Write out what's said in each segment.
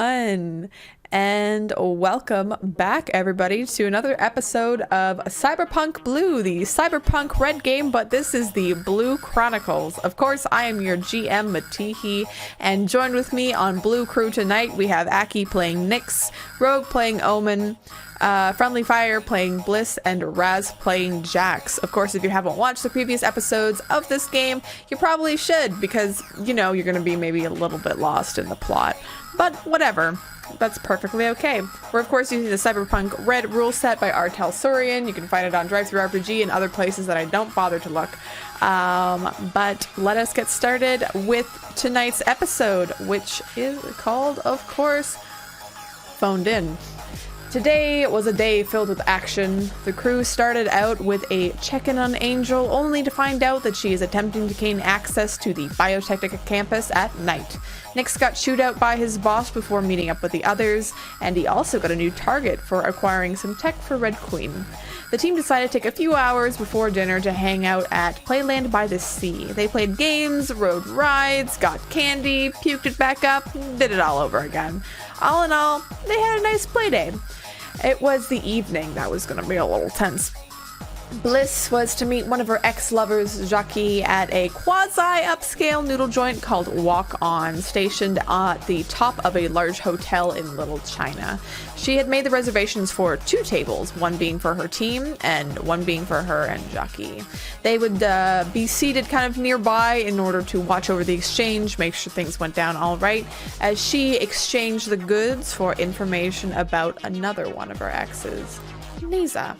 And welcome back, everybody, to another episode of Cyberpunk Blue, the Cyberpunk red game, but this is the Blue Chronicles. Of course, I am your GM, Matihi, and joined with me on Blue Crew tonight, we have Aki playing Nyx, Rogue playing Omen, Friendly Fire playing Blyss, and Raz playing Jax. Of course, if you haven't watched the previous episodes of this game, you probably should, because, you know, you're going to be maybe a little bit lost in the plot. But whatever. That's perfectly okay. We're of course using the Cyberpunk Red rule set by Artel Surian. You can find it on DriveThruRPG and other places that I don't bother to look. But let us get started with tonight's episode, which is called, of course, Phoned In. Today was a day filled with action. The crew started out with a check-in on Angel, only to find out that she is attempting to gain access to the Biotechnica campus at night. Nyx got chewed out by his boss before meeting up with the others, and he also got a new target for acquiring some tech for Red Queen. The team decided to take a few hours before dinner to hang out at Playland by the Sea. They played games, rode rides, got candy, puked it back up, did it all over again. All in all, they had a nice play day. It was the evening that was going to be a little tense. Blyss was to meet one of her ex-lovers, Jackie, at a quasi-upscale noodle joint called Wok On, stationed at the top of a large hotel in Little China. She had made the reservations for 2 tables, one being for her team and one being for her and Jackie. They would be seated kind of nearby in order to watch over the exchange, make sure things went down all right, as she exchanged the goods for information about another one of her exes, Nisa.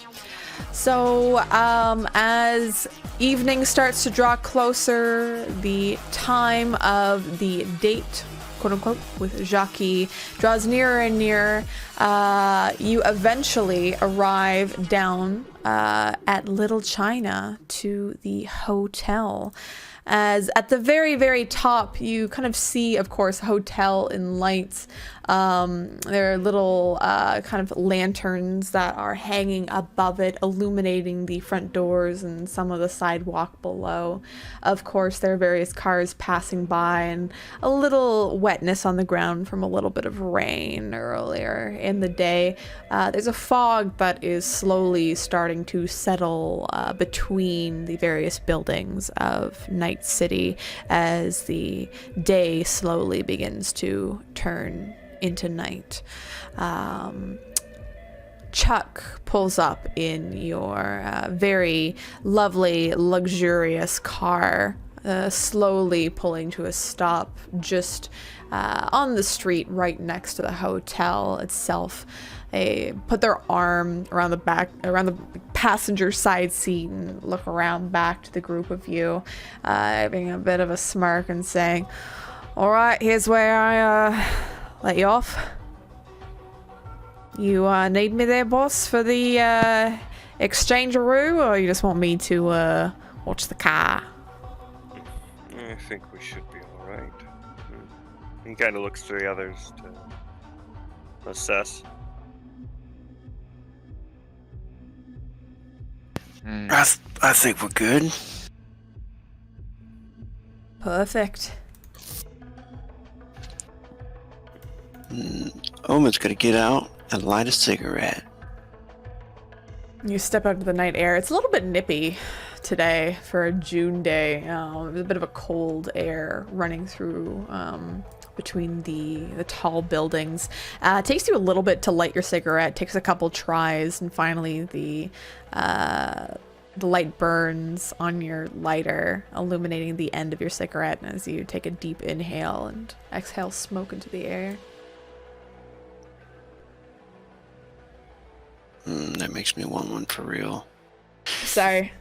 So, as evening starts to draw closer, the time of the date, quote unquote, with Jackie draws nearer and nearer. You eventually arrive down at Little China to the hotel. As at the very, very top, you kind of see, of course, hotel in lights. There are little kind of lanterns that are hanging above it, illuminating the front doors and some of the sidewalk below. Of course, there are various cars passing by and a little wetness on the ground from a little bit of rain earlier in the day. There's a fog that is slowly starting to settle between the various buildings of Night City as the day slowly begins to turn into night. Chuck pulls up in your very lovely, luxurious car, slowly pulling to a stop just on the street right next to the hotel itself. They put their arm around the passenger side seat and look around back to the group of you, having a bit of a smirk and saying, "All right, here's where I let you off. You need me there, boss, for the exchange-a-roo, or you just want me to watch the car?" I think we should be all right. He kind of looks to the others to assess. I think we're good. Perfect. Omen's gonna get out and light a cigarette. You step out into the night air. It's a little bit nippy today for a June day. There's a bit of a cold air running through between the tall buildings. It takes you a little bit to light your cigarette. It takes a couple tries, and finally the light burns on your lighter, illuminating the end of your cigarette as you take a deep inhale and exhale smoke into the air. That makes me want one for real. Sorry.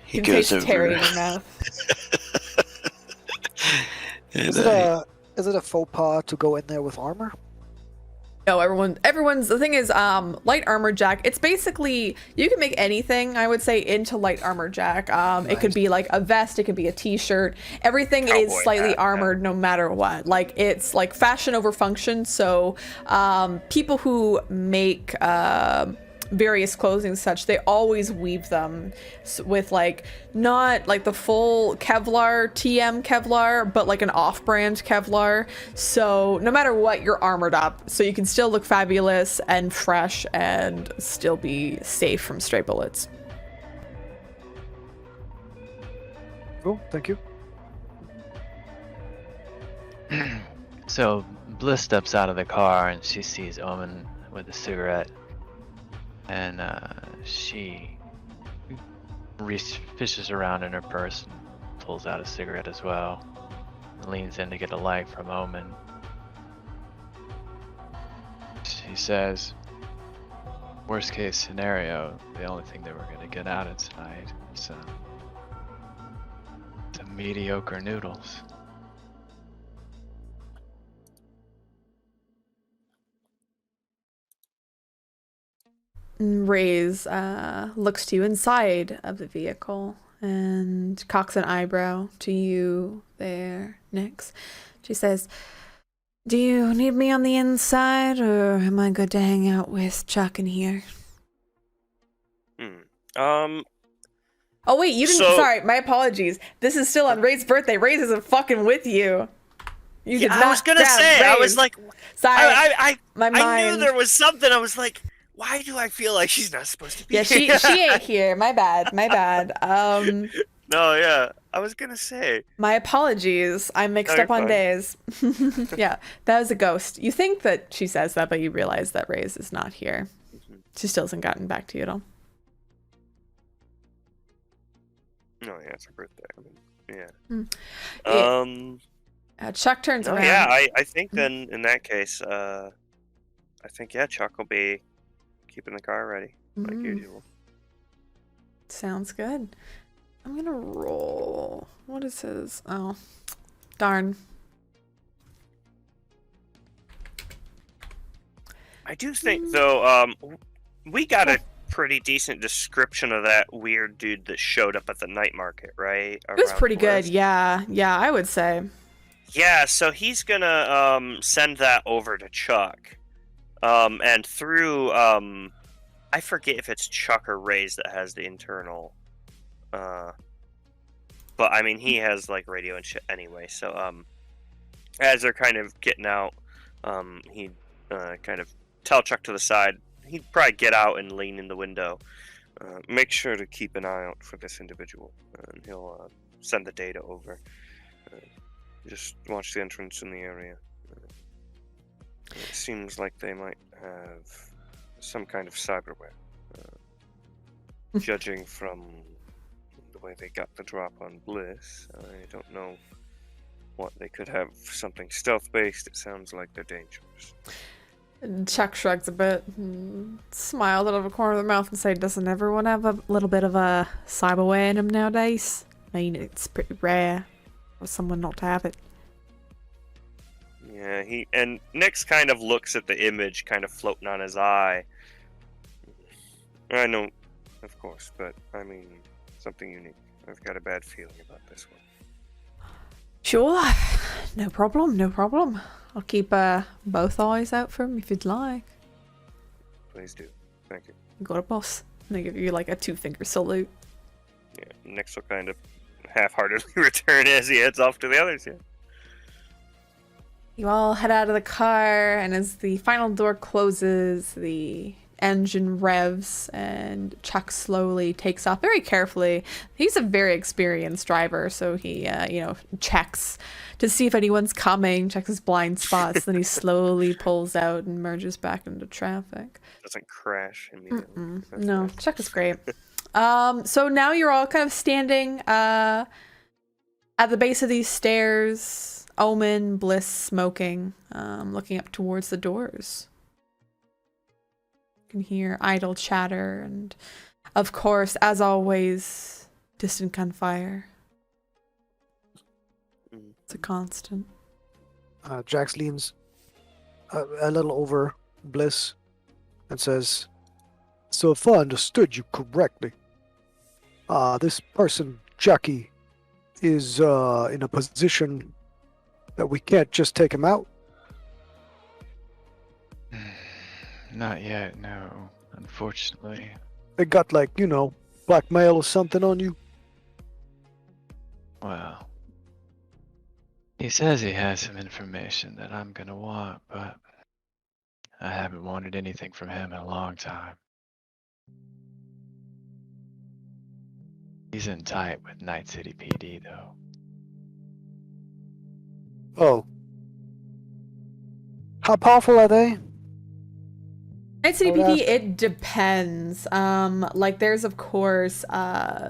He You goes taste over. Terry in your mouth. And, Is it a faux pas to go in there with armor? No, everyone's, the thing is, light armor jack, it's basically, you can make anything, I would say, into light armor jack. It could be like a vest, it could be a t-shirt, everything is Cowboy slightly hat, armored no matter what. Like, it's like fashion over function, so people who make various clothing and such, they always weave them with like not like the full Kevlar TM Kevlar, but like an off-brand Kevlar. So no matter what, you're armored up, so you can still look fabulous and fresh and still be safe from stray bullets. Cool, thank you. So Blyss steps out of the car and she sees Omen with a cigarette, and she fishes around in her purse and pulls out a cigarette as well, and leans in to get a light from Omen. She says, worst case scenario, the only thing that we're going to get out of tonight is some mediocre noodles. Raze looks to you inside of the vehicle and cocks an eyebrow to you there, Nyx. She says, do you need me on the inside, or am I good to hang out with Chuck in here? Oh wait, you didn't. Sorry, my apologies. This is still on Ray's birthday. Ray's isn't fucking with you. You did not. I was gonna say. Ray's. I was like, sorry. I mind. knew there was something. I was like, why do I feel like she's not supposed to be? Yeah, here? she ain't here. My bad. My bad. No, yeah, I was gonna say. My apologies. I'm mixed up on days. Yeah, that was a ghost. You think that she says that, but you realize that Ray's is not here. She still hasn't gotten back to you at all. No, yeah, it's her birthday. I mean, yeah. Chuck turns around. Yeah, I think then in that case, I think Chuck will be keeping the car ready like usual. Sounds good. I'm gonna roll. What is his? Oh, darn. I do think though, we got a pretty decent description of that weird dude that showed up at the night market, right? It was pretty good. Yeah, I would say. Yeah, so he's gonna send that over to Chuck, and through I forget if it's Chuck or Ray's that has the internal, but I mean he has like radio and shit anyway. So as they're kind of getting out, he kind of tell Chuck to the side. He'd probably get out and lean in the window. Make sure to keep an eye out for this individual, and he'll send the data over. Just watch the entrance in the area. It seems like they might have some kind of cyberware. Judging from the way they got the drop on Blyss, I don't know what they could have. Something stealth-based. It sounds like they're dangerous. Chuck shrugs a bit, smiles out of a corner of the mouth and says, doesn't everyone have a little bit of a cyberware in them nowadays? I mean, it's pretty rare for someone not to have it. Yeah, and Nyx kind of looks at the image kind of floating on his eye. I know, of course, but I mean, something unique. I've got a bad feeling about this one. Sure, no problem. I'll keep both eyes out for him if you'd like. Please do. Thank you. Got a boss. And they give you like a 2-finger salute. Yeah, Nyx will kind of half-heartedly return as he heads off to the others, yeah. You all head out of the car, and as the final door closes, the engine revs, and Chuck slowly takes off very carefully. He's a very experienced driver, so he, checks to see if anyone's coming, checks his blind spots, then he slowly pulls out and merges back into traffic. Doesn't crash immediately. No, nice. Chuck is great. So now you're all kind of standing at the base of these stairs. Omen, Blyss smoking, looking up towards the doors. You can hear idle chatter and, of course, as always, distant gunfire. It's a constant. Jax leans a little over Blyss and says, so if I understood you correctly, this person, Jackie, is in a position that we can't just take him out? Not yet, no. unfortunately. They got like, blackmail or something on you? Well, he says he has some information that I'm gonna want, but I haven't wanted anything from him in a long time. He's in tight with Night City PD, though. Oh. How powerful are they? Night City I would PD, ask. it depends. Like there's of course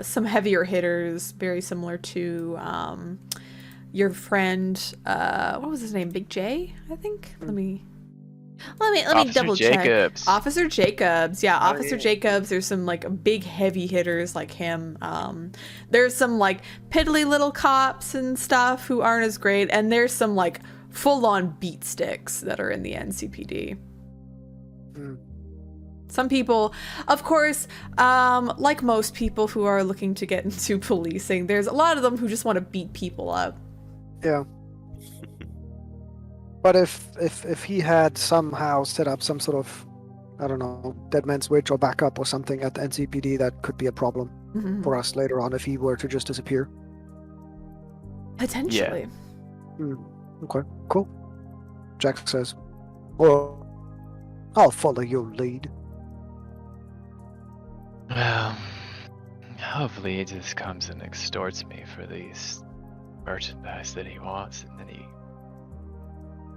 some heavier hitters, very similar to your friend. What was his name? Big J, I think. Let me Officer double check. Jacobs. Officer Jacobs, yeah, Oh, Officer yeah. Jacobs. There's some like big heavy hitters like him. There's some like piddly little cops and stuff who aren't as great, and there's some like full-on beat sticks that are in the NCPD. Some people, of course, like most people who are looking to get into policing, there's a lot of them who just want to beat people up. Yeah. But if he had somehow set up some sort of, I don't know, dead man's witch or backup or something at the NCPD, that could be a problem Mhm. for us later on if he were to just disappear. Potentially. Okay, cool. Jack says, well, I'll follow your lead. Well, hopefully he just comes and extorts me for these merchandise that he wants, and then he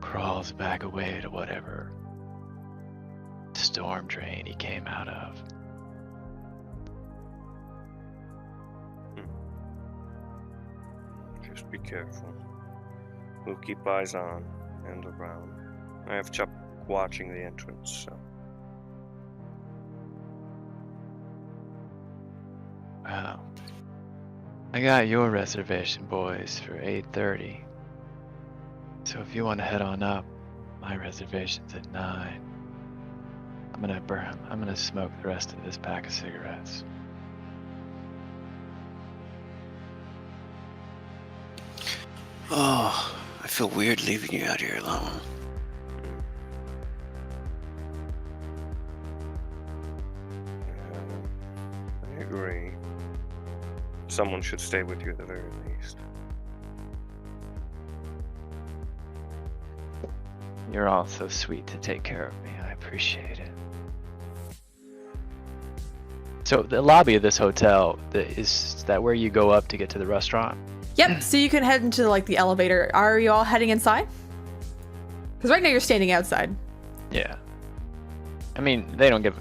crawls back away to whatever storm drain he came out of. Just be careful. We'll keep eyes on and around. I have Chuck watching the entrance, so. Wow. I got your reservation, boys, for 8:30. So if you want to head on up, my reservation's at 9. I'm gonna smoke the rest of this pack of cigarettes. Oh, I feel weird leaving you out here alone. I agree. Someone should stay with you at the very least. You're all so sweet to take care of me. I appreciate it. So the lobby of this hotel, is that where you go up to get to the restaurant? Yep, so you can head into like the elevator. Are you all heading inside? Because right now you're standing outside. Yeah. I mean, they don't give.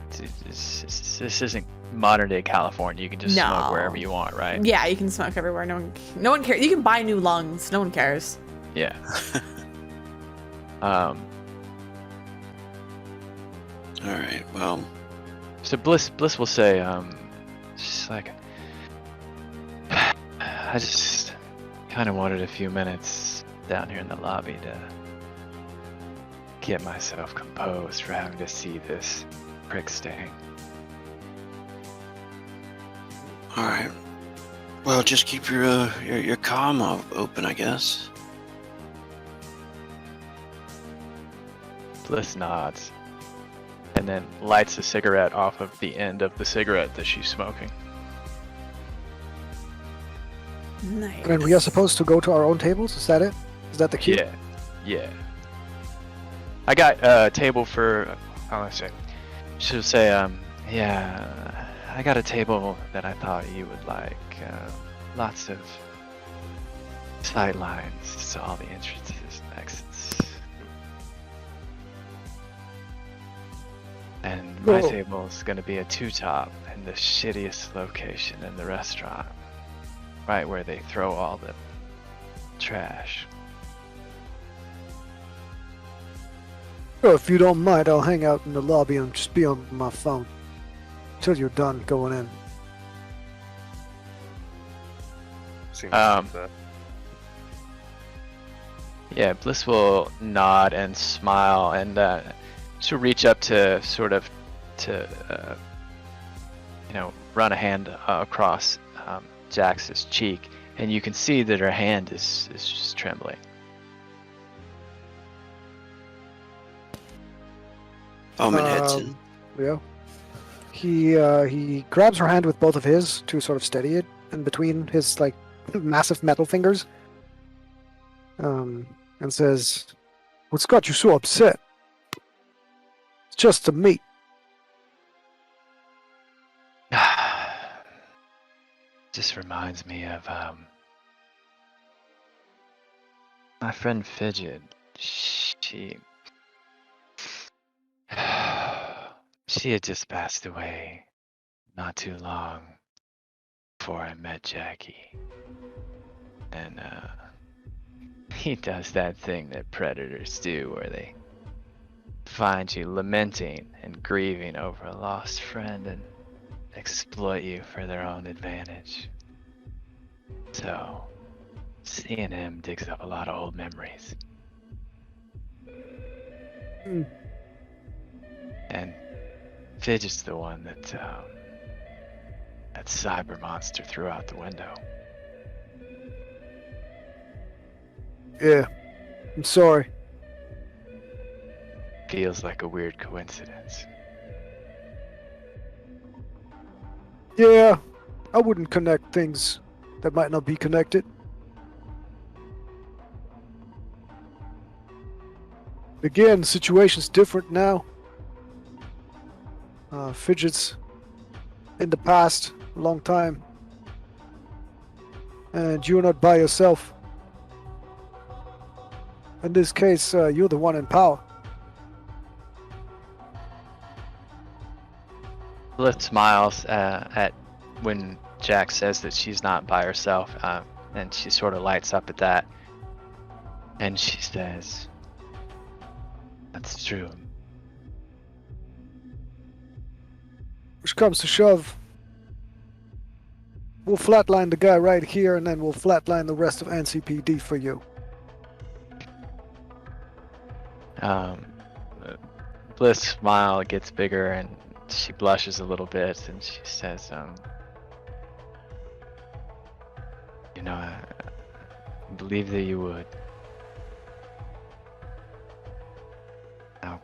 This isn't modern day California. You can just smoke No. wherever you want, right? Yeah, you can smoke everywhere. No one cares. You can buy new lungs. No one cares. Yeah. All right. Well, So Blyss will say, just like, I just kind of wanted a few minutes down here in the lobby to get myself composed for having to see this prick stain. all right. Well, just keep your comm open, I guess. Blyss nods, and then lights a cigarette off of the end of the cigarette that she's smoking. Nice. And we are supposed to go to our own tables? Is that it? Is that the cue? Yeah. I got a table for. Let's see. Should say, yeah. I got a table that I thought you would like. Lots of sight lines to all the entrances and exits. And my Cool. table is going to be a two-top in the shittiest location in the restaurant, right where they throw all the trash. Sure, if you don't mind, I'll hang out in the lobby and just be on my phone until you're done going in. Seems Um, like that. Yeah, Blyss will nod and smile and she'll reach up to sort of run a hand across Jax's cheek, and you can see that her hand is just trembling. Omen heads in. Yeah. He grabs her hand with both of his to sort of steady it in between his like massive metal fingers. And says, "What's got you so upset? It's just a meat." Just reminds me of my friend Fidget. She she had just passed away not too long before I met Jackie. And he does that thing that predators do where they find you lamenting and grieving over a lost friend and exploit you for their own advantage. So, seeing him digs up a lot of old memories. Hmm. And Fidget's the one that that cyber monster threw out the window. Yeah, I'm sorry. Feels like a weird coincidence. Yeah, I wouldn't connect things that might not be connected. Again, the situation's different now. Fidget's in the past a long time. And you're not by yourself. In this case, you're the one in power. Blyss smiles at when Jack says that she's not by herself, and she sort of lights up at that. And she says, "That's true." Which comes to shove, we'll flatline the guy right here, and then we'll flatline the rest of NCPD for you. Blyss' smile gets bigger, and she blushes a little bit, and she says, "You know, I believe that you would. Now,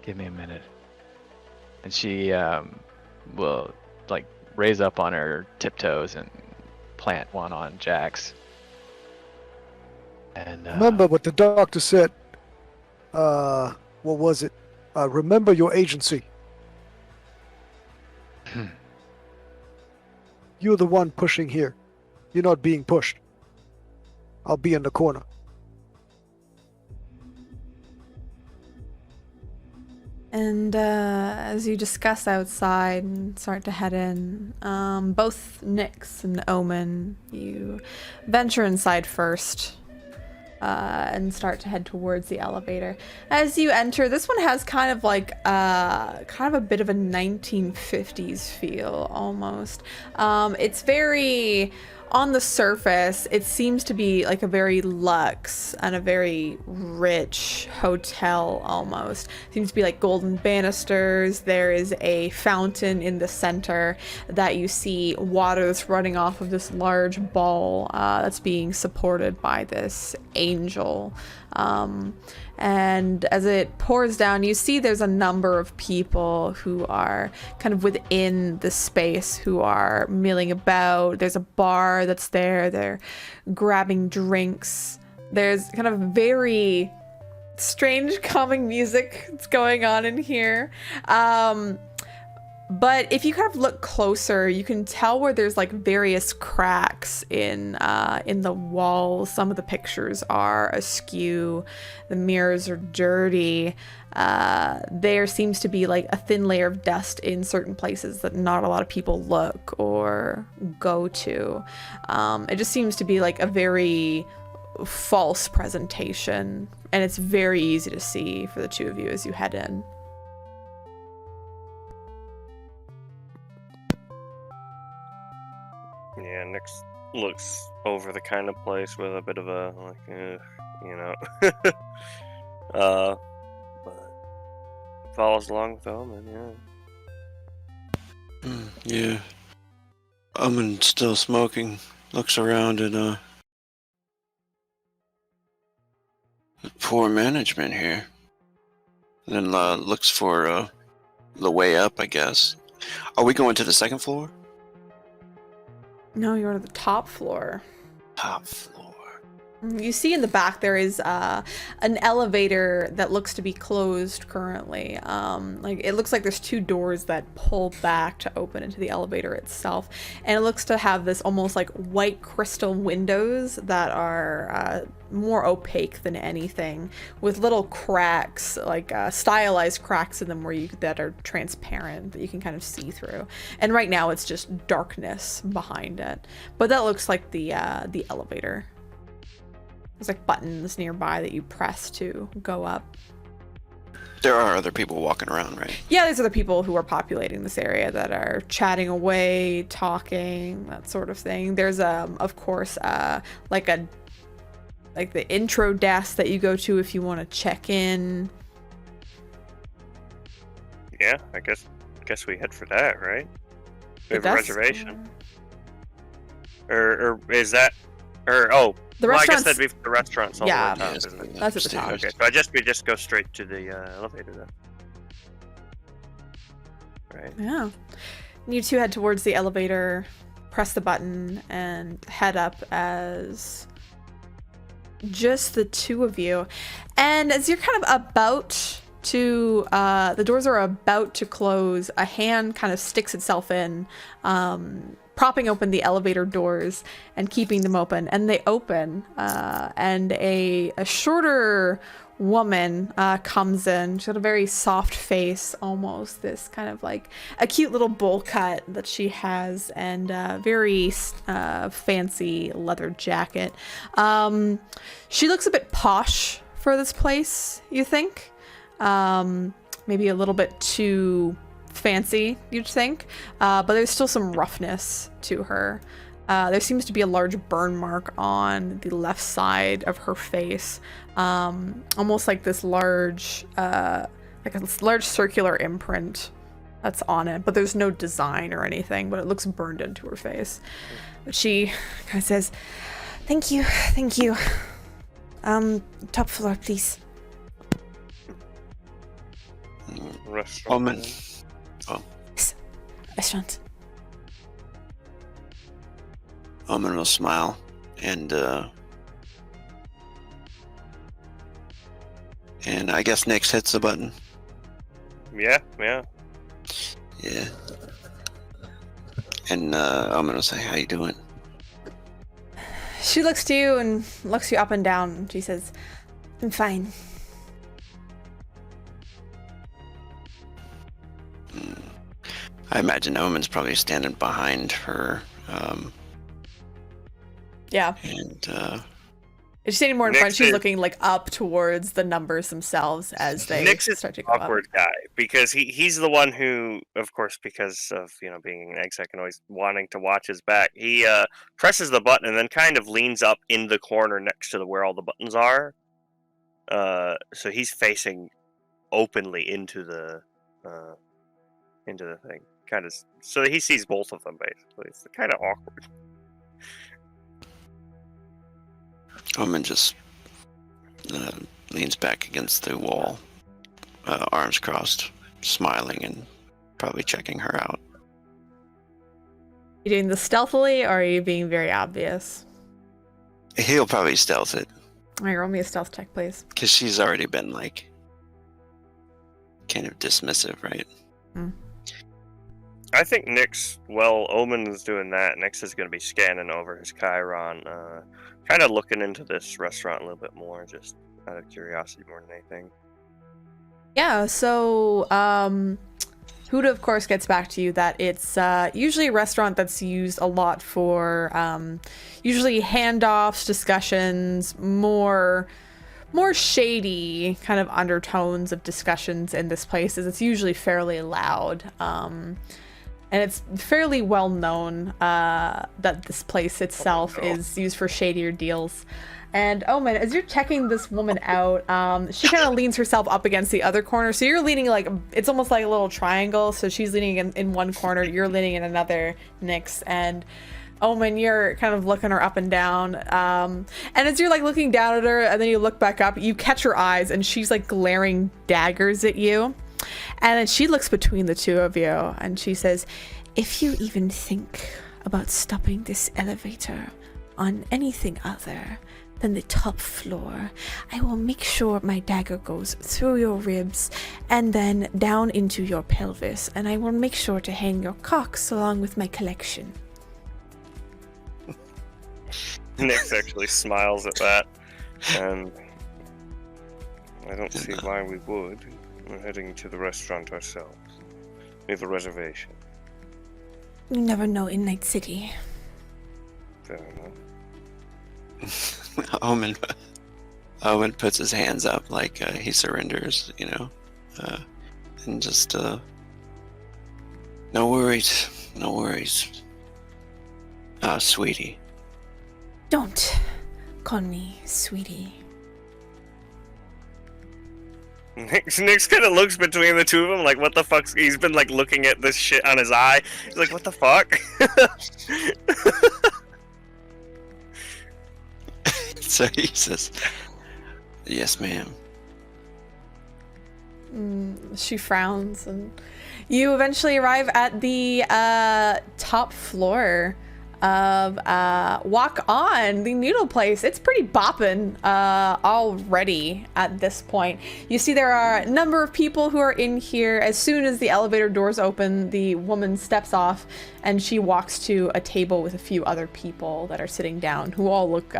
give me a minute." And she will like raise up on her tiptoes and plant one on Jack's. And Remember what the doctor said. What was it? Remember your agency. You're the one pushing here. You're not being pushed. I'll be in the corner. And as you discuss outside and start to head in, both Nyx and Omen, you venture inside first and start to head towards the elevator. As you enter, this one has kind of like a bit of a 1950s feel almost. It's very, on the surface, it seems to be like a very luxe and a very rich hotel almost. Seems to be like golden banisters. There is a fountain in the center that you see water that's running off of this large ball that's being supported by this angel. And as it pours down, you see there's a number of people who are kind of within the space who are milling about. There's a bar that's there. They're grabbing drinks. There's kind of very strange calming music that's going on in here. But if you kind of look closer, you can tell where there's like various cracks in the walls. Some of the pictures are askew. The mirrors are dirty. There seems to be like a thin layer of dust in certain places that not a lot of people look or go to. It just seems to be like a very false presentation, and it's very easy to see for the two of you as you head in. Yeah, Nyx looks over the kind of place with a bit of a but follows along with Omen, yeah. Yeah. Omen's still smoking. Looks around and poor management here. Then looks for the way up, I guess. Are we going to the second floor? No, you're on the top floor. Top floor. You see in the back there is an elevator that looks to be closed currently. Like it looks like there's two doors that pull back to open into the elevator itself, and it looks to have this almost like white crystal windows that are more opaque than anything, with little cracks, like stylized cracks in them that are transparent that you can kind of see through. And right now it's just darkness behind it, but that looks like the elevator. There's like buttons nearby that you press to go up. There are other people walking around, right? Yeah, there's other people who are populating this area that are chatting away, talking, that sort of thing. There's of course like the intro desk that you go to if you want to check in. Yeah, I guess we head for that, right? We have a reservation. Or is that? Or the well, I guess restaurant's- that'd be for the restaurants all Yeah. the way top, Yes, isn't it? That's at the top. Okay, so we just go straight to the elevator then. Right. Yeah. You two head towards the elevator, press the button, and head up as just the two of you. And as you're kind of about to, the doors are about to close, a hand kind of sticks itself in, propping open the elevator doors and keeping them open. And they open, and a shorter woman comes in. She's got a very soft face, almost this kind of like a cute little bowl cut that she has, and very fancy leather jacket. She looks a bit posh for this place, you think? Maybe a little bit too fancy, you'd think, but there's still some roughness to her. There seems to be a large burn mark on the left side of her face, almost like this large circular imprint that's on it, but there's no design or anything, but it looks burned into her face. But she kind of says, thank you. Top floor, please. Restaurant. Omen. Restaurant. Omen will smile and I guess Nyx hits the button. Yeah. Yeah. And Omen will say, how you doing? She looks to you and looks you up and down, and she says, I'm fine. I imagine Omen's probably standing behind her. Yeah. And She's standing more in front. Nyx She's is- looking like up towards the numbers themselves as they Nyx is start to an go up. awkward guy because he's the one who, of course, because of being an exec and always wanting to watch his back, he presses the button and then kind of leans up in the corner next to where all the buttons are. So he's facing openly into the thing, kind of, so he sees both of them basically. It's kind of awkward. Omen just leans back against the wall, arms crossed, smiling and probably checking her out. You doing this stealthily, or are you being very obvious? He'll probably stealth it, All right, roll me a stealth check, please. because she's already been, like, kind of dismissive, right? I think Nyx, well, Omen is doing that. Nyx is going to be scanning over his Chiron, kind of looking into this restaurant a little bit more, just out of curiosity more than anything. Yeah, so Huda, of course, gets back to you that it's usually a restaurant that's used a lot for usually handoffs, discussions, more shady kind of undertones of discussions in this place, as it's usually fairly loud. And it's fairly well known that this place itself is used for shadier deals. And Omen, as you're checking this woman out, she kind of leans herself up against the other corner. So you're leaning like, it's almost like a little triangle. So she's leaning in one corner, you're leaning in another, Nyx. And Omen, you're kind of looking her up and down. And as you're like looking down at her and then you look back up, you catch her eyes and she's like glaring daggers at you. And then she looks between the two of you and she says, if you even think about stopping this elevator on anything other than the top floor, I will make sure my dagger goes through your ribs and then down into your pelvis, and I will make sure to hang your cocks along with my collection. Nyx actually smiles at that, and I don't see why we would. We're heading to the restaurant ourselves. We have a reservation. You never know in Night City. Fair enough. Omen puts his hands up like he surrenders, and just no worries, sweetie. Don't call me sweetie. Nyx kind of looks between the two of them like, what the fuck? He's been like looking at this shit on his eye. He's like, what the fuck? So he says, yes, ma'am. She frowns, and you eventually arrive at the top floor of Wok On, the noodle place. It's pretty boppin' already at this point. You see there are a number of people who are in here. As soon as the elevator doors open, the woman steps off and she walks to a table with a few other people that are sitting down who all look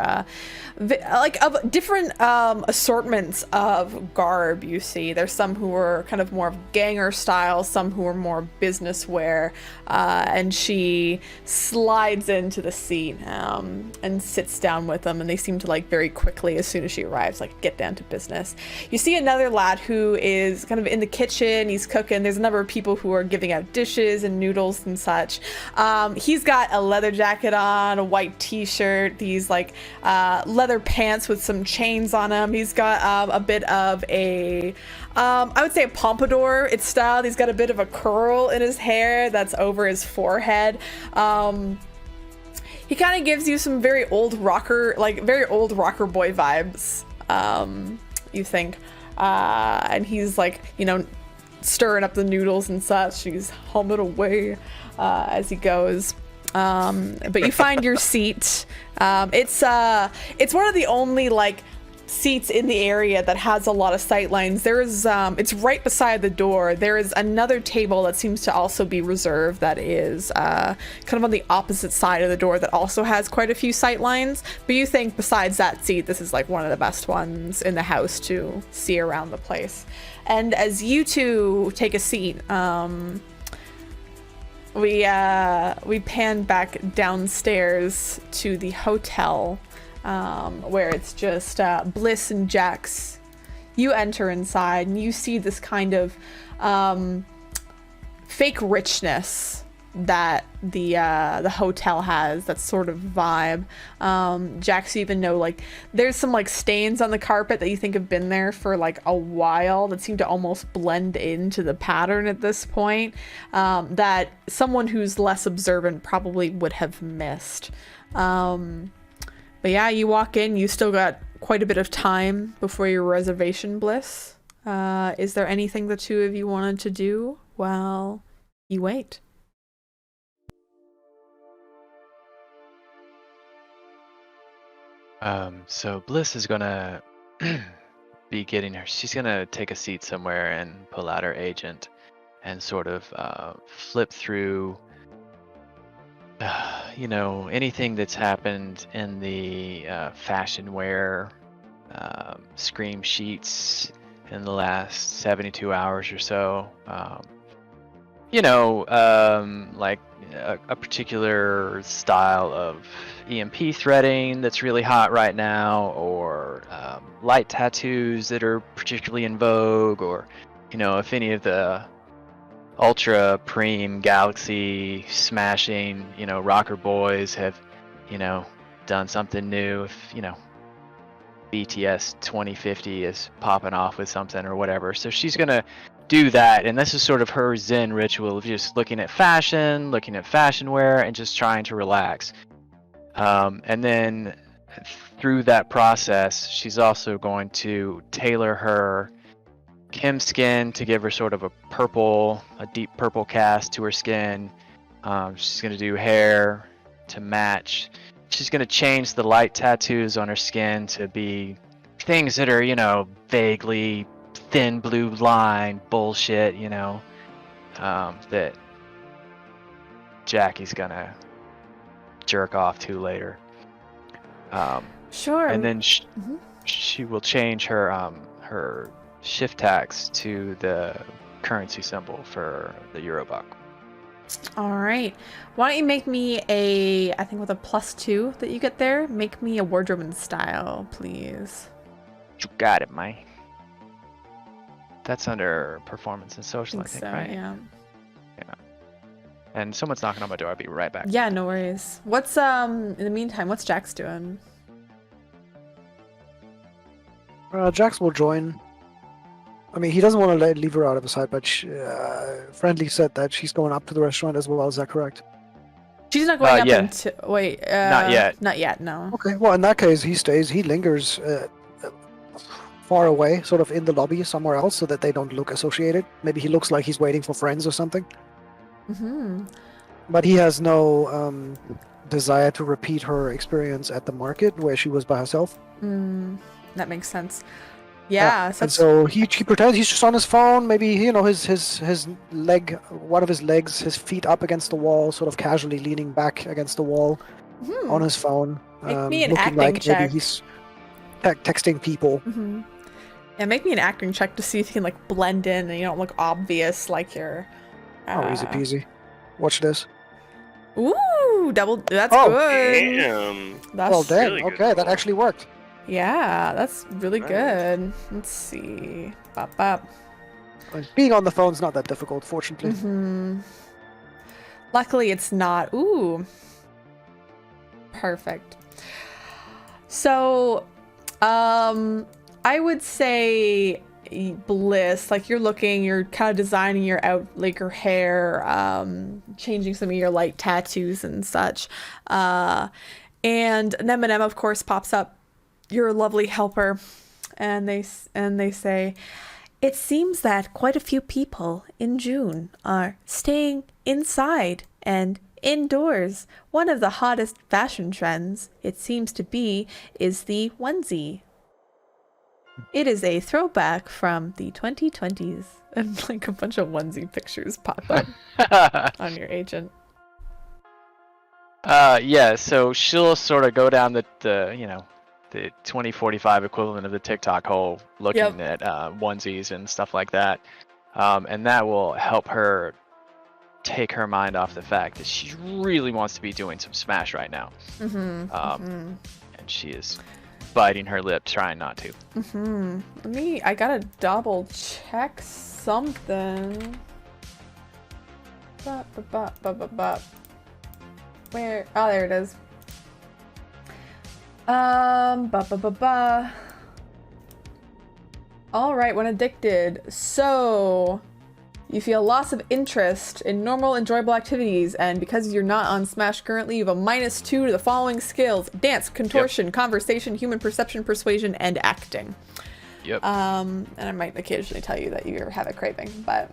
like of different assortments of garb. You see there's some who are kind of more of ganger style, some who are more business wear, and she slides into the seat and sits down with them, and they seem to like very quickly as soon as she arrives like get down to business. You see another lad who is kind of in the kitchen, he's cooking. There's a number of people who are giving out dishes and noodles and such. He's got a leather jacket on, a white t-shirt, these like leather pants with some chains on them. He's got a bit of a I would say a pompadour. It's styled. He's got a bit of a curl in his hair that's over his forehead. He kind of gives you some very old rocker boy vibes, you think. And he's like, stirring up the noodles and such. He's humming away as he goes. But you find your seat. It's one of the only like seats in the area that has a lot of sight lines. There's it's right beside the door. There is another table that seems to also be reserved that is kind of on the opposite side of the door that also has quite a few sight lines. But you think besides that seat, this is like one of the best ones in the house to see around the place. And as you two take a seat, we pan back downstairs to the hotel, where it's just Blyss and Jax. You enter inside and you see this kind of fake richness that the hotel has, that sort of vibe. Jax, you even know like there's some like stains on the carpet that you think have been there for like a while that seem to almost blend into the pattern at this point, that someone who's less observant probably would have missed. But yeah, you walk in, you still got quite a bit of time before your reservation, Blyss. Is there anything the two of you wanted to do while you wait? So Blyss is gonna be getting her. She's gonna take a seat somewhere and pull out her agent and sort of flip through, anything that's happened in the fashion wear scream sheets in the last 72 hours or so. Like a particular style of EMP threading that's really hot right now, or light tattoos that are particularly in vogue, or if any of the ultra preem galaxy smashing rocker boys have done something new, if BTS 2050 is popping off with something or whatever. So she's gonna do that, and this is sort of her zen ritual of just looking at fashion wear and just trying to relax. And then through that process, she's also going to tailor her Kim's skin to give her sort of a deep purple cast to her skin. She's gonna do hair to match. She's gonna change the light tattoos on her skin to be things that are, vaguely thin blue line bullshit, that Jackie's gonna jerk off to later. Sure. And then she will change her shift tax to the currency symbol for the Eurobuck. All right. Why don't you make me I think with a +2 that you get there, make me a wardrobe and style, please. You got it, Mike. That's under performance and social, I think, so, right? yeah. And someone's knocking on my door. I'll be right back. Yeah, no worries. What's in the meantime, what's Jax doing? Jax will join. I mean, he doesn't want to leave her out of his sight, but Friendly said that she's going up to the restaurant as well. Is that correct? She's not going up yeah. until wait. Not yet. Not yet. No. Okay. Well, in that case, he stays. He lingers far away, sort of in the lobby somewhere else, so that they don't look associated. Maybe he looks like he's waiting for friends or something. Mm-hmm. But he has no desire to repeat her experience at the market where she was by herself. That makes sense. Yeah. And so he pretends he's just on his phone. Maybe his leg, one of his legs, his feet up against the wall, sort of casually leaning back against the wall on his phone. Make me an looking acting like check. maybe he's texting people. Mm-hmm. Yeah, make me an acting check to see if you can like blend in and you don't look obvious like you're. Oh, easy peasy. Watch this. Ooh, double. That's Oh, good. Damn. That's Well, dang. really good Okay, that roll. actually worked. Yeah, that's really Nice. good. Let's see. Bop bop. Being on the phone's not that difficult, fortunately. Luckily, it's not. Ooh. Perfect. So, I would say Blyss, like you're kind of designing your your hair, changing some of your light tattoos and such. And Eminem, of course, pops up, your lovely helper, and they say, it seems that quite a few people in June are staying inside and indoors. One of the hottest fashion trends, it seems to be, is the onesie. It is a throwback from the 2020s. And like a bunch of onesie pictures pop up on your agent. Yeah, so she'll sort of go down the 2045 equivalent of the TikTok hole looking at onesies and stuff like that. And that will help her take her mind off the fact that she really wants to be doing some Smash right now. And she is biting her lip, trying not to. I gotta double check something. Where? Oh, there it is. All right, when addicted. So, you feel loss of interest in normal, enjoyable activities, and because you're not on Smash currently, you have a -2 to the following skills: dance, contortion, conversation, human perception, persuasion, and acting. Yep. And I might occasionally tell you that you have a craving, but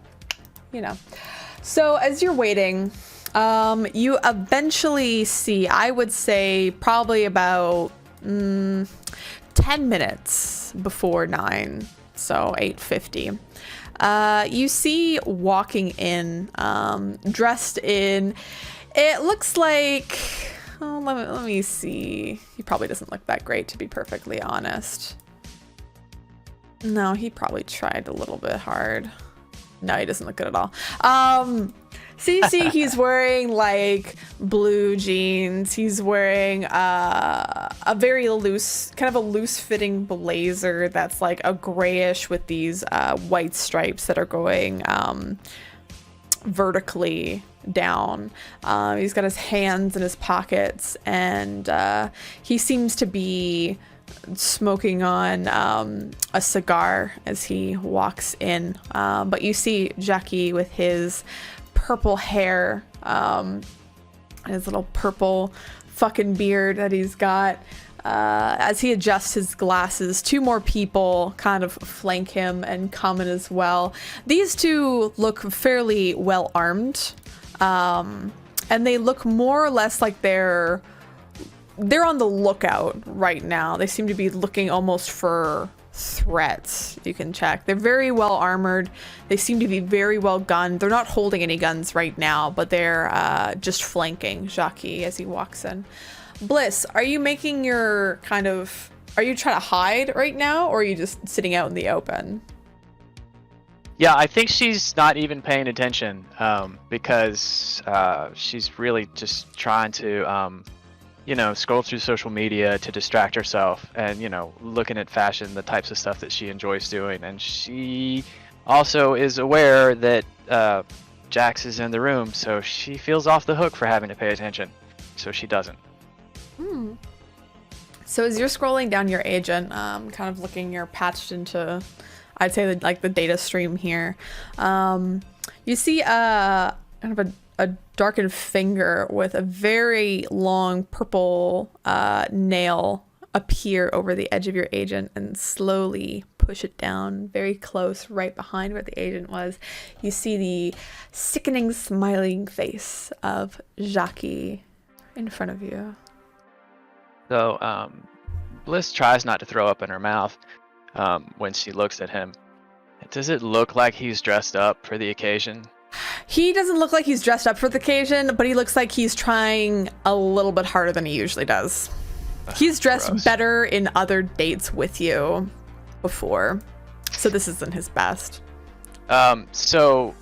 So as you're waiting, you eventually see, I would say probably about 10 minutes before 9, so 8:50. You see walking in, dressed in, it looks like, let me see. He probably doesn't look that great, to be perfectly honest. No, he probably tried a little bit hard. No, he doesn't look good at all. So you see he's wearing like blue jeans. He's wearing a very loose, kind of a loose fitting blazer that's like a grayish with these white stripes that are going vertically down. He's got his hands in his pockets, and he seems to be smoking on a cigar as he walks in. But you see Jackie with his purple hair, his little purple fucking beard that he's got. as he adjusts his glasses, 2 more people kind of flank him and come in as well. These 2 look fairly well armed, and they look more or less like they're on the lookout right now. They seem to be looking almost for threats. You can check. They're very well armored. They seem to be very well gunned. They're not holding any guns right now, but they're just flanking Jacques as he walks in. Blyss, are you making your are you trying to hide right now, or are you just sitting out in the open? Yeah, I think she's not even paying attention because she's really just trying to, scroll through social media to distract herself and, looking at fashion, the types of stuff that she enjoys doing. And she also is aware that Jax is in the room, so she feels off the hook for having to pay attention. So she doesn't. So as you're scrolling down your agent, kind of looking, you're patched into, I'd say, the data stream here. You see kind of a darkened finger with a very long purple nail appear over the edge of your agent and slowly push it down very close, right behind where the agent was. You see the sickening smiling face of Jacques in front of you. So Blyss tries not to throw up in her mouth when she looks at him. Does it look like he's dressed up for the occasion? He doesn't look like he's dressed up for the occasion, but he looks like he's trying a little bit harder than he usually does. He's dressed Gross. better in other dates with you before, so this isn't his best. So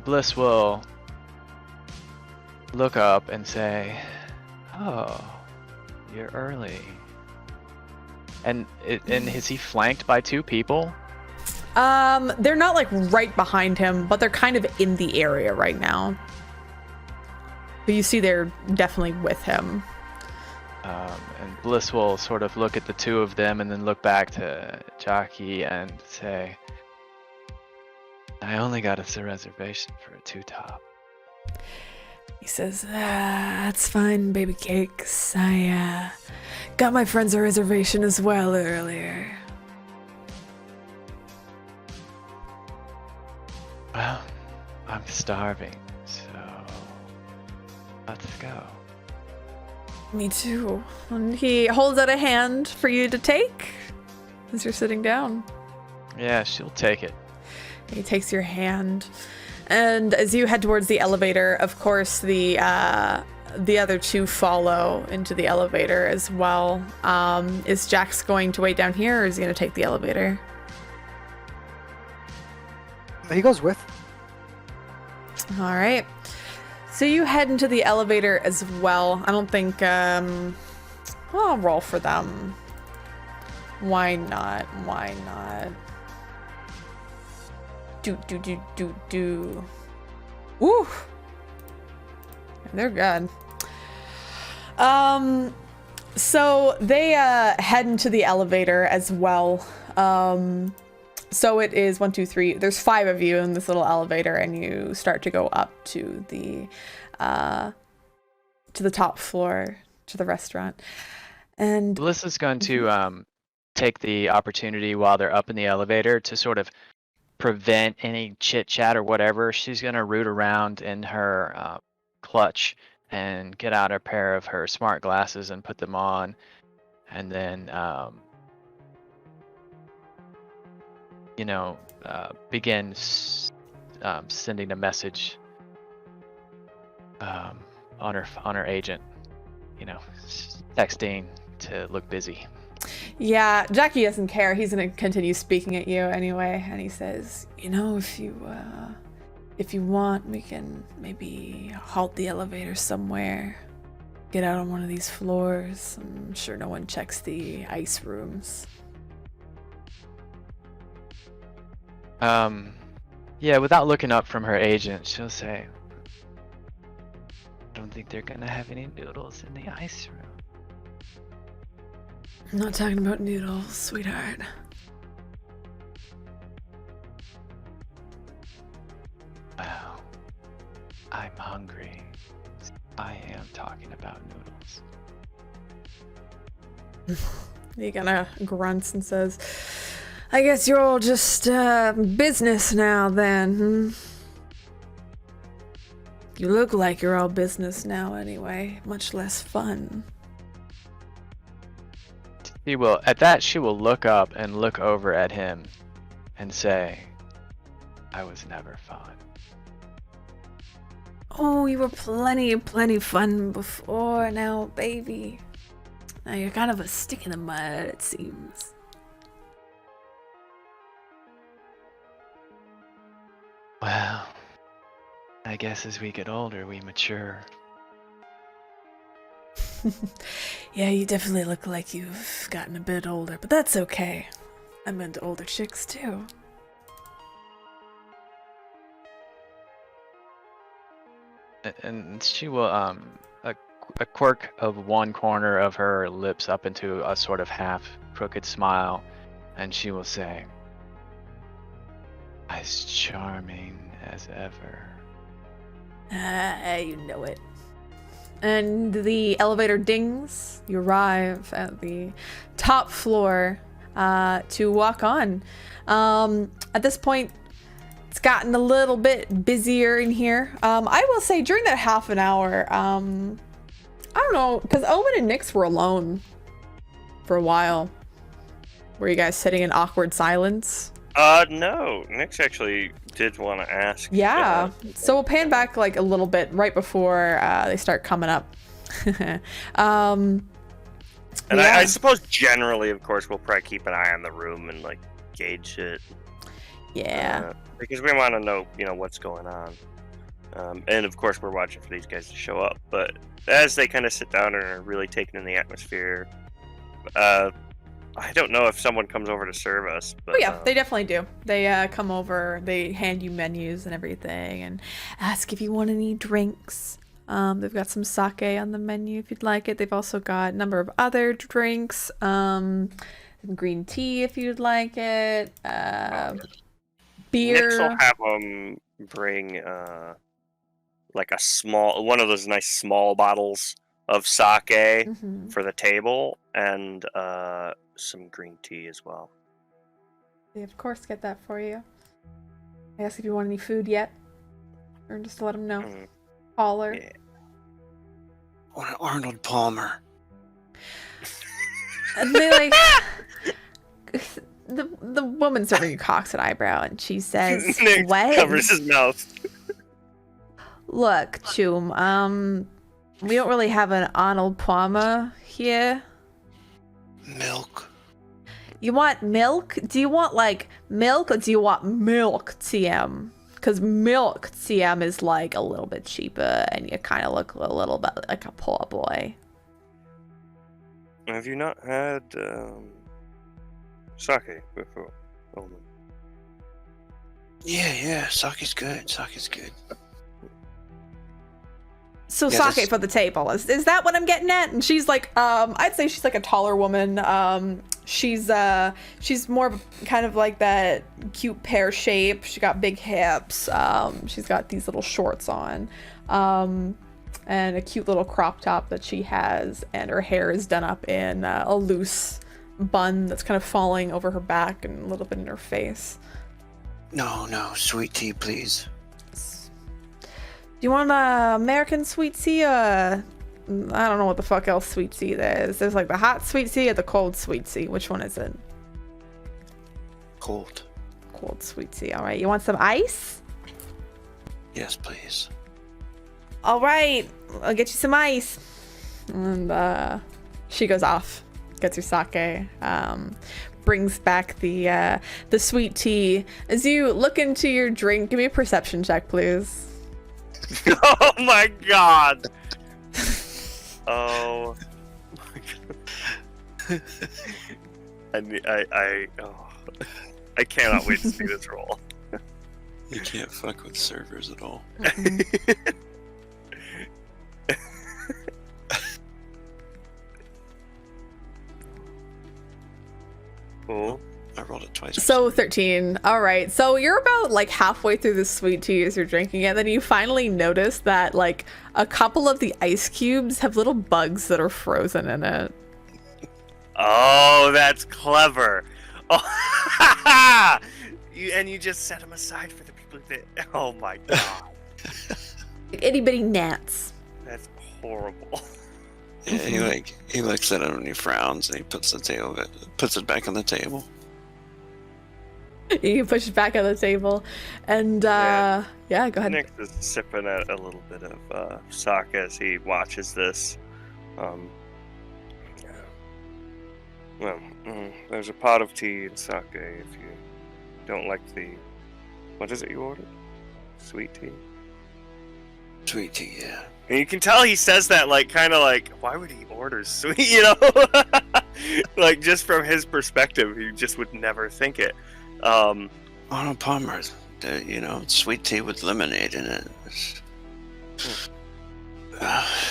Blyss will look up and say, "Oh, you're early." And is he flanked by 2 people? They're not like right behind him, but they're kind of in the area right now. But you see they're definitely with him. And Blyss will sort of look at the 2 of them and then look back to Jacques and say, "I only got us a reservation for a 2-top." He says, "That's fine, baby cakes. I got my friends a reservation as well earlier." Well, I'm starving, so let's go. Me too. And he holds out a hand for you to take as you're sitting down. Yeah, she'll take it. He takes your hand. And as you head towards the elevator, of course, the other 2 follow into the elevator as well. Is Jax going to wait down here, or is he going to take the elevator? He goes with. All right. So you head into the elevator as well. I don't think, well, I'll roll for them. Why not? Why not? Do. Woo! They're good. So they head into the elevator as well. So it is 1, 2, 3. There's 5 of you in this little elevator, and you start to go up to the top floor, to the restaurant. And Blyss is going to take the opportunity while they're up in the elevator to sort of prevent any chit chat or whatever. She's going to root around in her clutch and get out a pair of her smart glasses and put them on, and then begin sending a message on her agent, texting to look busy. yeah, Jackie doesn't care. He's gonna continue speaking at you anyway, and he says, if you want, we can maybe halt the elevator somewhere, get out on one of these floors. I'm sure no one checks the ice rooms. Yeah, without looking up from her agent, she'll say, "I don't think they're gonna have any noodles in the ice room." I'm not talking about noodles, sweetheart. Wow, I'm hungry. I am talking about noodles. He kind of grunts and says, I guess you're all just business now then. Hmm? You look like you're all business now anyway. Much less fun. She will, at that, she will look up and look over at him and say, I was never fun. Oh, you were plenty fun before now, baby. Now you're kind of a stick in the mud, it seems. Well, I guess as we get older, we mature. Yeah, you definitely look like you've gotten a bit older, but that's okay. I'm into older chicks too. And she will, a quirk of one corner of her lips up into a sort of half crooked smile, and she will say, as charming as ever. You know it. And the elevator dings. You arrive at the top floor to walk on. At this point, it's gotten a little bit busier in here. I will say during that half an hour, I don't know, because Omen and Nyx were alone for a while. Were you guys sitting in awkward silence? No. Nyx actually did want to ask. Yeah. So we'll pan back like a little bit right before they start coming up. And yeah. I suppose generally, of course, we'll probably keep an eye on the room and like gauge it. Yeah. Because we want to know, what's going on. And of course, we're watching for these guys to show up. But as they kind of sit down and are really taking in the atmosphere, I don't know if someone comes over to serve us. But, Oh yeah, they definitely do. They come over, they hand you menus and everything, and ask if you want any drinks. They've got some sake on the menu if you'd like it. They've also got a number of other drinks, green tea if you'd like it, beer. Nyx will have them bring like one of those nice small bottles of sake Mhm. for the table, and some green tea as well. They of course get that for you. I ask if you want any food yet, or just to let them know. Holler. Yeah. I want an Arnold Palmer. And they like the woman serving you cocks an eyebrow, and she says, Nyx "What? covers his mouth. Look, Choom, we don't really have an Arnold Palmer here. Milk. You want milk? Do you want like milk, or do you want milk TM? Because milk TM is like a little bit cheaper, and you kind of look a little bit like a poor boy. Have you not had sake before? Omen? Yeah. Sake's good. Sake's good. So Yeah, sake for the table. Is that what I'm getting at? And she's like, I'd say she's like a taller woman. She's more of a, kind of like that cute pear shape. She got big hips. She's got these little shorts on, and a cute little crop top that she has, and her hair is done up in a loose bun that's kind of falling over her back and a little bit in her face. No, sweet tea, please. Do you want American sweet tea, or I don't know what the fuck else sweet tea there is. There's like the hot sweet tea or the cold sweet tea. Which one is it? Cold. Cold sweet tea. All right. You want some ice? Yes, please. All right. I'll get you some ice. And she goes off, gets her sake, brings back the sweet tea. As you look into your drink, give me a perception check, please. Oh my god! Oh. I cannot wait to see this roll. You can't fuck with servers at all. Oh. I rolled it twice. So 13. All right. So you're about like halfway through the sweet tea as you're drinking it. Then you finally notice that like a couple of the ice cubes have little bugs that are frozen in it. Oh, that's clever. Oh, you just set them aside for the people that. Oh my god, Itty bitty gnats. that's horrible. Yeah, he looks at it and he frowns and he puts it back on the table. You push it back on the table, and yeah, go ahead. Nick is sipping at a little bit of sake as he watches this. Well, there's a pot of tea and sake if you don't like the. What is it you ordered? Sweet tea. Sweet tea, yeah. And you can tell he says that like kind of like, why would he order sweet? You know, like just from his perspective, he just would never think it. On a Palmer, sweet tea with lemonade in it.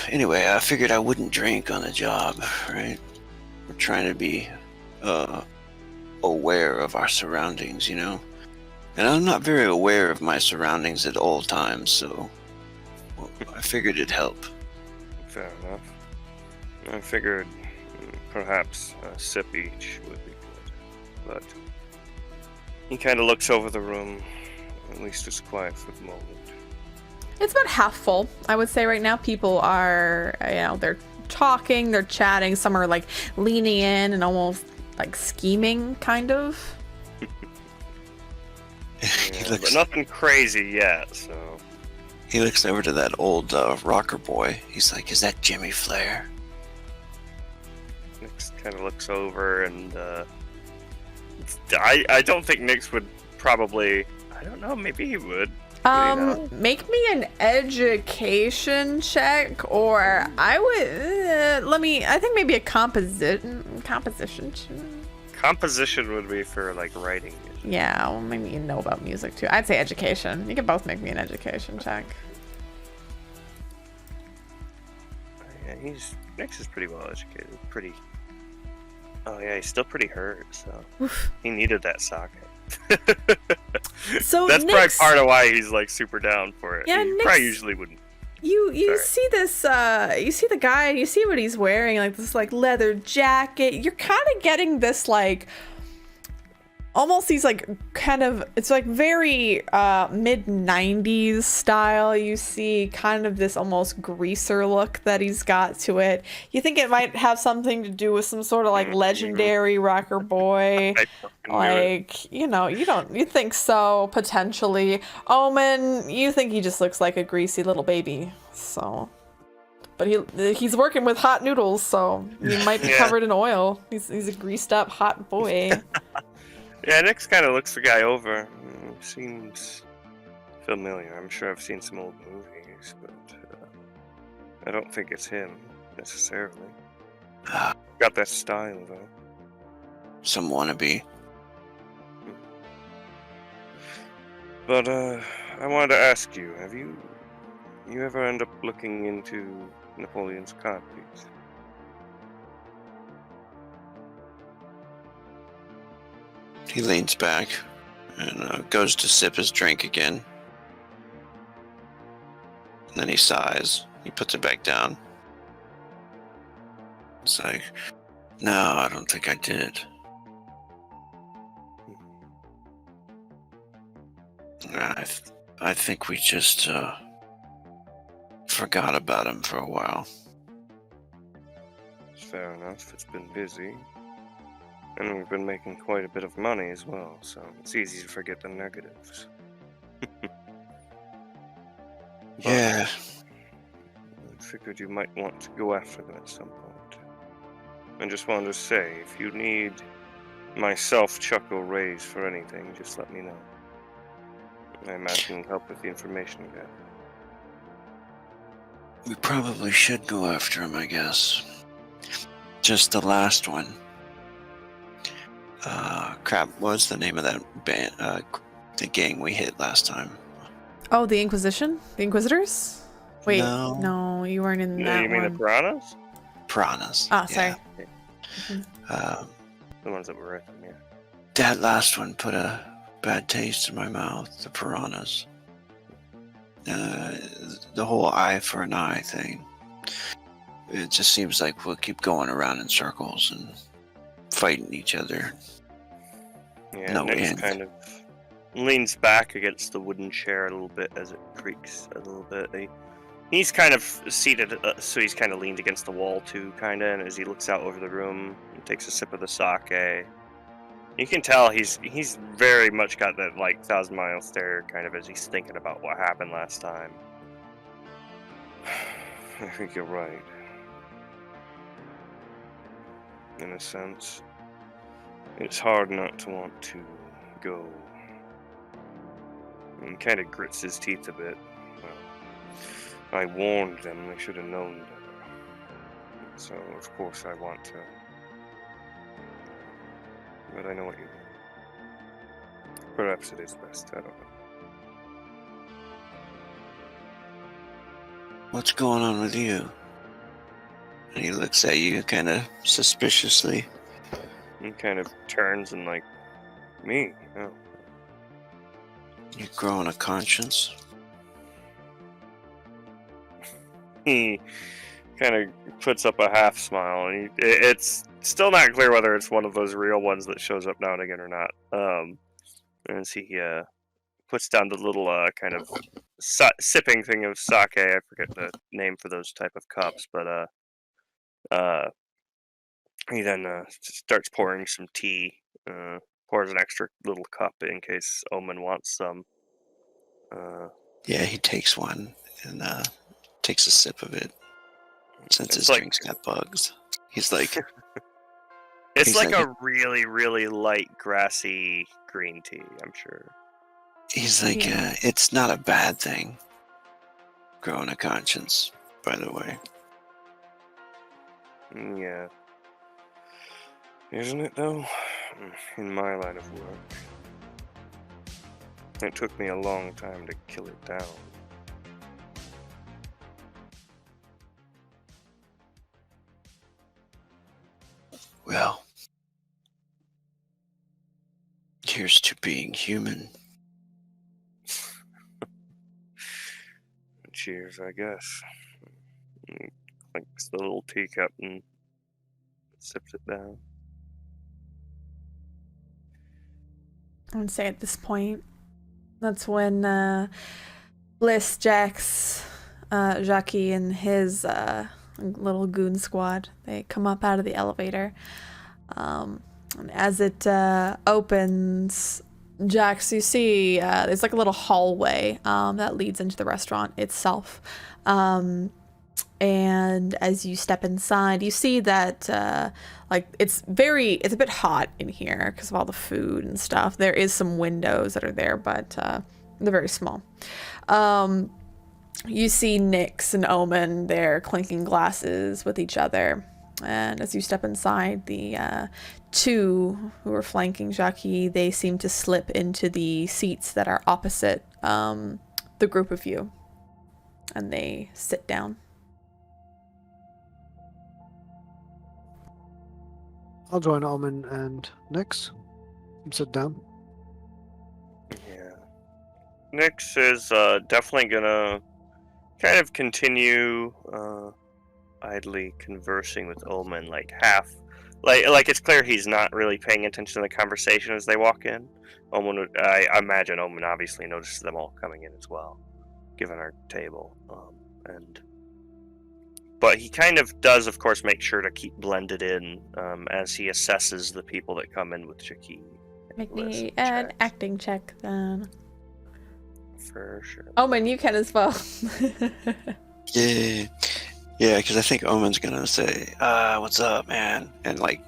Anyway, I figured I wouldn't drink on the job, right? We're trying to be aware of our surroundings, and I'm not very aware of my surroundings at all times, so I figured it'd help. Fair enough. I figured perhaps a sip each would be good, but he kind of looks over the room. At least it's quiet for the moment. It's about half full, I would say right now. People are, they're talking, they're chatting. Some are like leaning in and almost like scheming, kind of. Yeah, but nothing crazy yet, so. He looks over to that old rocker boy. He's like, "Is that Jimmy Flair?" Nick kind of looks over and I don't think Nix would probably. I don't know. Maybe he would. Make me an education check, or I would I think maybe a composition. Composition would be for like writing. Yeah, well, maybe you know about music too. I'd say education. You can both make me an education check. Yeah, Nix is pretty well educated. Oh yeah, he's still pretty hurt, so he needed that sake. So that's Nix, probably part of why he's like super down for it. Yeah, he Nix, probably usually wouldn't. You see this, you see the guy, and you see what he's wearing, like this like leather jacket. You're kind of getting this like, almost these like kind of, it's like very mid-90s style. You see kind of this almost greaser look that he's got to it. You think it might have something to do with some sort of like legendary rocker boy. Like, you think so, potentially. Omen, you think he just looks like a greasy little baby, so. But he's working with hot noodles, so he might be covered in oil. He's a greased up hot boy. Yeah, Nix kind of looks the guy over. Seems familiar. I'm sure I've seen some old movies, but I don't think it's him necessarily. Got that style though. Some wannabe. But I wanted to ask you: have you ever end up looking into Napoleon's cod piece? He leans back and goes to sip his drink again. And then he sighs. He puts it back down. It's like, no, I don't think I did. I think we just forgot about him for a while. Fair enough. It's been busy. And we've been making quite a bit of money as well, so it's easy to forget the negatives. Yeah. I figured you might want to go after them at some point. I just wanted to say, if you need myself, Chuck, or Raise for anything, just let me know. I imagine help with the information gathering. We probably should go after him, I guess. Just the last one. Crap, what was the name of that band, the gang we hit last time? Oh, the Inquisition? The Inquisitors? Wait, No. no, you weren't in that You mean one. the Piranhas? Piranhas. Oh, sorry. Yeah. The ones that were with them, yeah. That last one put a bad taste in my mouth, the piranhas. The whole eye for an eye thing. It just seems like we'll keep going around in circles and fighting each other. Yeah, No Nick's end. kind of leans back against the wooden chair a little bit as it creaks a little bit. He's kind of seated, so he's kind of leaned against the wall too, kind of. And as he looks out over the room, and takes a sip of the sake. You can tell he's very much got that like 1,000-mile stare, kind of as he's thinking about what happened last time. I think you're right. In a sense, it's hard not to want to go. And kind of grits his teeth a bit. Well, I warned them; they should have known better. So of course I want to. But I know what you mean. Perhaps it is best, I don't know. What's going on with you? And he looks at you kind of suspiciously. He kind of turns and like, me? Oh. You growing a conscience? He kind of puts up a half smile, and it's still not clear whether it's one of those real ones that shows up now and again or not. As he puts down the little kind of sipping thing of sake. I forget the name for those type of cups, but he then starts pouring some tea. Pours an extra little cup in case Omen wants some. Yeah, he takes one and takes a sip of it. Since his like, drink's got bugs. He's like... It's he's like a really, really light, grassy green tea, I'm sure. He's like, it's not a bad thing. Growing a conscience, by the way. Yeah. Isn't it, though? In my line of work. It took me a long time to kill it down. Well, here's to being human. Cheers, I guess. Clinks the little teacup and sips it down. I would say at this point, that's when Blyss, Jax, Jackie, and his little goon squad, they come up out of the elevator. And as it opens, Jax, you see there's like a little hallway that leads into the restaurant itself. And as you step inside, you see that like it's a bit hot in here because of all the food and stuff. There is some windows that are there, but they're very small. You see Nyx and Omen, they're clinking glasses with each other. And as you step inside, the two who are flanking Jackie, they seem to slip into the seats that are opposite the group of you. And they sit down. I'll join Omen and Nyx and sit down. Yeah. Nyx is definitely gonna kind of continue idly conversing with Omen, like half. Like it's clear he's not really paying attention to the conversation as they walk in. I imagine Omen obviously notices them all coming in as well, given our table. But he kind of does, of course, make sure to keep blended in as he assesses the people that come in with Jackie. Make me an acting check then. For sure. Omen, you can as well. Yeah, because I think Omen's gonna say, what's up, man? And like,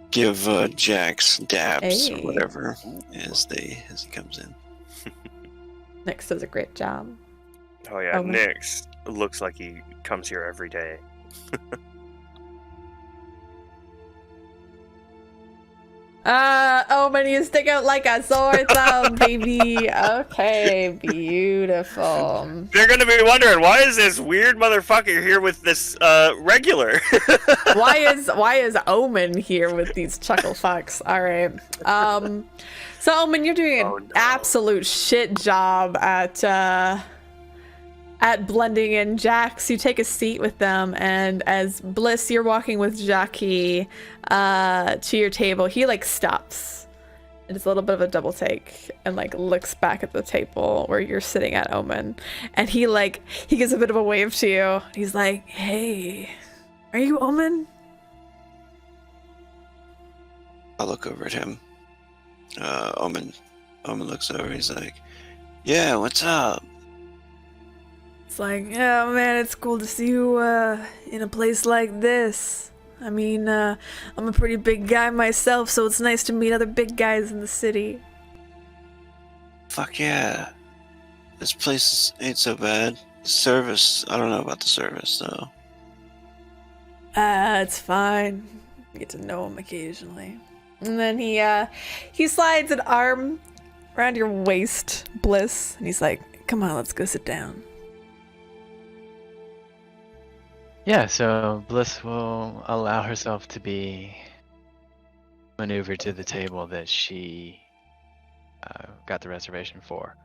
give Jax dabs or whatever as he comes in. Nyx does a great job. Oh yeah, Omen. Nyx looks like he comes here every day. Omen, you stick out like a sore thumb, baby. Okay, beautiful. They're gonna be wondering, why is this weird motherfucker here with this regular? Why is Omen here with these chuckle fucks? All right. So Omen, you're doing an absolute shit job at blending in. Jax, you take a seat with them, and as Blyss, you're walking with Jackie to your table. He like stops. It's a little bit of a double take and like looks back at the table where you're sitting at, Omen, and he gives a bit of a wave to you. He's like, "Hey, are you Omen?" I look over at him. Omen looks over. He's like, "Yeah, what's up?" It's like, "Yeah, man, it's cool to see you in a place like this. I mean, I'm a pretty big guy myself, so it's nice to meet other big guys in the city." Fuck yeah. This place ain't so bad. The service, I don't know about the service though. It's fine. You get to know him occasionally. And then he slides an arm around your waist, Blyss, and he's like, "Come on, let's go sit down." Yeah, so Blyss will allow herself to be maneuvered to the table that she got the reservation for.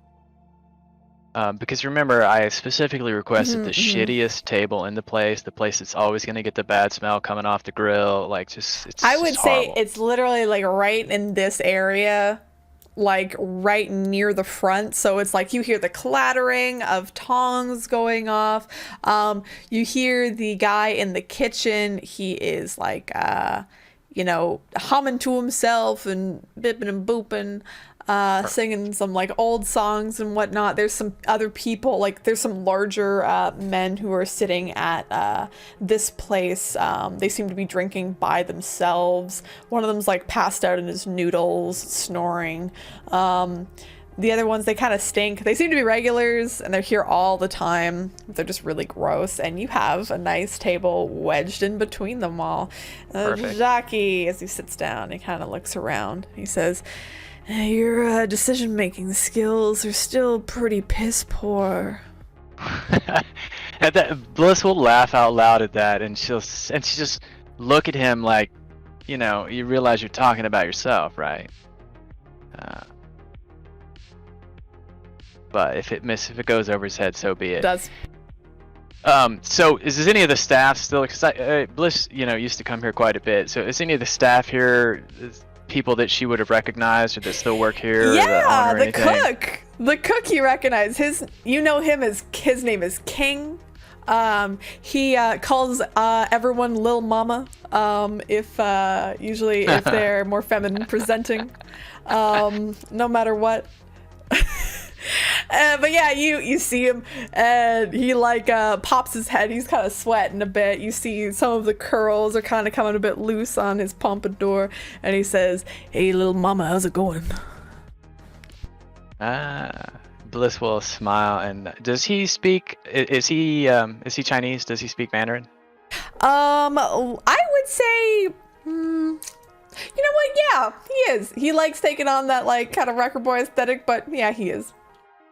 Because remember, I specifically requested the shittiest table in the place that's always going to get the bad smell coming off the grill. Like, it's I would just say horrible. it's literally like right in this area, like right near the front. So it's like you hear the clattering of tongs going off. You hear the guy in the kitchen. He is like, humming to himself and bipping and booping. Singing some like old songs and whatnot. There's some other people, like there's some larger men who are sitting at this place. They seem to be drinking by themselves. One of them's like passed out in his noodles, snoring. The other ones, they kind of stink. They seem to be regulars and they're here all the time. They're just really gross. And you have a nice table wedged in between them all. Perfect. Jackie, as he sits down, he kind of looks around. He says, "Your decision-making skills are still pretty piss poor." At that, Blyss will laugh out loud at that, and she just look at him like, you realize you're talking about yourself, right? But if it goes over his head, so be it. It does. So is any of the staff still? Because Blyss, used to come here quite a bit. So is any of the staff here people that she would have recognized or that still work here? Yeah, the cook. The cook you recognize. His name is King. He calls everyone Lil Mama. Usually if they're more feminine presenting. No matter what. But yeah, you see him and he pops his head. He's kind of sweating a bit. You see some of the curls are kind of coming a bit loose on his pompadour, and he says, "Hey, little mama, how's it going?" Blyss will smile. And does he speak? Is he Chinese? Does he speak Mandarin? I would say, you know what? Yeah, he is. He likes taking on that kind of record boy aesthetic, but yeah, he is.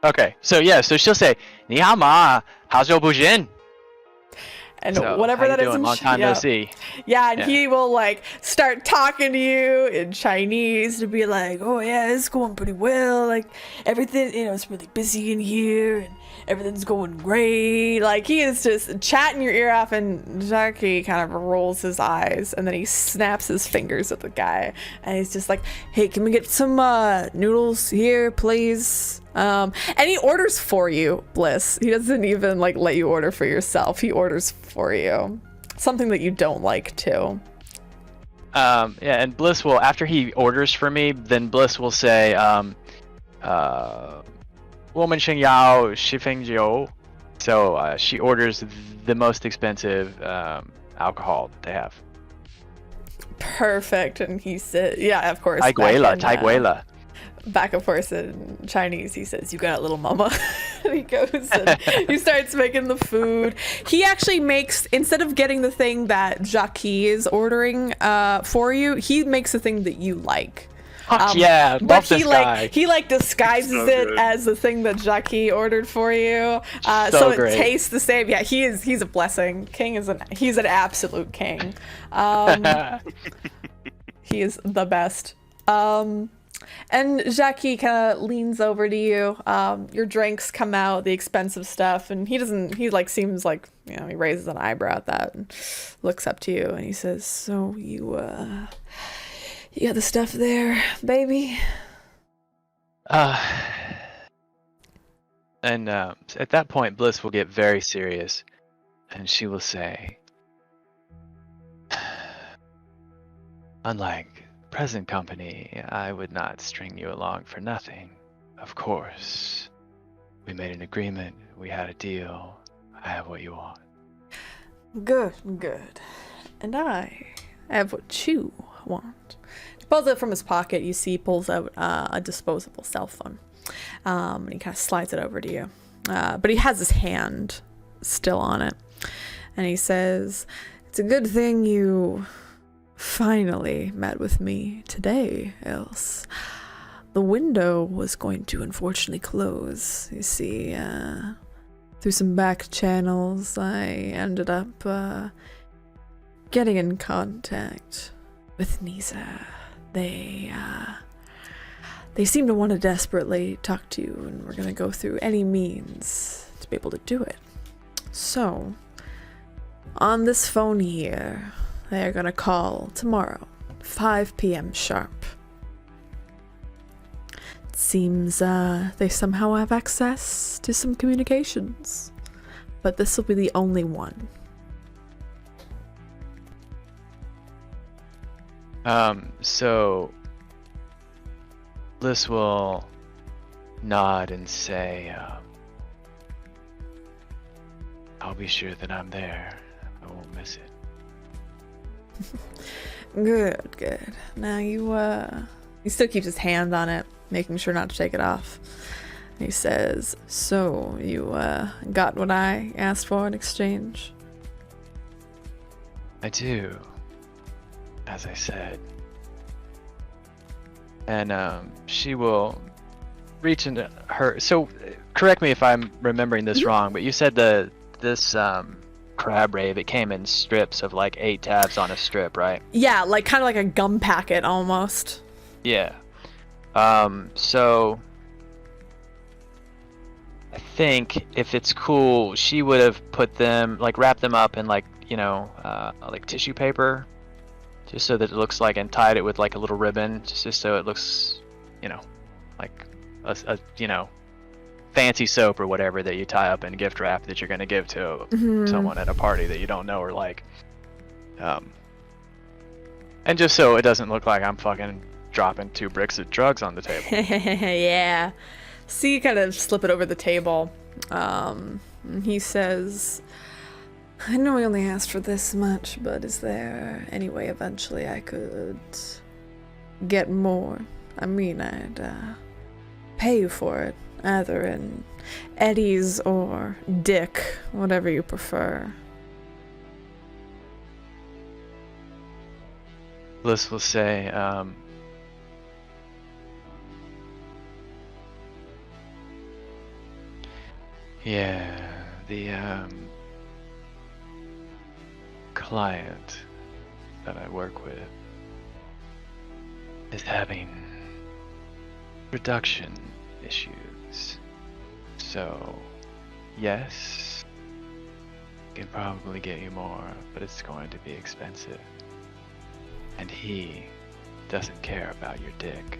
Okay, so she'll say, "Ni hao ma, how's your bujin?" And So, whatever how that you is doing? in Long time no see. Yeah, and Yeah. he will start talking to you in Chinese to be like, "Oh yeah, it's going pretty well. Like everything, it's really busy in here and everything's going great." Like he is just chatting your ear off, and Jackie kind of rolls his eyes and then he snaps his fingers at the guy and he's just like, "Hey, can we get some noodles here, please?" And he orders for you, Blyss. He doesn't even let you order for yourself. He orders for you. Something that you don't like too. Yeah, and Blyss will, after he orders for me, then Blyss will say, 我们想要十瓶酒. So she orders the most expensive alcohol that they have. Perfect. And he said, yeah, of course. Taiguela. back and forth in Chinese. He says, "You got it, little mama." And he goes and he starts making the food. He actually makes, instead of getting the thing that Jacques is ordering for you, he makes the thing that you like. Yeah, but love he this like guy. he like disguises So it good. as the thing that Jacques ordered for you, So so it great. tastes the same. Yeah, he's a blessing. King is he's an absolute king. He is the best. And Jackie kind of leans over to you. Your drinks come out, the expensive stuff, and he like seems like, you know, he raises an eyebrow at that and looks up to you and he says, "So you got the stuff there, baby?" And at that point, Blyss will get very serious, and she will say, "Unlike present company, I would not string you along for nothing. Of course, we made an agreement. We had a deal. I have what you want." Good. And I have what you want. He pulls it from his pocket. You see, he pulls out a disposable cell phone. And he kind of slides it over to you. But he has his hand still on it. And he says, "It's a good thing you finally met with me today, else the window was going to unfortunately close. You see, through some back channels, I ended up getting in contact with Nisa. They seem to want to desperately talk to you, and we're going to go through any means to be able to do it. So, on this phone here, they are going to call tomorrow, 5 p.m. sharp. It seems they somehow have access to some communications, but this will be the only one. So Blyss will nod and say, "I'll be sure that I'm there. I won't miss it." Good. Now he still keeps his hand on it, making sure not to take it off. He says, "So you got what I asked for in exchange?" I do, as I said. And she will reach into her. So, correct me if I'm remembering this wrong, but you said this crab rave, it came in strips of like 8 tabs on a strip, right? Yeah, like kind of like a gum packet almost. Yeah. So I think if it's cool, she would have put them, like wrapped them up in like, you know, like tissue paper, just so that it looks like, and tied it with like a little ribbon, just so it looks, you know, like a you know, fancy soap or whatever that you tie up in gift wrap that you're gonna give to someone at a party that you don't know or like. And just so it doesn't look like I'm fucking dropping 2 bricks of drugs on the table. Yeah. So you kind of slip it over the table. And he says, "I know I only asked for this much, but is there any way eventually I could get more? I mean, I'd pay you for it, either in eddies or dick, whatever you prefer." Blyss will say, yeah, the client that I work with is having production issues. So, yes, can probably get you more, but it's going to be expensive. And he doesn't care about your dick,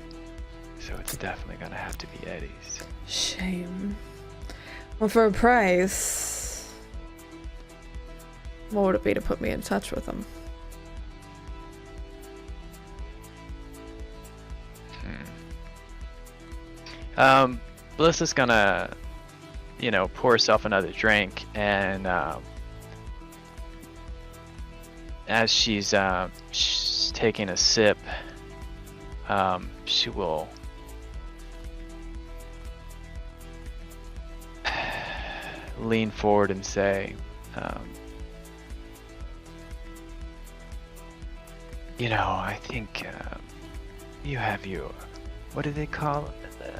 so it's definitely gonna have to be Eddie's. Shame. Well, for a price, what would it be to put me in touch with him? Blyss is gonna, you know, pour herself another drink, and as she's taking a sip, she will lean forward and say, you know, I think you have your, what do they call it? The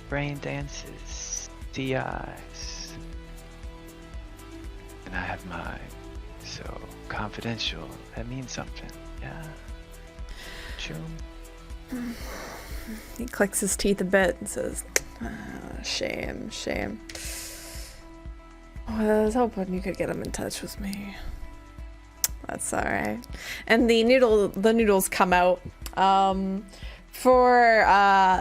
brain dances, CIs. And I have mine. So, confidential, that means something, yeah. Choom. He clicks his teeth a bit and says, shame. I was hoping you could get him in touch with me. That's alright. And the noodles come out. For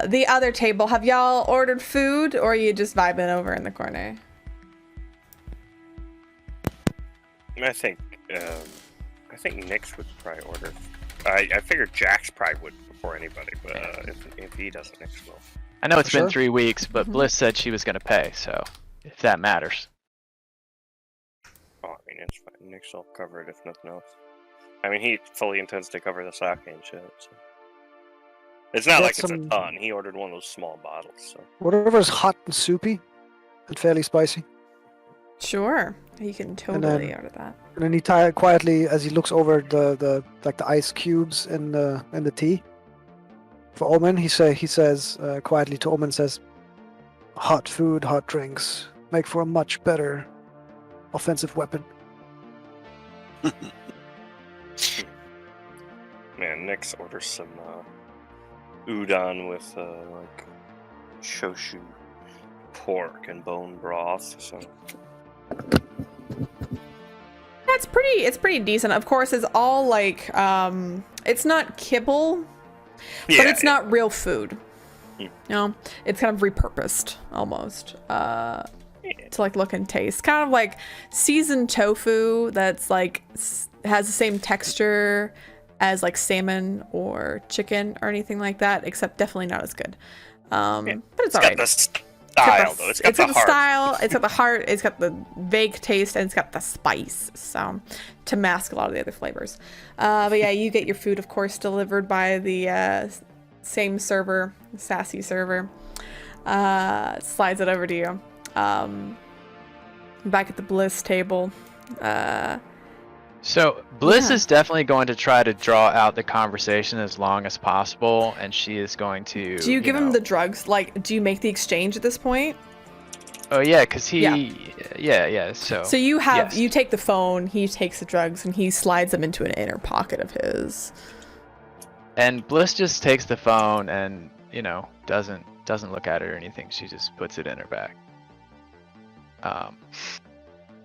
the other table, have y'all ordered food, or are you just vibing over in the corner? I think Nyx would probably order. I figured Jax probably would before anybody, but if he doesn't, Nyx will. I know it's Sure. been 3 weeks, but Blyss said she was going to pay, so if that matters. Oh, I mean, it's fine. Nyx will cover it if nothing else. I mean, he fully intends to cover the sake and shit. So. It's not Get like it's a some- ton. He ordered one of those small bottles, so. Whatever's hot and soupy and fairly spicy. Sure. You can totally order that. And then he quietly, as he looks over the ice cubes in the tea. For Omen, he says quietly to Omen, says, "Hot food, hot drinks make for a much better offensive weapon." Man, Nyx orders some udon with like shoshu pork and bone broth. So It's pretty decent. Of course, it's all like it's not kibble, but it's not real food. You know, it's kind of repurposed almost to like look and taste. Kind of like seasoned tofu that's like has the same texture as like salmon or chicken or anything like that, except definitely not as good. But it's alright. got the style though. It's got the heart. Style. It's got the heart. It's got the vague taste, and it's got the spice. So to mask a lot of the other flavors. But yeah, you get your food, of course, delivered by the same server, sassy server. Slides it over to you. Back at the Blyss table. So Blyss Yeah. is definitely going to try to draw out the conversation as long as possible, and she is going to. Do you give him the drugs? Like, do you make the exchange at this point? Oh yeah, because he. Yeah. Yeah. So. So you have yes. you take the phone, he takes the drugs, and he slides them into an inner pocket of his. And Blyss just takes the phone and doesn't look at it or anything. She just puts it in her bag.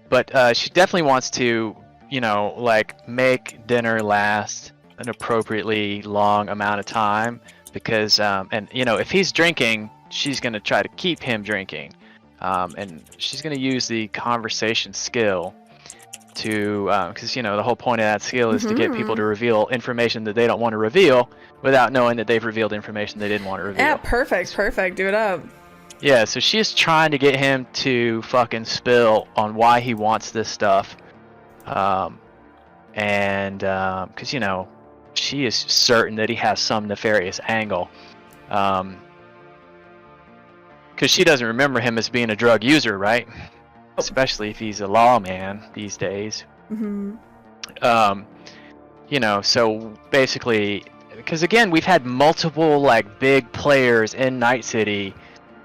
But she definitely wants to. Like make dinner last an appropriately long amount of time because, if he's drinking, she's going to try to keep him drinking. And she's going to use the conversation skill to, because, the whole point of that skill is to get people to reveal information that they don't want to reveal without knowing that they've revealed information they didn't want to reveal. Yeah, perfect. Do it up. Yeah, so she's trying to get him to fucking spill on why he wants this stuff. Because she is certain that he has some nefarious angle, because she doesn't remember him as being a drug user, right? Especially if he's a lawman these days. So basically, because again, we've had multiple like big players in Night City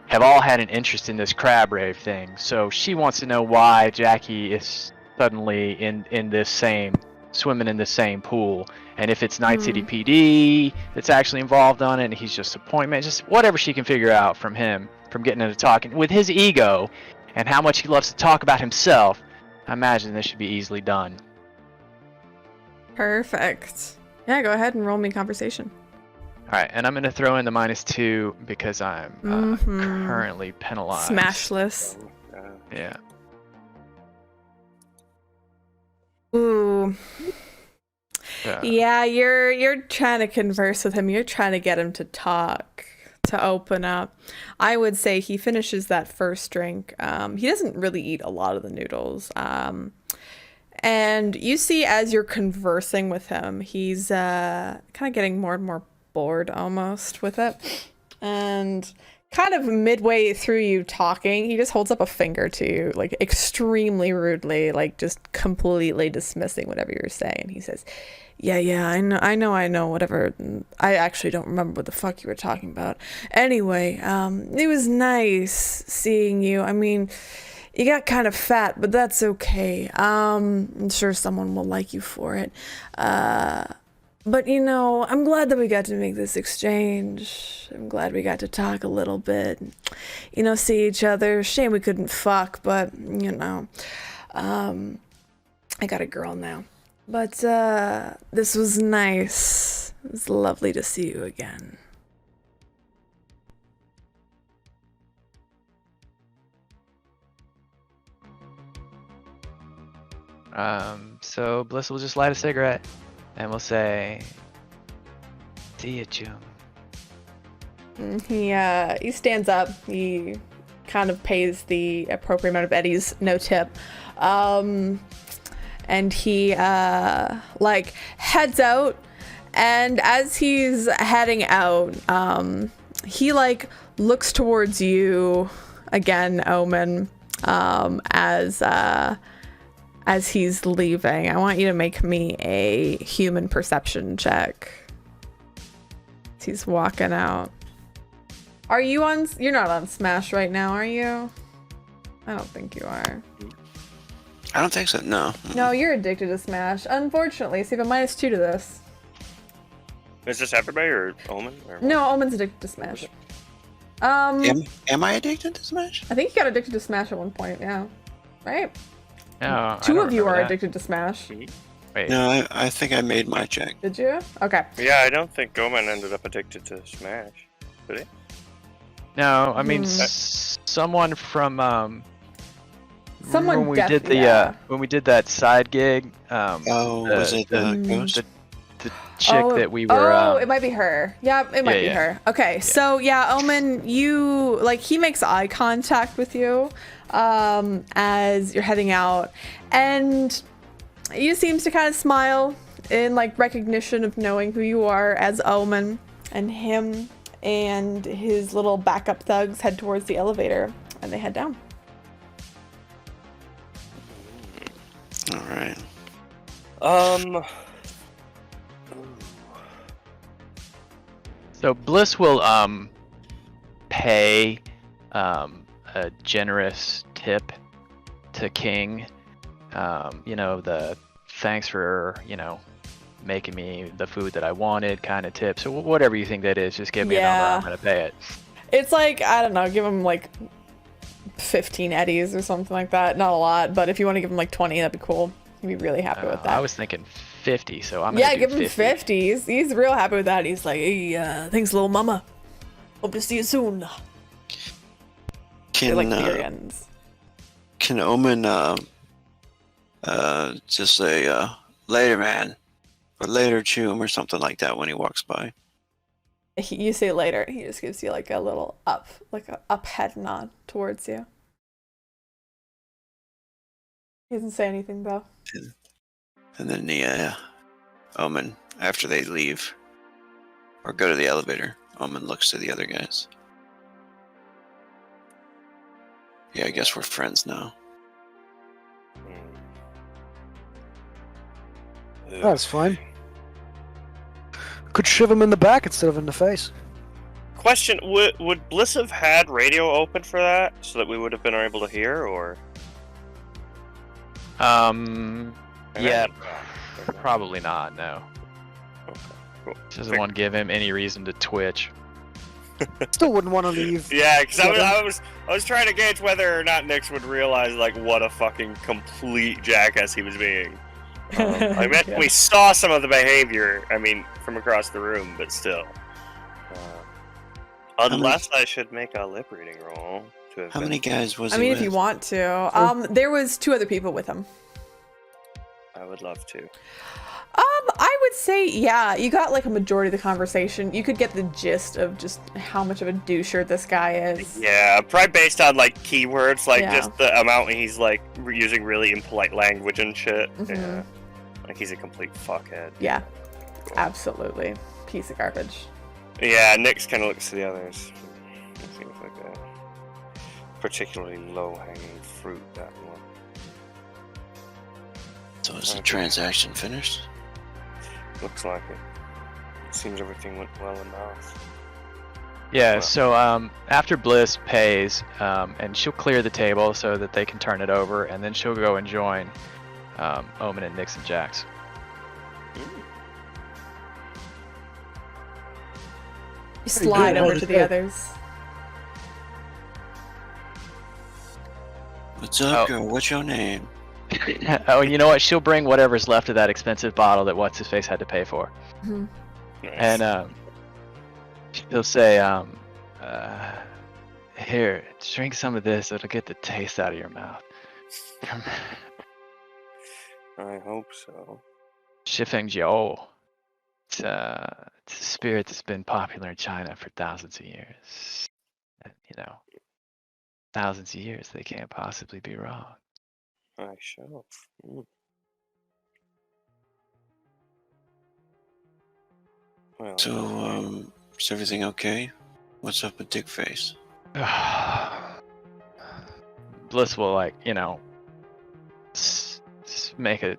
have all had an interest in this crab rave thing, so she wants to know why Jackie is suddenly in this swimming in the same pool, and if it's Night City PD that's actually involved on it and he's just appointment, just whatever she can figure out from him, from getting into talking with his ego and how much he loves to talk about himself. I imagine this should be easily done. Perfect. Yeah, go ahead and roll me conversation. Alright, and I'm going to throw in the -2 because I'm currently penalized. Smashless. Yeah. Ooh. Yeah, you're trying to converse with him. You're trying to get him to talk, to open up. I would say he finishes that first drink. He doesn't really eat a lot of the noodles. And you see as you're conversing with him, he's kind of getting more and more bored almost with it. And kind of midway through you talking, he just holds up a finger to you, like extremely rudely, like just completely dismissing whatever you're saying. He says, yeah, I know, whatever. I actually don't remember what the fuck you were talking about. Anyway, it was nice seeing you. I mean, you got kind of fat, but that's okay. I'm sure someone will like you for it. But, you know, I'm glad that we got to make this exchange. I'm glad we got to talk a little bit. You know, see each other. Shame we couldn't fuck, but, you know. I got a girl now. But, this was nice. It was lovely to see you again. So Blyss will just light a cigarette. And we'll say, see ya, June. He stands up. He kind of pays the appropriate amount of eddies, no tip. And he, like, heads out. And as he's heading out, he, like, looks towards you again, Omen, as he's leaving. I want you to make me a human perception check. He's walking out. Are you on? You're not on Smash right now, are you? I don't think you are. I don't think so. No. No, you're addicted to Smash. Unfortunately, so you have a -2 to this. Is this everybody or Omen? Or No, Omen's addicted to Smash. Am I addicted to Smash? I think you got addicted to Smash at one point. Yeah, right. No, Two of you are that. addicted to Smash. Wait. No, I think I made my check. Did you? Okay. Yeah, I don't think Omen ended up addicted to Smash. Did he? No, I mean someone from Someone when we did the when we did that side gig. Was it Ghost? The chick that we were. It might be her. Yeah, it might be her. Okay, so yeah, Omen, you like he makes eye contact with you as you're heading out, and he seems to kind of smile in like recognition of knowing who you are as Omen, and him and his little backup thugs head towards the elevator and they head down. All right. So Blyss will pay a generous tip to King. You know, the thanks for, you know, making me the food that I wanted kind of tip. So whatever you think that is, just give me a number, I'm gonna pay it. It's like, I don't know, give him like 15 eddies or something like that. Not a lot, but if you want to give him like 20, that'd be cool. He'd be really happy with that. I was thinking 50, so I'm gonna do give him 50. 50. He's real happy with that. He's like, hey, thanks, little mama. Hope to see you soon. Can like beer ends. Can Omen just say later, man, or later, Choom, or something like that when he walks by? You say later. He just gives you like a little up, like a up head nod towards you. He doesn't say anything though. And then the Omen, after they leave or go to the elevator, Omen looks to the other guys. Yeah, I guess we're friends now. That's fine. Could shove him in the back instead of in the face. Question: Would Blyss have had radio open for that, so that we would have been able to hear, or? Yeah, probably not. No. Okay, cool. She doesn't want to give him any reason to twitch. Still wouldn't want to leave. Yeah, because I was trying to gauge whether or not Nix would realize like what a fucking complete jackass he was being. I meant we saw some of the behavior. I mean, from across the room, but still. Unless I should make a lip reading roll to have How many guys was I he mean, with? if you want to. There was 2 other people with him. I would love to. I would say, yeah, you got like a majority of the conversation. You could get the gist of just how much of a doucher this guy is. Yeah, probably based on like keywords, like Yeah. just the amount he's like using really impolite language and shit. Mhm. Yeah, like he's a complete fuckhead. Yeah, Cool. absolutely. Piece of garbage. Yeah, Nyx kind of looks to the others. It seems like a particularly low-hanging fruit, that one. So is the transaction finished? Looks like it. It seems everything went well enough. Yeah, Wow. so after Blyss pays, and she'll clear the table so that they can turn it over, and then she'll go and join Omen and Nyx and Jax. You slide good. over How to did the that- others. What's up, Oh. girl? What's your name? Oh, you know what? She'll bring whatever's left of that expensive bottle that What's-His-Face had to pay for. Mhm. Nice. And he'll say, here, drink some of this. It'll get the taste out of your mouth. I hope so. Shifeng Jiao. It's a spirit that's been popular in China for thousands of years. And, thousands of years, they can't possibly be wrong. I shall. Well, So, is everything okay? What's up with Dick Face? Blyss will, make an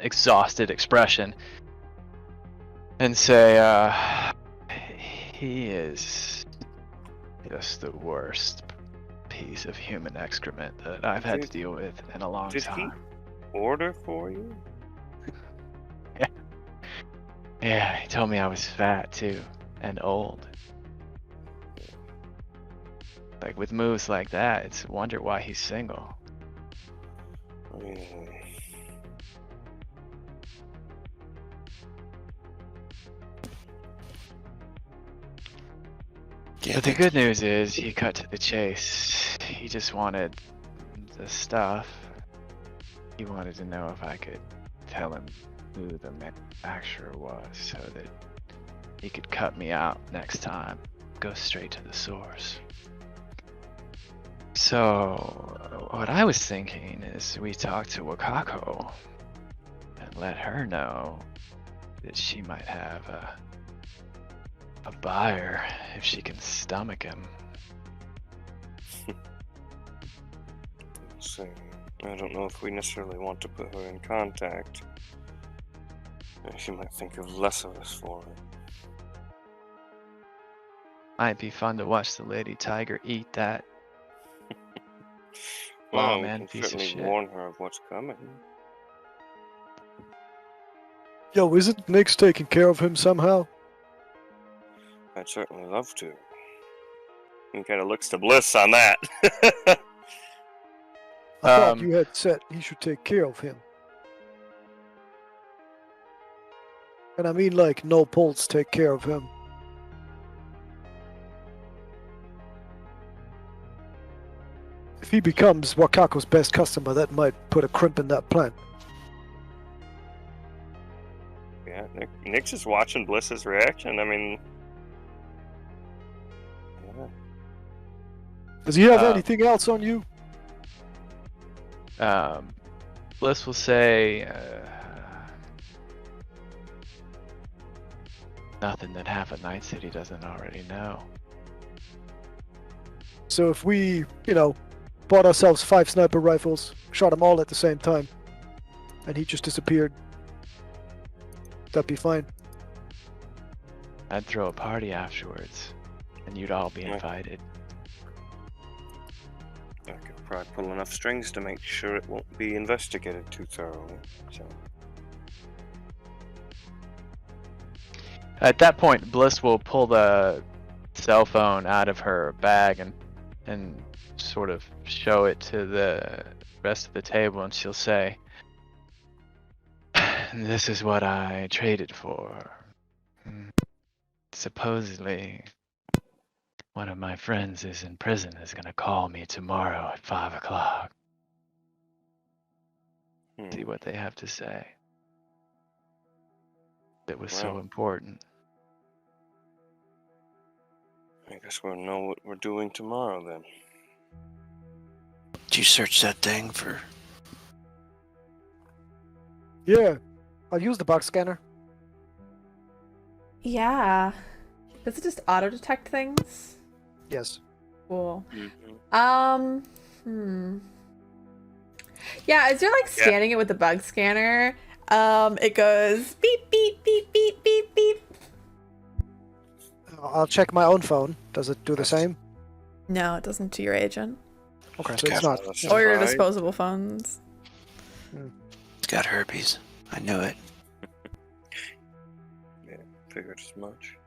exhausted expression and say, he is just the worst piece of human excrement that I've had to deal with in a long did he time. order for you? Yeah, he told me I was fat too, and old. Like, with moves like that, it's a wonder why he's single. Yeah, But the good news is, he cut to the chase. He just wanted the stuff. He wanted to know if I could tell him who the manufacturer was so that he could cut me out next time. Go straight to the source. So, what I was thinking is we talk to Wakako and let her know that she might have a buyer if she can stomach him. So, I don't know if we necessarily want to put her in contact. She might think of less of us for it. Might be fun to watch the Lady Tiger eat that Well, lawman we can piece of certainly shit. warn her of what's coming. Yo, isn't Nyx taking care of him somehow? I'd certainly love to. He kind of looks to Blyss on that. I thought Um, you had said he should take care of him. And I mean like no pulse take care of him. If he becomes Wakako's best customer, that might put a crimp in that plan. Yeah, Nick's just watching Bliss's reaction. I mean, yeah. Does he have Uh, anything else on you? Blyss will say, nothing that half a Night City doesn't already know. So if we, bought ourselves 5 sniper rifles, shot them all at the same time, and he just disappeared, that'd be fine. I'd throw a party afterwards, and you'd all be Yeah. invited. I could probably pull enough strings to make sure it won't be investigated too thoroughly. So, At that point, Blyss will pull the cell phone out of her bag and sort of show it to the rest of the table, and she'll say, "This is what I traded for. Supposedly, one of my friends is in prison, is gonna call me tomorrow at 5 o'clock. See what they have to say. That was so Wow. important." I guess we'll know what we're doing tomorrow then. Did you search that thing for? Yeah, I've used the box scanner. Yeah. Does it just auto detect things? Yes. Cool. Mhm. Yeah, as you're like scanning it with the bug scanner, it goes beep beep beep beep beep beep. I'll check my own phone. Does it do the same? No, it doesn't to your agent. Okay, so it's not. Or your Fine. disposable phones. It's got herpes. I knew it. Yeah, figured as much.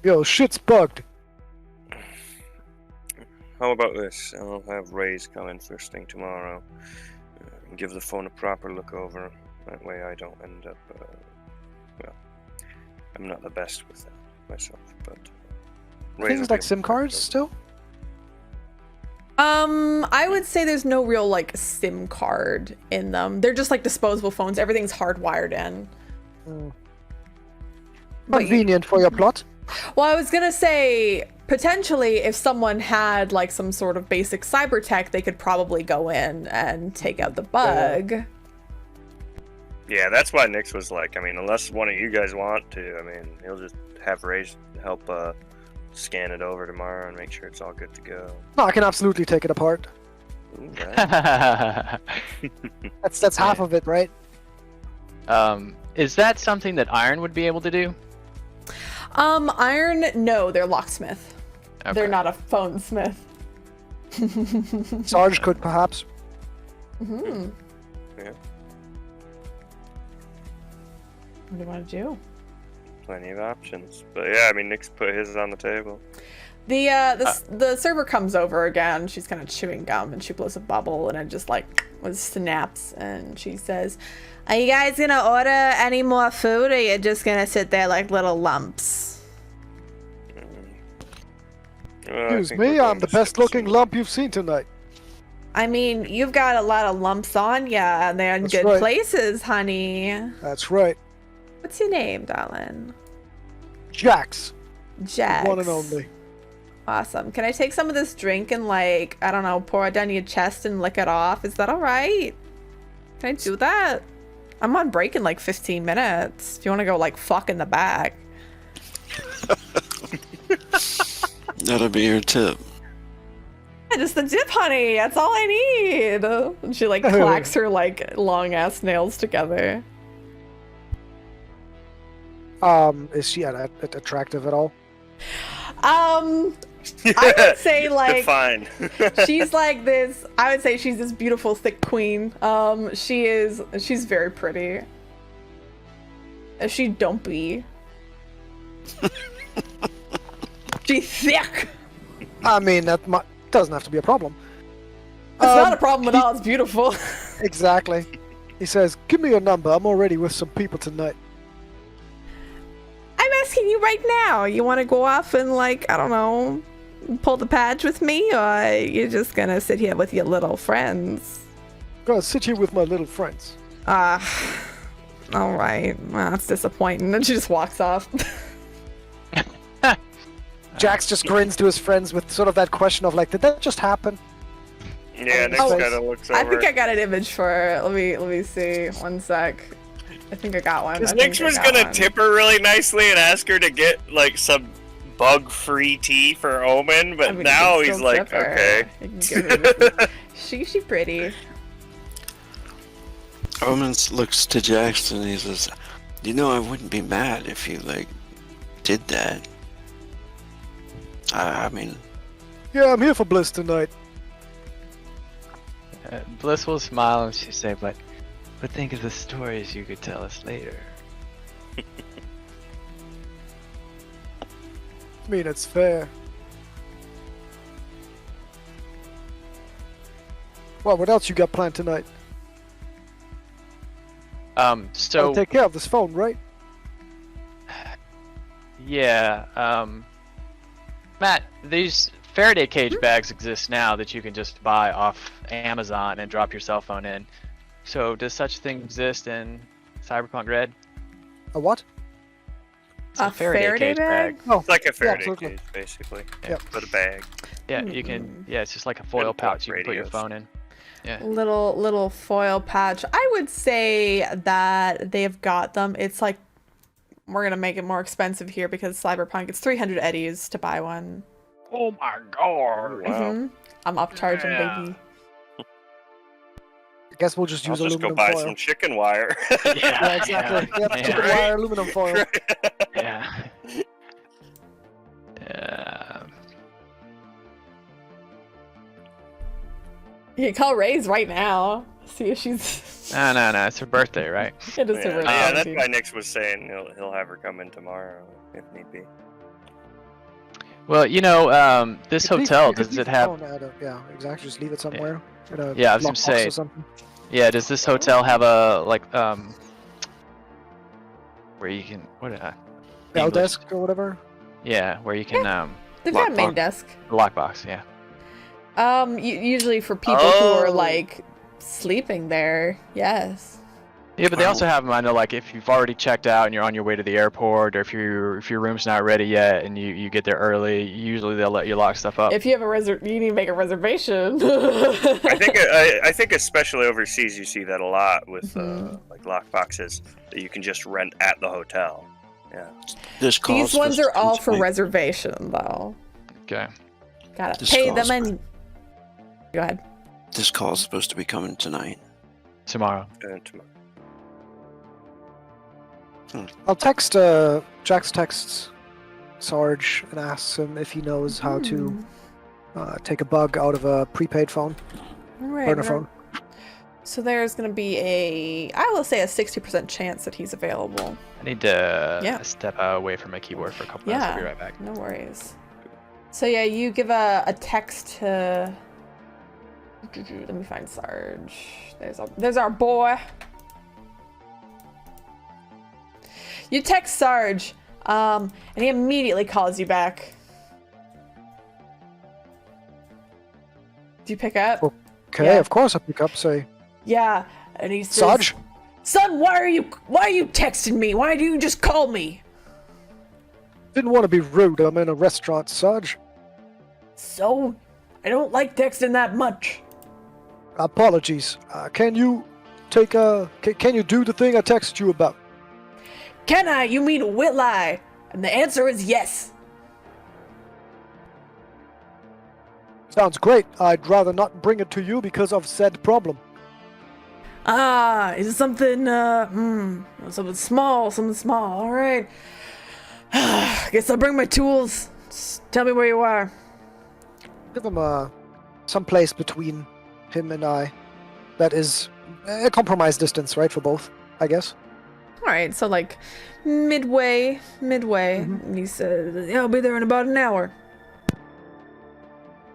Yo, shit's bugged. How about this? I'll have Ray's come in first thing tomorrow. And give the phone a proper look over. That way I don't end up, well, I'm not the best with that myself, but... Ray's will Things be like able SIM to cards check still? I would say there's no real like SIM card in them. They're just like disposable phones. Everything's hardwired in. But Convenient for your plot. well, I was gonna say potentially if someone had like some sort of basic cyber tech, they could probably go in and take out the bug. Yeah, that's why Nix was like, I mean, unless one of you guys want to, I mean, he'll just have Ray help scan it over tomorrow and make sure it's all good to go. No, I can absolutely take it apart. Ooh, right. That's half of it, right? Is that something that Iron would be able to do? Iron, no, they're locksmith. Okay. They're not a phone smith. Sarge could perhaps. Hmm. Yeah, What do you want to do? plenty of options. But yeah, I mean, Nix put his on the table. The server comes over again. She's kind of chewing gum and she blows a bubble and it just like snaps and she says, "Are you guys gonna order any more food or you're just gonna sit there like little lumps?" Well, I Excuse think we're me, going I'm the to sip best looking some- lump you've seen tonight. I mean, you've got a lot of lumps on ya and they're in That's good right. places, honey. That's right. What's your name, darling? Jax. Jax. One and only. Awesome. Can I take some of this drink and like, I don't know, pour it down your chest and lick it off? Is that all right? Can I do that? I'm on break in like 15 minutes. If you want to go like fuck in the back. That'll be your tip. Yeah, just the dip, honey. That's all I need. And she like clacks her like long ass nails together. Is she attractive at all? I would say like Fine. she's like this. I would say she's this beautiful thick queen. She's very pretty. Is she dumpy? She thick. I mean, that doesn't have to be a problem. It's not a problem at all. It's beautiful. Exactly. He says, "Give me your number. I'm already with some people tonight." I'm asking you right now. You want to go off and like, I don't know, pull the patch with me, or you're just gonna sit here with your little friends? I'm gonna sit here with my little friends. All right. Well, that's disappointing. And she just walks off. Jax just grins to his friends with sort of that question of like, "Did that just happen?" Yeah, Nix Oh, kind of looks over. I think I got an image for her. Let me see. One sec. I think I got one. Because I think Nix I was got gonna one. tip her really nicely and ask her to get like some bug-free tea for Omen, but I mean, you now can he's still like, tip her. okay. You can give her the tea. She pretty. Omen looks to Jackson and he says, "You know, I wouldn't be mad if you, like, did that. I mean, Yeah, I'm here for Blyss tonight. Blyss will smile and she say, but think of the stories you could tell us later." I mean, it's fair. Well, what else you got planned tonight? So I'll take care of this phone, right? yeah, Matt, these Faraday cage bags exist now that you can just buy off Amazon and drop your cell phone in. So does such a thing exist in Cyberpunk Red? A what? It's A Faraday bag? Oh, It's like a Faraday absolutely. cage, basically. Yeah. But a bag. Yeah, you can. Yeah, it's just like a foil pouch you can put your radios. phone in. Yeah. Little foil patch. I would say that they've got them. It's like we're gonna make it more expensive here because Cyberpunk. It's 300 eddies to buy one. Oh my god. Wow. I'm upcharging, Yeah. baby. I guess we'll just I'll use just go aluminum buy foil. some chicken wire. Yeah, exactly. Yep, Yeah. chicken wire, aluminum foil. Yeah. Yeah. You can call Ray's right now. See if she's. No. It's her birthday, right? It is Yeah, her yeah, that's birthday. why Nix was saying he'll have her come in tomorrow if need be. Well, this You could leave- hotel, you could does leave it the have? phone at yeah, exactly. Just leave it somewhere. In a Yeah, I was gonna lockbox say, or something. Yeah, does this hotel have a where you can Bell English. desk or whatever. Yeah, where you can They've got a main Lockbox. desk. lockbox, yeah. Usually for people who are Oh. like sleeping there. Yes. Yeah, but they also have them. I know, like if you've already checked out and you're on your way to the airport, or if your room's not ready yet and you get there early, usually they'll let you lock stuff up. If you have you need to make a reservation. I think especially overseas you see that a lot with Mhm. like lock boxes that you can just rent at the hotel. Yeah. This call These is ones supposed are to come all for tonight. reservation though. Okay. Gotta This pay calls them for- and. Go ahead. This call is supposed to be coming tonight. Tomorrow. Tomorrow. I'll text Jax texts Sarge and asks him if he knows how to take a bug out of a prepaid phone, Alright, burner phone. So there's gonna be I will say a 60% chance that he's available. I need to Yeah. step away from my keyboard for a couple minutes. I'll be Yeah. right back. No worries. So yeah, you give a text to. Let me find Sarge. There's our boy. You text Sarge, and he immediately calls you back. Do you pick up? Oh. Okay, Yeah. of course I pick up. Say, Yeah, and he says, Sarge. "Son, why are you texting me? Why do you just call me?" Didn't want to be rude. I'm in a restaurant, Sarge. So, I don't like texting that much. Apologies. Can you take Can you do the thing I texted you about? Can I? You mean will I? And the answer is yes. Sounds great. I'd rather not bring it to you because of said problem. Is it something, something small, all right. Guess I'll bring my tools. Just tell me where you are. Give him some place between him and I. That is a compromise distance, right, for both, I guess. All right, so like midway. Mhm. And he said, yeah, I'll be there in about an hour.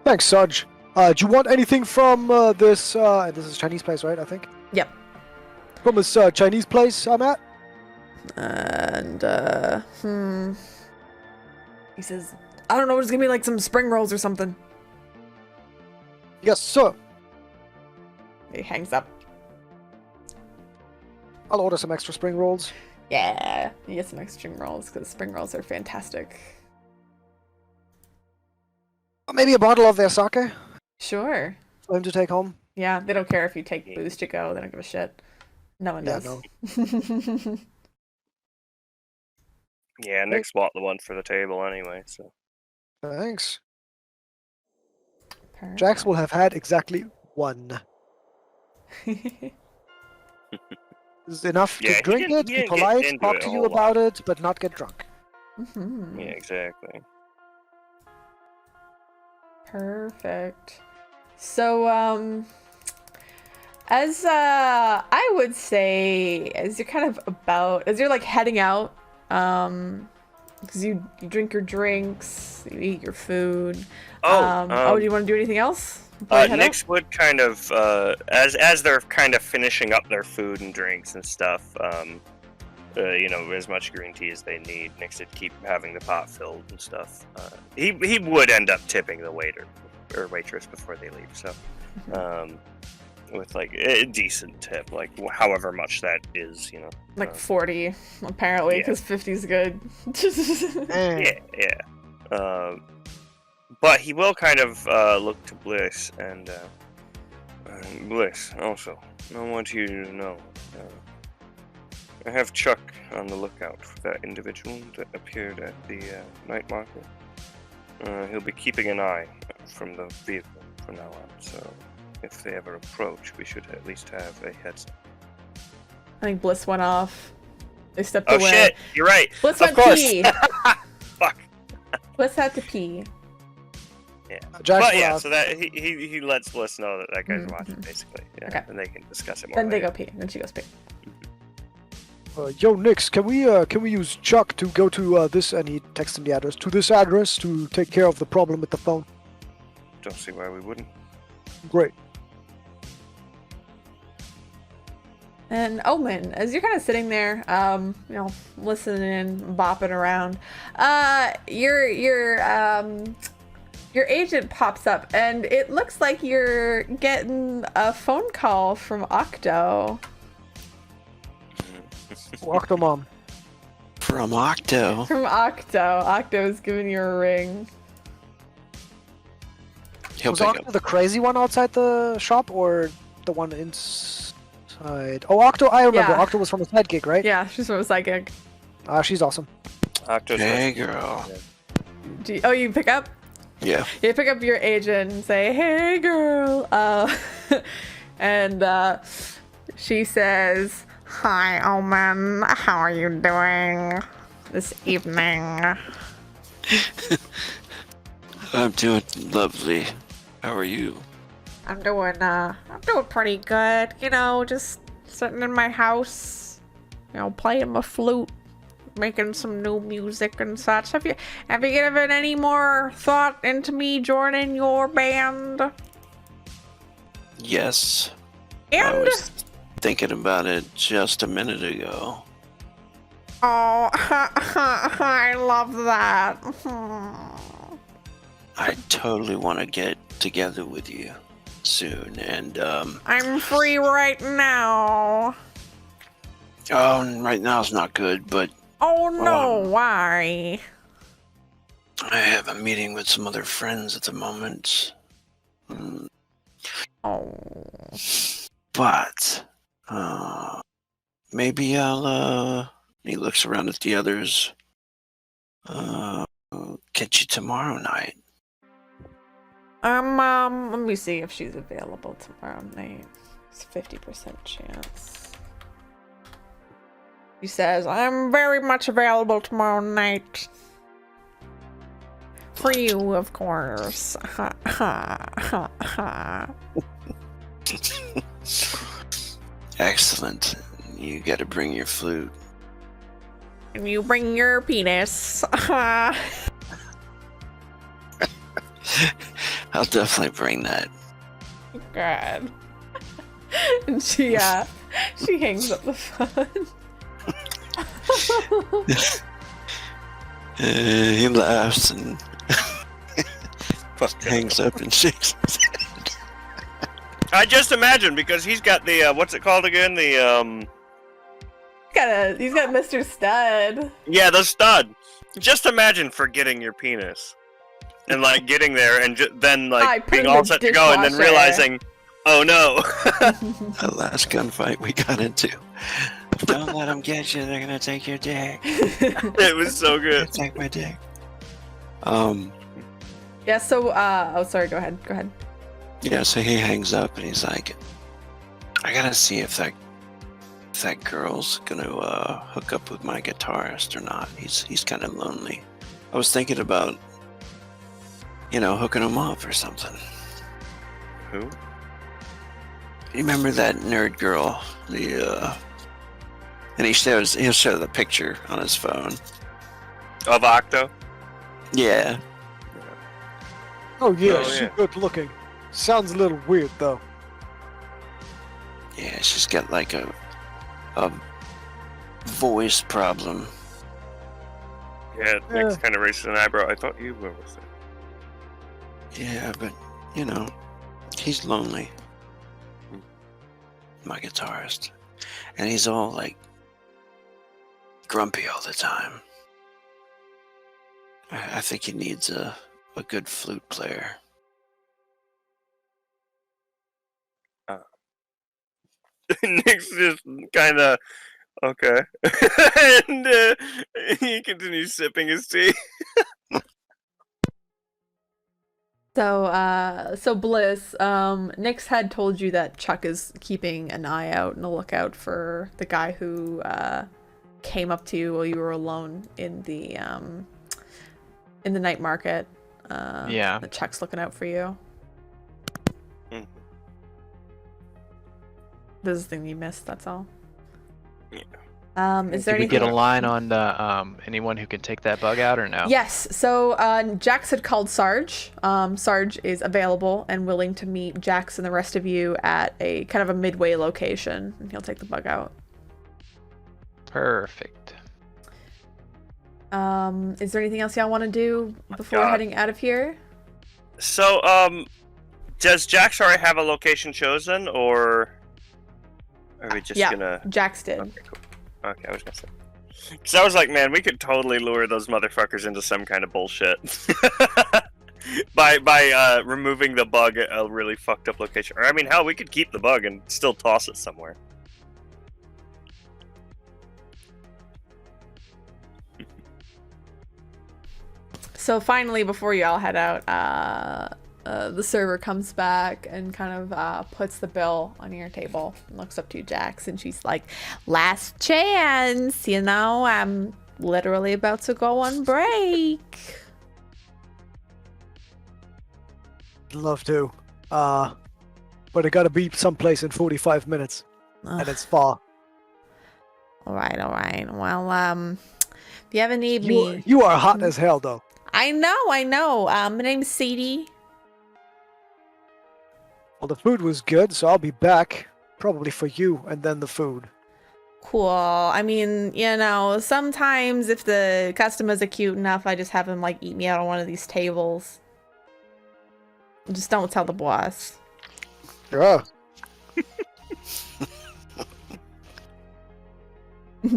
Thanks, Sarge. Do you want anything from this? This is a Chinese place, right? I think. Yep. From this Chinese place I'm at. And, he says, I don't know, just give me like some spring rolls or something. Yes, sir. He hangs up. I'll order some extra spring rolls. Yeah, you get some extra spring rolls because spring rolls are fantastic. Maybe a bottle of their sake Sure. for him to take home. Yeah, they don't care if you take booze to go. They don't give a shit. No one Yeah, does. no. Yeah, Nick's bought the one for the table anyway, so. Thanks. Jax will have had exactly one. This is enough Yeah, to he drink didn't- it, he be didn't get polite, into talk it a to you whole lot. about it, but not get drunk. Mhm. Yeah, exactly. Perfect. So, as I would say, as you're kind of as you're like heading out, because you drink your drinks, you eat your food. Do you want to do anything else? before you head out? Nix would kind of, as they're kind of finishing up their food and drinks and stuff, as much green tea as they need. Nix would keep having the pot filled and stuff. He would end up tipping the waiter or waitress before they leave. So, with like a decent tip, like however much that is, Like 40, apparently, yeah. because 50 is good. Yeah. But he will kind of look to Blyss and Blyss. Also, I want you to know, I have Chuck on the lookout for that individual that appeared at the night market. He'll be keeping an eye from the vehicle from now on, so if they ever approach, we should at least have a heads up. I think Blyss went off. They stepped Oh away. shit! You're right. Blyss Of went course. pee. Fuck. Blyss had to pee. Yeah. Jax But yeah, left. so that he lets Bliss know that that guy's Mhm, watching, mhm. basically. Yeah, Okay. and they can discuss it more. Then they later. go pee. Then she goes pee. Yo, Nix, can we use Chuck to go to this? And he texts him the address to this address to take care of the problem with the phone. Don't see why we wouldn't. Great. And Omen, as you're kind of sitting there, you know, listening, bopping around, your agent pops up, and it looks like you're getting a phone call from Octo. Octomom. From Octo. From Octo. Octo's giving you a ring. He'll Was pick Octo up. the crazy one outside the shop, or the one inside? Oh, Octo, I remember. Yeah. Octo was from the side gig, right? Yeah, she's from a psychic. She's awesome. Octo's Hey, right. girl. Oh, you pick up? Yeah. You pick up your agent and say, "Hey, girl," and she says, "Hi, Omen. How are you doing this evening?" I'm doing lovely. How are you? I'm doing pretty good. You know, just sitting in my house, you know, playing my flute, making some new music and such. Have you given any more thought into me joining your band? Yes. I And was thinking about it just a minute ago. oh, I love that. I totally want to get together with you soon, and I'm free right now. oh, right now is not good, but Oh no, why? I have a meeting with some other friends at the moment. Mm, Oh, But maybe I'll he looks around at the others. Catch you tomorrow night. let me see if she's available tomorrow night. It's 50% chance. She says, "I'm very much available tomorrow night. For you, of course." Ha ha ha ha. Excellent. You got to bring your flute. And you bring your penis. Ha. I'll definitely bring that. God. And she hangs up the phone. He laughs and Fuck. hangs up and shakes his head. I just imagine because he's got the what's it called again? The He's got Mr. Stud. yeah, the stud. Just imagine forgetting your penis and like getting there and then I like put being in all the set to go and then dishwasher. realizing, oh no. The last gunfight we got into. Don't let them get you. They're gonna take your dick. It was so good. Take my dick. Yeah, so, oh, sorry, go ahead. Yeah. So he hangs up and he's like, "I gotta see if that girl's gonna hook up with my guitarist or not. He's kind of lonely. I was thinking about, hooking him up or something. Who? You remember that nerd girl? And he'll show the picture on his phone. Of Octo? Yeah. Oh yeah, Oh, she's yeah. good looking. Sounds a little weird though. Yeah, she's got like a voice problem. Yeah, Nick's kind of raised an eyebrow. I thought you were with it. Yeah, but he's lonely. My guitarist. And he's all like grumpy all the time. I think he needs a good flute player. Nick's just kind of Okay. And he continues sipping his tea. So Bliss, Nyx had told you that Chuck is keeping an eye out and a lookout for the guy who came up to you while you were alone in the night market. Yeah. The Chuck's looking out for you. Mhm. This is the thing you missed, that's all. Yeah. Is there Did we anything? get a line on the anyone who can take that bug out or no? Yes. So Jax had called Sarge. Sarge is available and willing to meet Jax and the rest of you at a kind of a midway location, and he'll take the bug out. Perfect. Is there anything else y'all want to do before heading out of here? So, does Jax already have a location chosen, or are we just gonna... Jax did. Okay, cool. Okay, I was gonna say. Because I was like, man, we could totally lure those motherfuckers into some kind of bullshit. by removing the bug at a really fucked up location. Or, I mean, hell, we could keep the bug and still toss it somewhere. So finally, before you all head out, the server comes back and kind of puts the bill on your table and looks up to you, Jax, and she's like, last chance, you know, I'm literally about to go on break. I'd love to. But I gotta be someplace in 45 minutes. And it's far. All right. Well, if you ever need me... You are hot as hell, though. I know. My name's Sadie. Well, the food was good, so I'll be back. Probably for you, and then the food. Cool. I mean, you know, sometimes if the customers are cute enough, I just have them, like, eat me out on one of these tables. Just don't tell the boss. Yeah.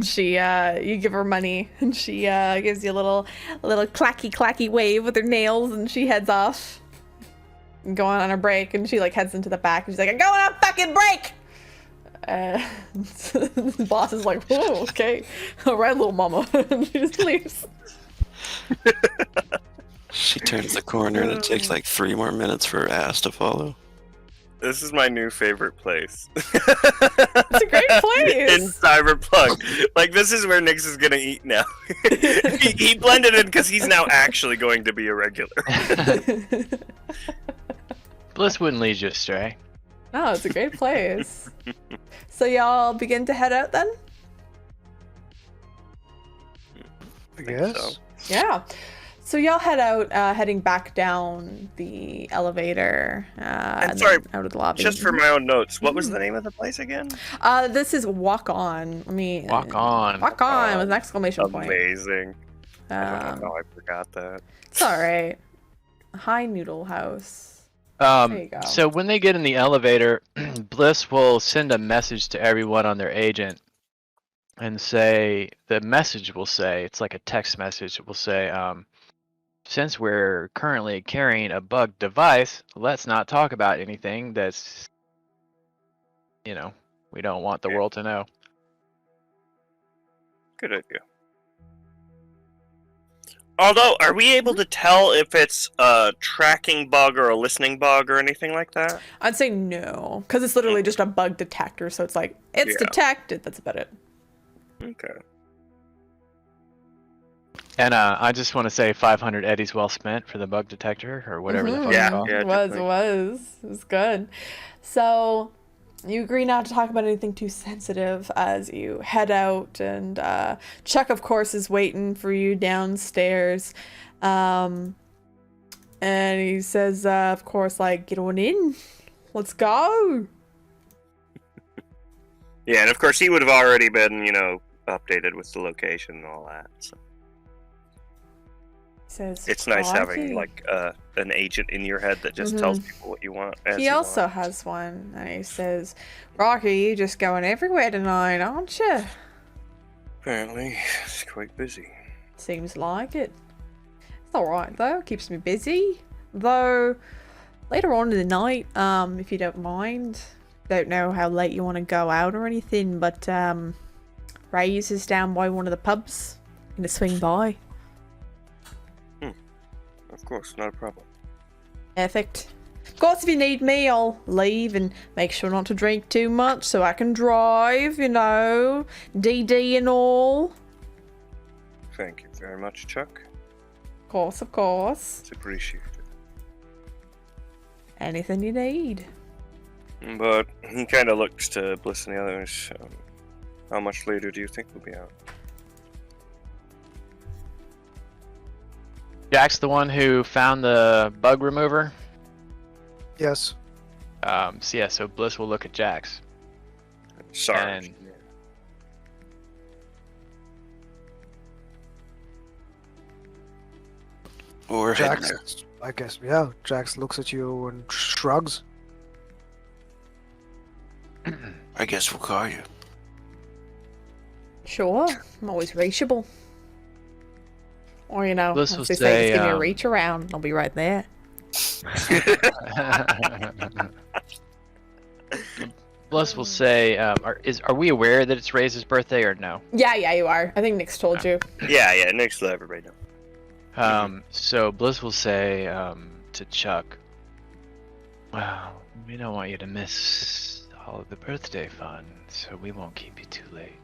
She, you give her money, and she, gives you a little clacky wave with her nails, and she heads off. Going on her break, and she, like, heads into the back, and she's like, I'm going on fucking break! The boss is like, whoa, okay. Alright, little mama. And she just leaves. She turns the corner and it takes like 3 more minutes for her ass to follow. This is my new favorite place. It's a great place. In Cyberpunk. Like, this is where Nyx is gonna eat now. he blended in because he's now actually going to be a regular. Blyss wouldn't lead you astray. No, it's a great place. So y'all begin to head out then? I guess. so. Yeah. So y'all head out, heading back down the elevator. And sorry, out of the lobby. Just for my own notes, what was the name of the place again? This is Wok On. Let me. Walk on. Wok On with an exclamation point. Amazing. I don't know how I forgot that. It's alright. Hi, Noodle House. There you go. So when they get in the elevator, Blyss will send a message to everyone on their agent and say, the message will say, it's like a text message, it will say, since we're currently carrying a bugged device, let's not talk about anything that's, you know, we don't want the world to know. Good idea. Although, are we able to tell if it's a tracking bug or a listening bug or anything like that? I'd say no, because it's literally just a bug detector, so it's like, it's detected, that's about it. Okay. And I just want to say 500 eddies well spent for the bug detector or whatever the fuck it's called. It was good. So you agree not to talk about anything too sensitive as you head out, and Chuck, of course, is waiting for you downstairs. And he says, of course, like, get on in. Let's go. Yeah, and of course he would have already been, you know, updated with the location and all that. So. Says, It's nice having, "Crikey." like, an agent in your head that just tells people what you want. He also has one, and he says, Rocky, you just going everywhere tonight, aren't you? Apparently, it's quite busy. Seems like it. It's alright, though. Keeps me busy. Though, later on in the night, if you don't mind, don't know how late you want to go out or anything, but, Ray's is down by one of the pubs. Gonna swing by. Of course, not a problem. Perfect. Of course, if you need me, I'll leave and make sure not to drink too much so I can drive, you know. DD and all. Thank you very much, Chuck. Of course, of course. It's appreciated. Anything you need. But he kind of looks to Blyss and the others. How much later do you think we'll be out? Jack's the one who found the bug remover. Yes. So Blyss will look at Jax. Sorry. And- Well, we're heading there. Jax, I guess, yeah. Jax looks at you and shrugs. I guess we'll call you. Sure, I'm always reachable. Or, you know, Blyss as will they say, just give me a reach around, I'll be right there. Blyss will say, are we aware that it's Ray's birthday or no? Yeah, you are. I think Nick's told you. Yeah, next let everybody know. So Blyss will say to Chuck, well, we don't want you to miss all of the birthday fun, so we won't keep you too late.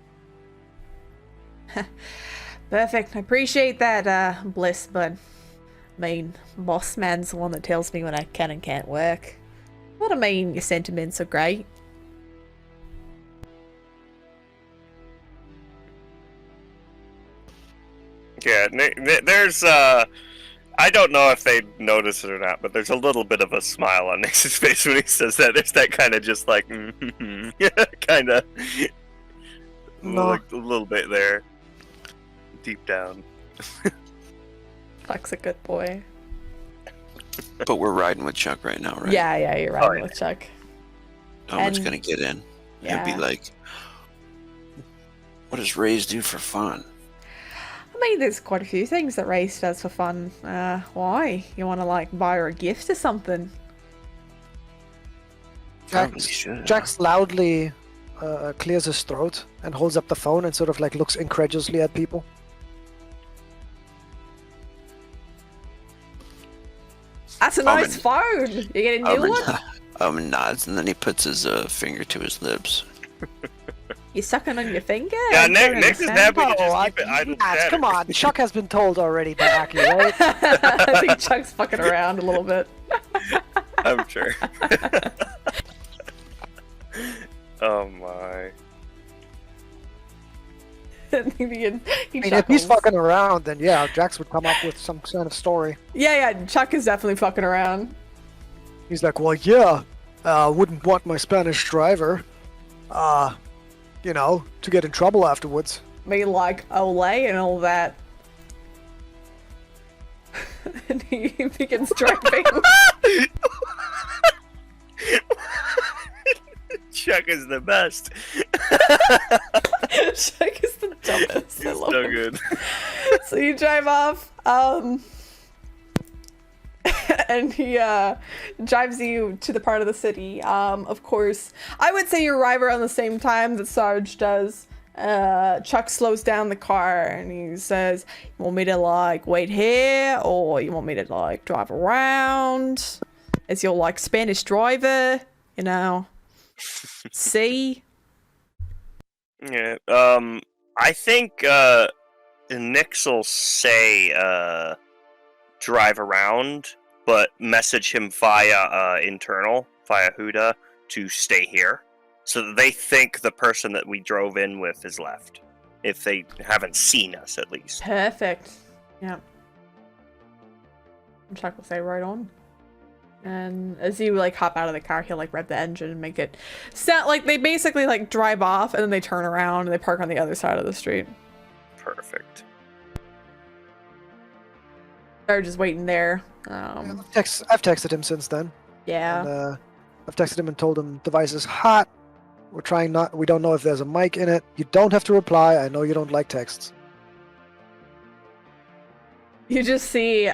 Perfect. I appreciate that, Blyss, but I mean, boss man's the one that tells me when I can and can't work. But I mean, your sentiments are great. Yeah, there's I don't know if they notice it or not, but there's a little bit of a smile on Nix's face when he says that. There's that kind of just like, kind of, No. like a little bit there, deep down. Chuck's a good boy. But we're riding with Chuck right now, right? Yeah, you're right with Chuck. Omen's and- gonna get in. Yeah. He'll be like, what does Rays do for fun? I mean, there's quite a few things that Race does for fun. Why? You want to, like, buy her a gift or something? Probably should. Jax loudly clears his throat and holds up the phone and sort of like looks incredulously at people. That's a nice phone! You get a new one? Omen nods and then he puts his finger to his lips. You sucking on your finger? Yeah, I don't Nick is understand. happy to Oh, just keep it idle. yes, come on. Chuck has been told already by Aki, right? I think Chuck's fucking around a little bit. I'm sure. Oh my. he I mean, if he's chuckles. fucking around, then yeah, Jax would come up with some kind of story. Yeah, Chuck is definitely fucking around. He's like, well, yeah, wouldn't want my Spanish driver, you know, to get in trouble afterwards. Me like Olay and all that. And he begins driving. Chuck is the best. Chuck is the dumbest. He's I love so him. good. So you drive off, and he drives you to the part of the city. Of course, I would say you arrive around the same time that Sarge does. Chuck slows down the car and he says, "You want me to like wait here, or you want me to like drive around?" As your like Spanish driver, you know. See. Yeah. I think Nix will say drive around, but message him via internal, via Huda, to stay here, so that they think the person that we drove in with is left, if they haven't seen us at least. Perfect. Yeah. And Chuck will say right on. And as you like hop out of the car, he'll like rev the engine and make it sound like they basically like drive off and then they turn around and they park on the other side of the street. Perfect. They're just waiting there. I've texted him since then. Yeah. And, I've texted him and told him device is hot. We don't know if there's a mic in it. You don't have to reply. I know you don't like texts. You just see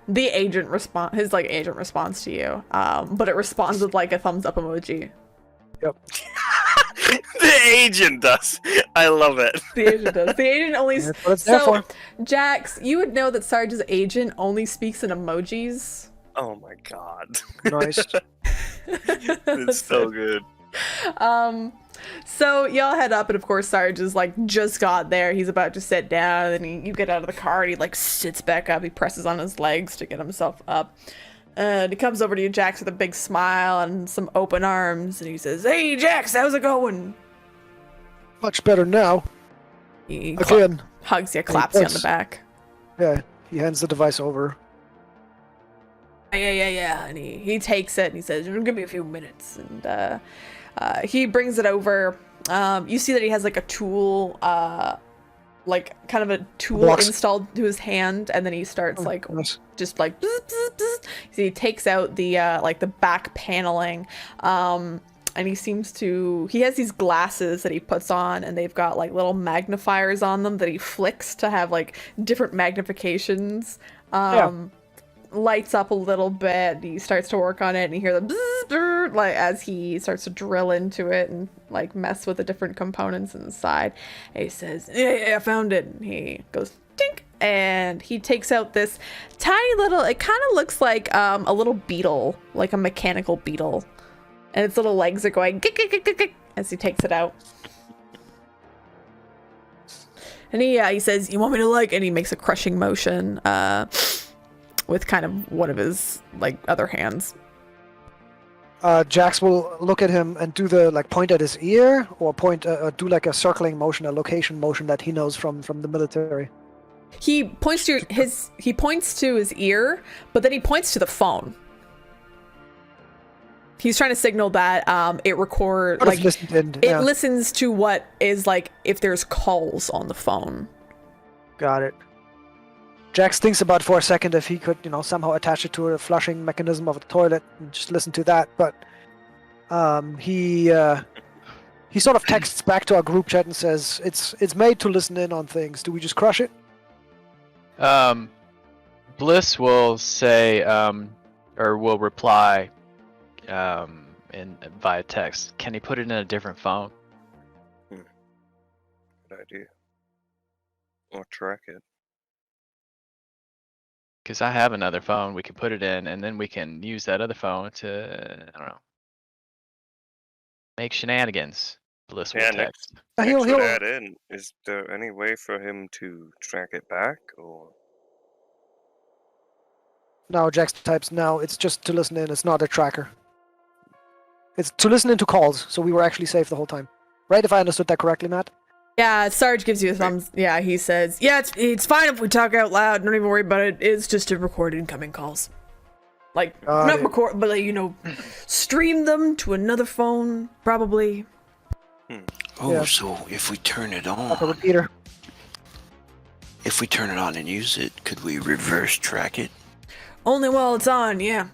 the agent respond, his like agent responds to you, but it responds with like a thumbs up emoji. Yep. The agent does. I love it. The agent does. The agent only. That's what it's there So, for. Jax, you would know that Sarge's agent only speaks in emojis. Oh my god. Nice. It's so good. So y'all head up, and of course Sarge is like just got there. He's about to sit down, and you get out of the car, and he like sits back up. He presses on his legs to get himself up. And he comes over to you, Jax, with a big smile and some open arms, and he says, "Hey, Jax, how's it going?" Much better now. He Again. hugs you, claps you on the Yes. back. Yeah, he hands the device over. Yeah. And he takes it and he says, "Give me a few minutes." And he brings it over. You see that he has like a tool, like kind of a tool Blocks. installed to his hand, and then he starts like Nice. just like bzz, bzz, bzz. So he takes out the like the back paneling, and he has these glasses that he puts on, and they've got like little magnifiers on them that he flicks to have like different magnifications. Lights up a little bit. He starts to work on it, and you hear the bzz, brr, like as he starts to drill into it and like mess with the different components inside. And he says, "Yeah, I found it." And he goes tink, and he takes out this tiny little. It kind of looks like a little beetle, like a mechanical beetle, and its little legs are going gick, gick, gick, gick, gick, as he takes it out. And he says, "You want me to like?" And he makes a crushing motion. With kind of one of his like other hands. Jax will look at him and do the like point at his ear, or point do like a circling motion, a location motion that he knows from the military. He points to his ear, but then he points to the phone. He's trying to signal that it records, like it listens to what is like if there's calls on the phone. Got it. Jax thinks about for a second if he could, somehow attach it to a flushing mechanism of a toilet and just listen to that. But he sort of texts back to our group chat and says, "It's made to listen in on things. Do we just crush it?" Blyss will say, or will reply, via text. Can he put it in a different phone? Good idea. Or track it. Because I have another phone we could put it in, and then we can use that other phone to, I don't know, make shenanigans. Blyss will text. He'll add in. Is there any way for him to track it back, or? No, Jax types no. It's just to listen in. It's not a tracker. It's to listen into calls. So we were actually safe the whole time, right? If I understood that correctly, Matt. Yeah, Sarge gives you a thumbs. Yeah, he says, "Yeah, it's fine if we talk out loud. Don't even worry about it. It's just to record incoming calls. Like, not record, but like, stream them to another phone, probably." Oh, Yeah. so if we turn it Like a on, repeater. if we turn it on and use it, could we reverse track it? Only while it's on, yeah.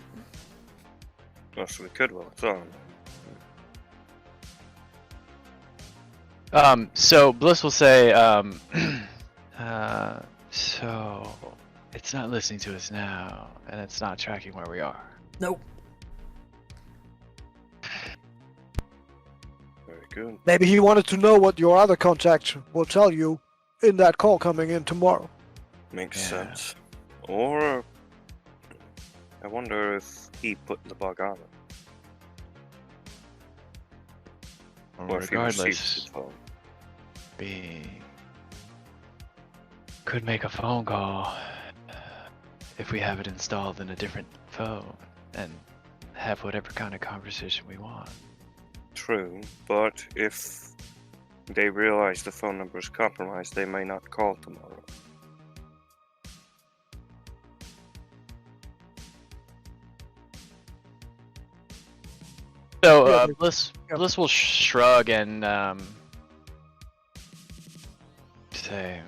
Oh, so we could while it's on. So Blyss will say, so it's not listening to us now, and it's not tracking where we are. Nope. Very good. Maybe he wanted to know what your other contact will tell you in that call coming in tomorrow. Makes Yeah. sense. Or I wonder if he put the bug on it. Or if he received Regardless, the phone. we could make a phone call if we have it installed in a different phone and have whatever kind of conversation we want. True, but if they realize the phone number is compromised, they may not call tomorrow. So Yeah, Blyss will shrug and say,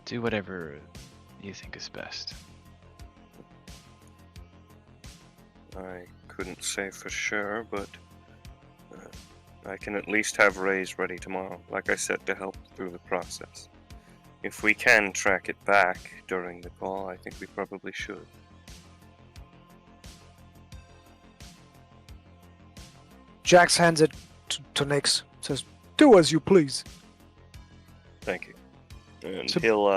do whatever you think is best. I couldn't say for sure, but I can at least have Rays ready tomorrow, like I said, to help through the process. If we can track it back during the call, I think we probably should. Jax hands it to Nix. Says, "Do as you please." Thank you. And It's a- he'll.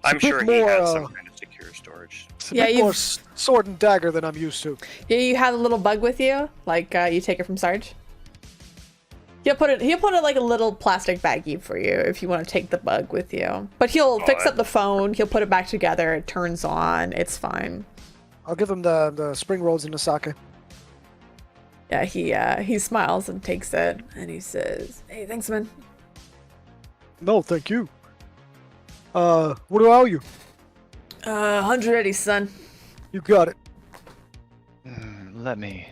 I'm bit sure he more, has some kind of secure storage. It's a Yeah, bit more you've- sword and dagger than I'm used to. Yeah, you have a little bug with you, like you take it from Sarge. He'll put it like a little plastic baggie for you if you want to take the bug with you. But he'll fix up the phone. He'll put it back together. It turns on. It's fine. I'll give him the spring rolls and the sake. Yeah, he smiles and takes it, and he says, "Hey, thanks, man." No, thank you. What do I owe you? 180, son. You got it. Let me.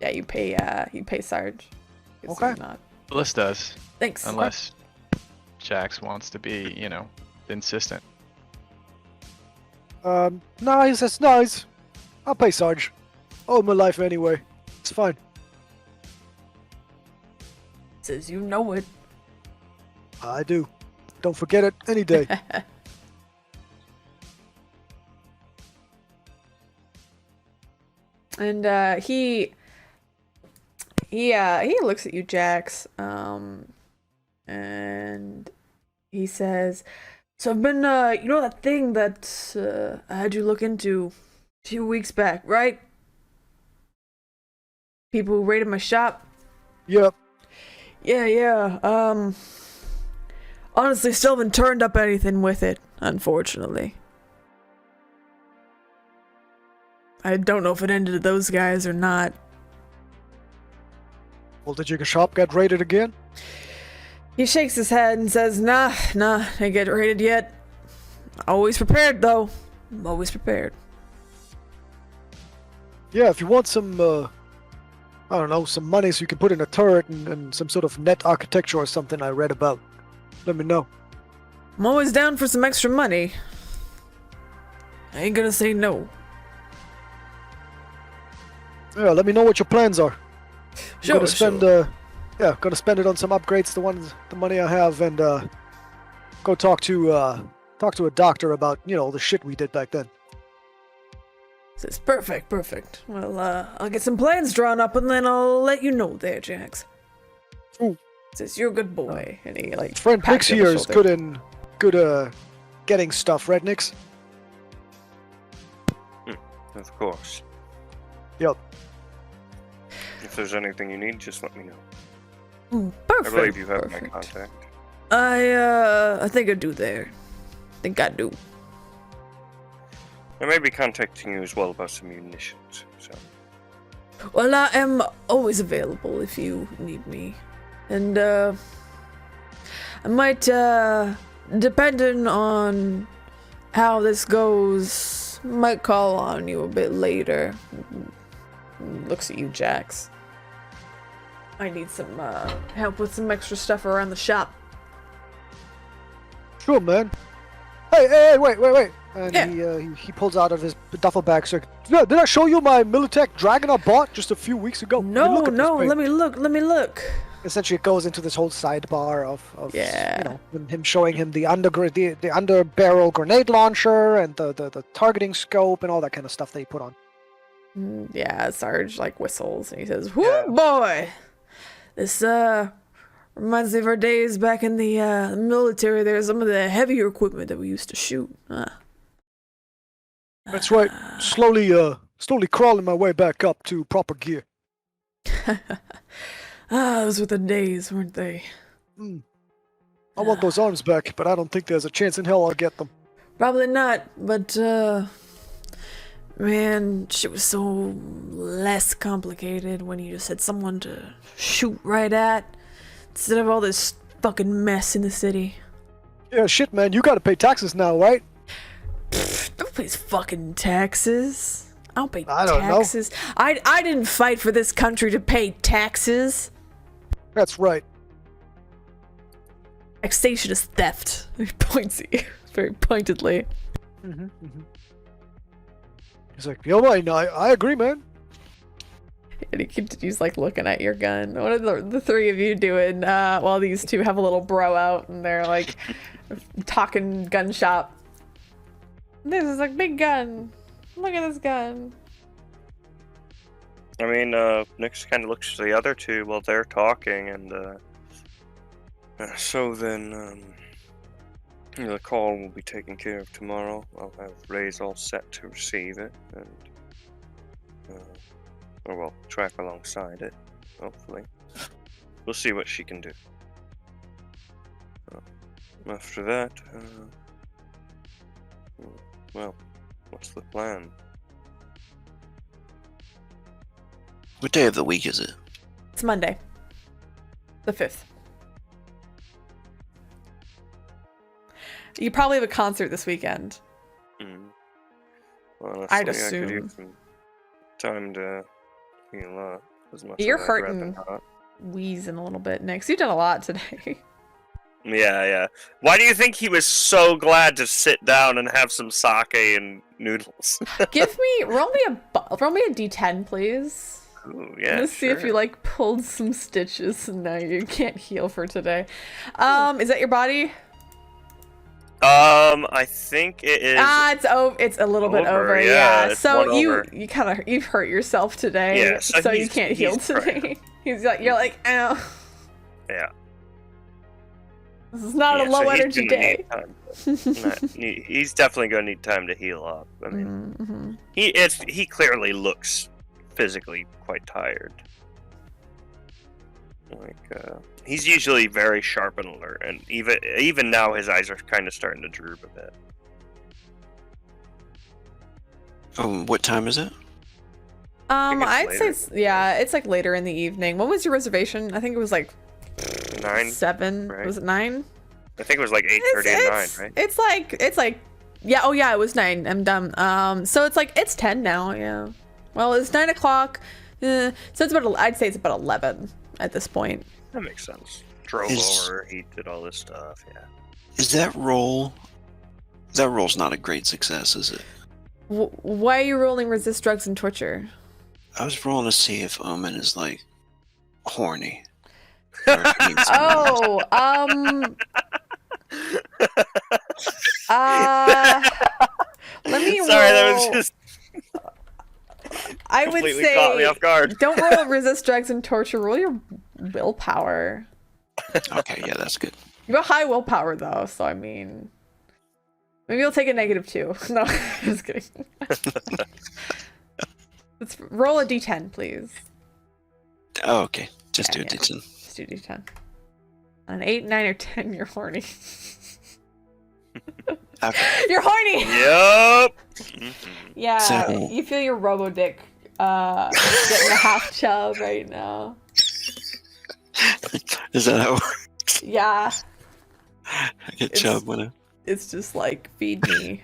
Yeah, you pay Sarge. Guess Okay. you're Not. Blyss does, Thanks. unless Jax wants to be, insistent. No, he says, nice. I'll pay Sarge. Owe my life anyway. It's fine. Says you know it. I do. Don't forget it any day. And he looks at you, Jax, and he says, "So I've been, you know that thing that I had you look into a few weeks back, right? People who raided my shop." Yep. Yeah. Honestly, still haven't turned up anything with it, unfortunately. I don't know if it ended with those guys or not. Well, did your shop get raided again? He shakes his head and says, Nah, ain't get raided yet. Always prepared, though. I'm always prepared. Yeah, if you want some, I don't know, some money so you can put in a turret and some sort of net architecture or something I read about, let me know. I'm always down for some extra money. I ain't gonna say no. Yeah, let me know what your plans are. Sure, gonna spend, gonna spend it on some upgrades, the money I have, and go talk to a doctor about, the shit we did back then. Says, perfect. Well, I'll get some plans drawn up and then I'll let you know there, Jax. Ooh. Says, you're a good boy. And he, Friend pats Nix you on the here is shoulder. good getting stuff, right, Nix? Of course. Yep. If there's anything you need, just let me know. Perfect. I believe you have perfect. my contact. I think I do there. Think I do. I may be contacting you as well about some munitions, so. Well, I am always available if you need me. And, I might, depending on how this goes, might call on you a bit later. Looks at you, Jax. I need some, help with some extra stuff around the shop. Sure, man. Hey, wait. And Yeah. he pulls out of his duffel bag. So, did I show you my Militech Dragon I bought just a few weeks ago? I mean, No, look at this thing. let me look. Essentially, it goes into this whole sidebar of Yeah. him showing him the under barrel grenade launcher and the targeting scope and all that kind of stuff that he put on. Yeah, Sarge, whistles, and he says, whoo, Yeah. boy! This, reminds me of our days back in the, military. There's some of the heavier equipment that we used to shoot. That's right. Slowly crawling my way back up to proper gear. Those were the days, weren't they? I want those arms back, but I don't think there's a chance in hell I'll get them. Probably not, but, man, shit was so less complicated when you just had someone to shoot right at, instead of all this fucking mess in the city. Yeah, shit, man. You gotta pay taxes now, right? Don't pay fucking taxes. I don't pay I don't know. taxes. I didn't fight for this country to pay taxes. That's right. Taxation is theft. He points at you very pointedly. He's like, yo, man, I agree, man. And he continues looking at your gun. What are the three of you doing while these two have a little bro out and they're talking gun shop? This is big gun. Look at this gun. I mean, Nix kind of looks to the other two while they're talking, and so then, the call will be taken care of tomorrow. I'll have Ray's all set to receive it, and or well, track alongside it. Hopefully, we'll see what she can do. After that, well, what's the plan? What day of the week is it? It's Monday. The 5th. You probably have a concert this weekend. Honestly, I'd I assume. could use some time to heal up as much You're as I'd rather hurting. not. Wheezing a little bit, Nix. You've done a lot today. Yeah. Why do you think he was so glad to sit down and have some sake and noodles? roll me a d10, please. Ooh, yeah, Let's see if sure. you like pulled some stitches and now you can't heal for today. Is that your body? I think it is. It's a little bit over, over. yeah, Yeah. it's So one over. you've hurt yourself today. Yeah, so you he's- can't heal he's today. You're like, ow. Yeah. This is not a Yeah, low so he's energy gonna day. need time. He's definitely gonna need time to heal up. I mean, Mm-hmm. he clearly looks physically quite tired. Like, he's usually very sharp and alert, and even now his eyes are kind of starting to droop a bit. What time is it? think it's I'd say it's like later in the evening. When was your reservation? I think it was like 9. 7. right? Was it 9? I think it was like 8:30 and 9, right? It's like yeah. Oh yeah, it was 9. I'm dumb. So it's 10 now. Yeah. Well, it's 9 o'clock. So it's about I'd say it's about 11 at this point. That makes sense. Drove over, he did all this stuff. Yeah. Is that roll? That roll's not a great success, is it? Why are you rolling resist drugs and torture? I was rolling to see if Omen is like horny. Or if he needs some Oh, let me Sorry, that roll- was just I would completely caught me say off guard. don't roll resist drugs and torture. Roll your willpower. Okay, yeah, that's good. You have high willpower though, so I mean, maybe you'll take a -2. No, just kidding. Let's roll a d10, please. Oh, okay. Just Yeah, do a yeah. D10. Just do d10. An 8, 9, or 10, you're horny. Okay. You're horny. Yup. Yeah, So- you feel your robo dick getting a half chub right now. Is that how it works? Yeah, I get It's- chub when it's just like feed me.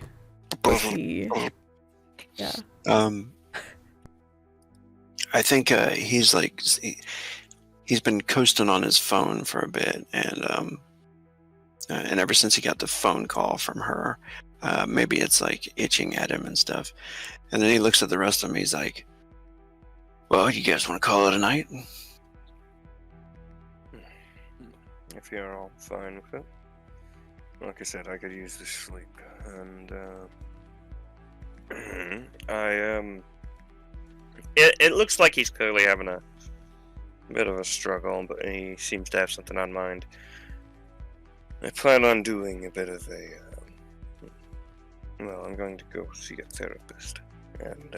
Pussy. Yeah. I think he's like he's been coasting on his phone for a bit, and ever since he got the phone call from her, maybe it's like itching at him and stuff. And then he looks at the rest of them. He's like, "Well, you guys want to call it a night?" If you're all fine with it. Like I said, I could use this sleep, and It looks like he's clearly having a bit of a struggle, but he seems to have something on mind. I plan on doing a bit of a. Well, I'm going to go see a therapist, and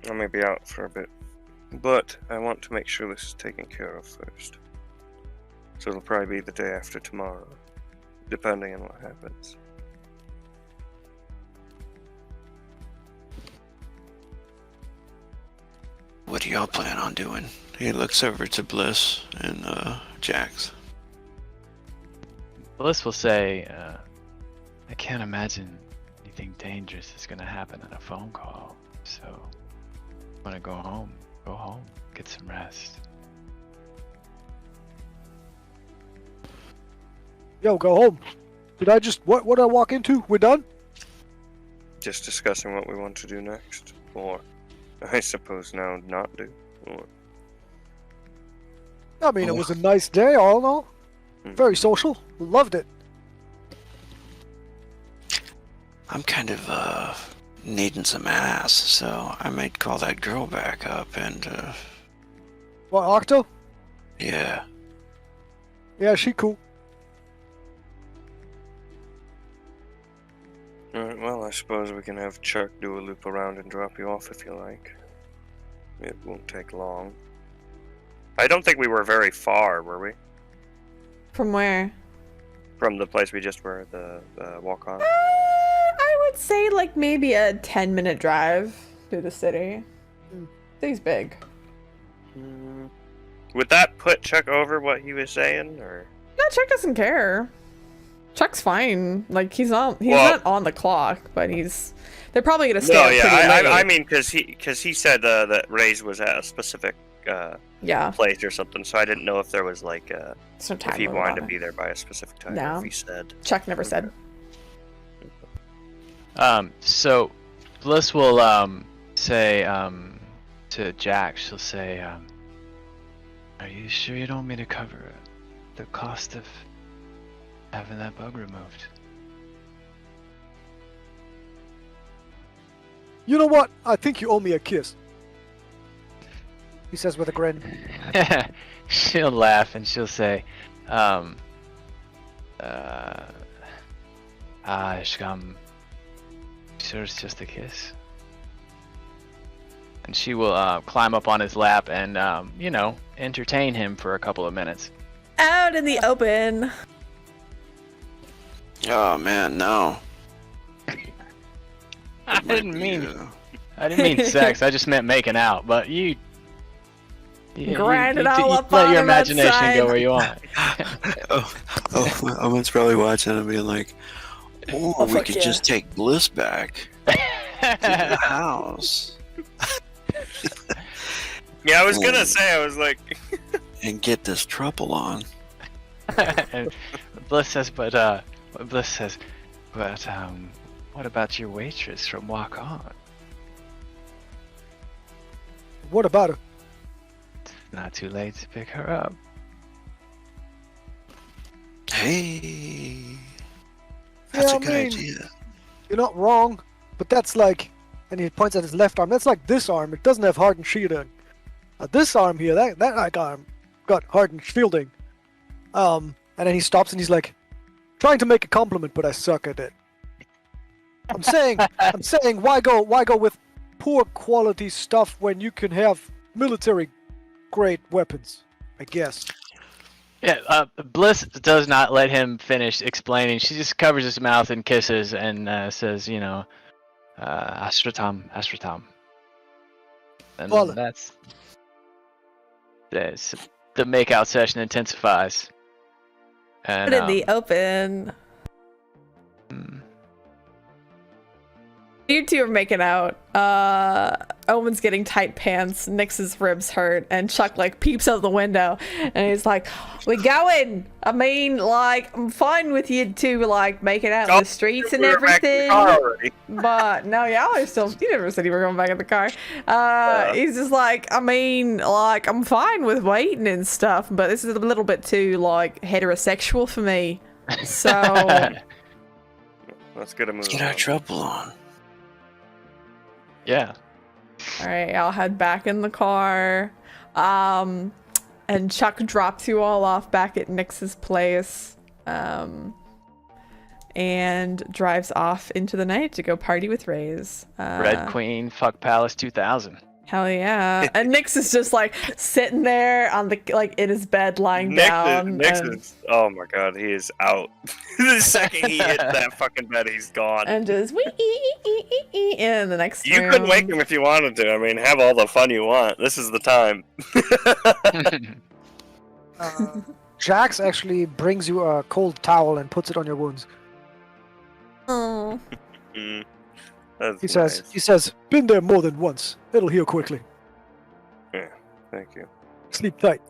I may be out for a bit, but I want to make sure this is taken care of first. So it'll probably be the day after tomorrow, depending on what happens. What do y'all plan on doing? He looks over to Blyss and Jax. Blyss will say, I can't imagine anything dangerous is gonna happen in a phone call. So, wanna go home, get some rest. Yo, go home. Did I just what did I walk into? We're done? Just discussing what we want to do next, or I suppose now not do. Or, I mean, it was a nice day, all in all. Very social. Loved it. I'm kind of needing some ass, so I might call that girl back up and, What, Octo? yeah. Yeah, she cool. Alright, well, I suppose we can have Chuck do a loop around and drop you off if you like. It won't take long. I don't think we were very far, were we? From where? From the place we just were, the Wok On. I would say like maybe a 10-minute drive through the city. City's big. Would that put Chuck over what he was saying, or? No, Chuck doesn't care. Chuck's fine. Like he's not on the clock, but they're probably gonna stay up pretty late. I mean, because he said that Ray's was at a specific place or something, so I didn't know if there was like if he wanted to be there by a specific time. No. If he said. Chuck never said. So Blyss will say to Jack, she'll say, "Are you sure you don't want me to cover the cost of having that bug removed?" You know what? I think you owe me a kiss. He says with a grin. She'll laugh and she'll say, Shkam, sure it's just a kiss? And she will climb up on his lap and, entertain him for a couple of minutes. Out in the open. Oh man, no. I didn't mean sex. I just meant making out. But you grind it all up let on your him imagination outside. go where you want. Omen's probably watching and being like, "Oh, we fuck could yeah. just take Blyss back to the house Yeah, I was gonna say, I was like, and get this trouble on." And Blyss says, but what about your waitress from Wok On? What about her? Not too late to pick her up. Hey, that's Yeah, a good idea. You're not wrong, but that's like, and he points at his left arm. That's like this arm. It doesn't have hardened shielding. This arm here, that like arm, got hardened shielding. And then he stops and he's like, trying to make a compliment, but I suck at it. I'm saying, why go with poor quality stuff when you can have military grade weapons? I guess. Yeah, Blyss does not let him finish explaining. She just covers his mouth and kisses and says, Astratam. And Well, that's the makeout session intensifies. And, Out in the open. You two are making out. Omen's getting tight pants. Nix's ribs hurt, and Chuck like peeps out the window, and he's like, "We going? I mean, like, I'm fine with you two like making out in the streets and everything." But no, y'all are still. You never said you were going back in the car. He's just like, I mean, like, I'm fine with waiting and stuff, but this is a little bit too like heterosexual for me. So let's get a move. Let's get our trouble on. Yeah. all right, I'll head back in the car. And Chuck drops you all off back at Nix's place. And drives off into the night to go party with Rays. Red Queen, fuck Palace 2000. Hell yeah. And Nix is just like sitting there on the in his bed lying down. Nix is, oh my god, he is out. The second he hits that fucking bed, he's gone. And just in the next You room. could wake him if you wanted to. I mean, have all the fun you want. This is the time. Jax actually brings you a cold towel and puts it on your wounds. Oh. That's He nice. says, been there more than once. It'll heal quickly. Yeah, thank you. Sleep tight.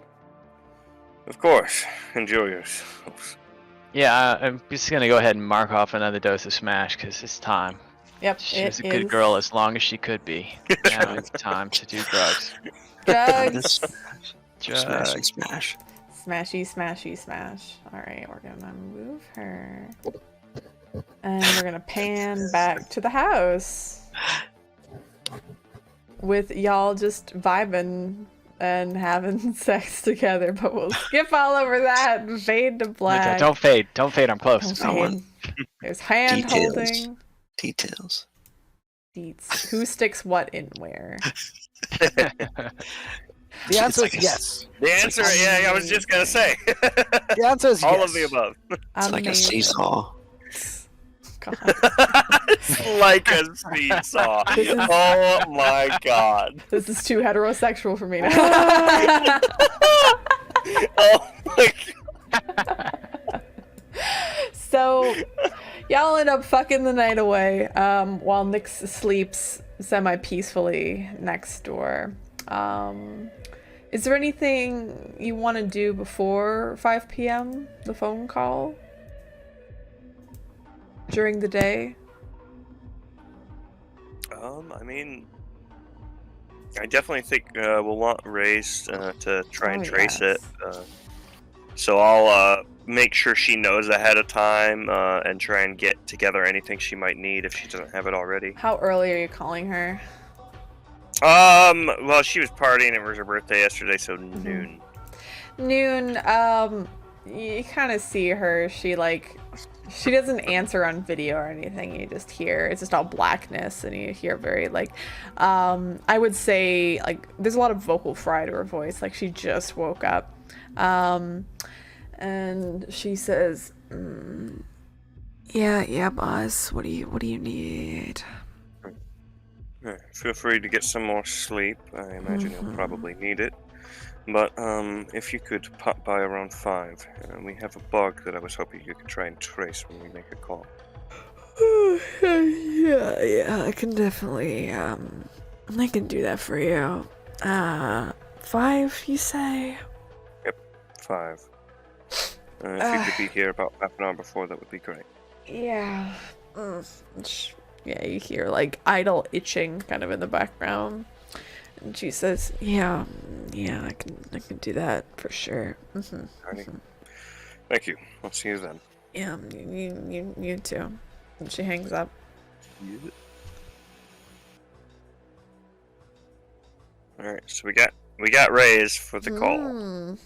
Of course. Enjoy yourselves. Yeah, I'm just gonna go ahead and mark off another dose of Smash because it's time. Yep. She was a good girl as long as she could be. Now it's time to do drugs. Drugs. Smashy smash. Smashy, smashy, smash. Alright, we're gonna move her. And we're gonna pan back to the house. with y'all just vibing and having sex together, but we'll skip all over that and fade to black. Okay, don't fade. Don't fade. I'm close. Don't fade. There's hand Details. holding. Details. Deets. Who sticks what in where? The answer like is a yes. The answer, I was just gonna say. The answer is All yes. of the above. It's like a Amazing. seesaw. God. It's like a seesaw. This is- Oh my god. This is too heterosexual for me now. Oh my god. So, y'all end up fucking the night away while Nyx sleeps semi-peacefully next door. Is there anything you want to do before 5 p.m., the phone call? During the day? I mean, I definitely think we'll want Ray's to try and trace it. So I'll make sure she knows ahead of time and try and get together anything she might need if she doesn't have it already. How early are you calling her? Well, she was partying. It was her birthday yesterday, so noon. Noon. You kind of see her. She doesn't answer on video or anything. You just hear it's just all blackness, and you hear very I would say there's a lot of vocal fry to her voice. Like she just woke up, and she says, "Yeah, boss. What do you need?" Feel free to get some more sleep. I imagine you'll probably need it. But if you could pop by around 5, we have a bug that I was hoping you could try and trace when we make a call. Yeah, I can definitely, I can do that for you. 5, you say? Yep, 5. If you could be here about half an hour before, that would be great. Yeah. Yeah, you hear idle itching kind of in the background. And she says, yeah, I can do that for sure. Alrighty. Thank you. I'll see you then. Yeah, you too. And she hangs up. Alright, so we got Ray's for the call.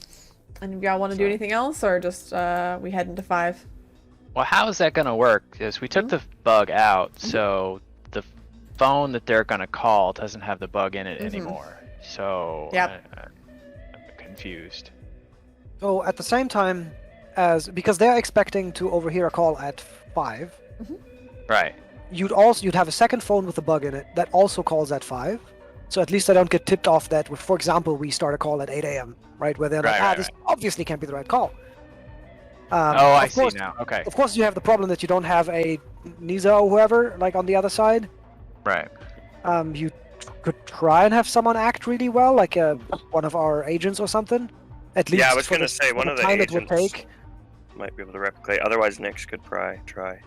And y'all want to do anything else, or just we head into 5? Well, how is that gonna work? Because we took the bug out, so the phone that they're gonna call doesn't have the bug in it anymore. So Yep. I'm confused. So at the same time because they're expecting to overhear a call at 5, Right. you'd have a second phone with a bug in it that also calls at 5. So at least I don't get tipped off that, for example, we start a call at 8 a.m., right? Where they're like, this obviously can't be the right call. I see now. Okay. Of course, you have the problem that you don't have a Nisa or whoever, on the other side. Right. You could try and have someone act really well, like one of our agents or something. At least I was going to say one of the time agents it would take. might be able to replicate. Otherwise, Nyx could try.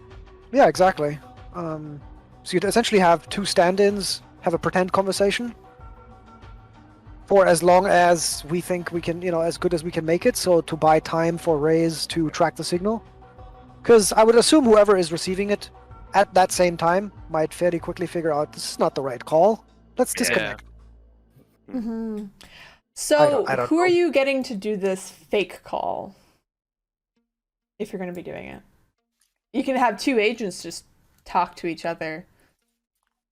Yeah, exactly. So you'd essentially have 2 stand-ins have a pretend conversation for as long as we think we can, as good as we can make it, so to buy time for Rays to track the signal. Because I would assume whoever is receiving it at that same time might fairly quickly figure out this is not the right call. Let's disconnect. So, I don't who are know. you getting to do this fake call? If you're going to be doing it. You can have 2 agents just talk to each other.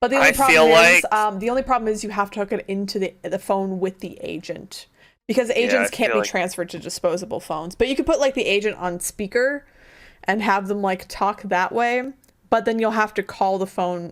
But the only problem is you have to hook it into the phone with the agent. Because agents can't be transferred to disposable phones. But you could put the agent on speaker and have them talk that way. But then you'll have to call the phone.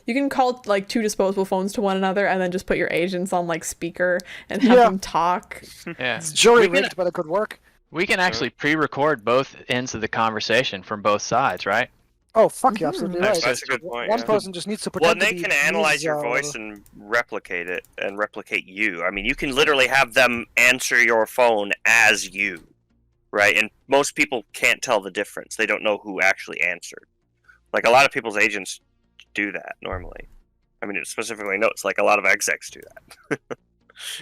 You can call 2 disposable phones to one another and then just put your agents on speaker and have them talk. Yeah. It's jury rigged, but it could work. We can actually pre-record both ends of the conversation from both sides, right? Oh, fuck, you're absolutely right. That's a good point. One person just needs to Well, pretend and to they be can analyze your Nisa or voice and replicate it and replicate you. I mean, you can literally have them answer your phone as you, right? And most people can't tell the difference. They don't know who actually answered. A lot of people's agents do that normally. I mean, it specifically notes a lot of execs do that.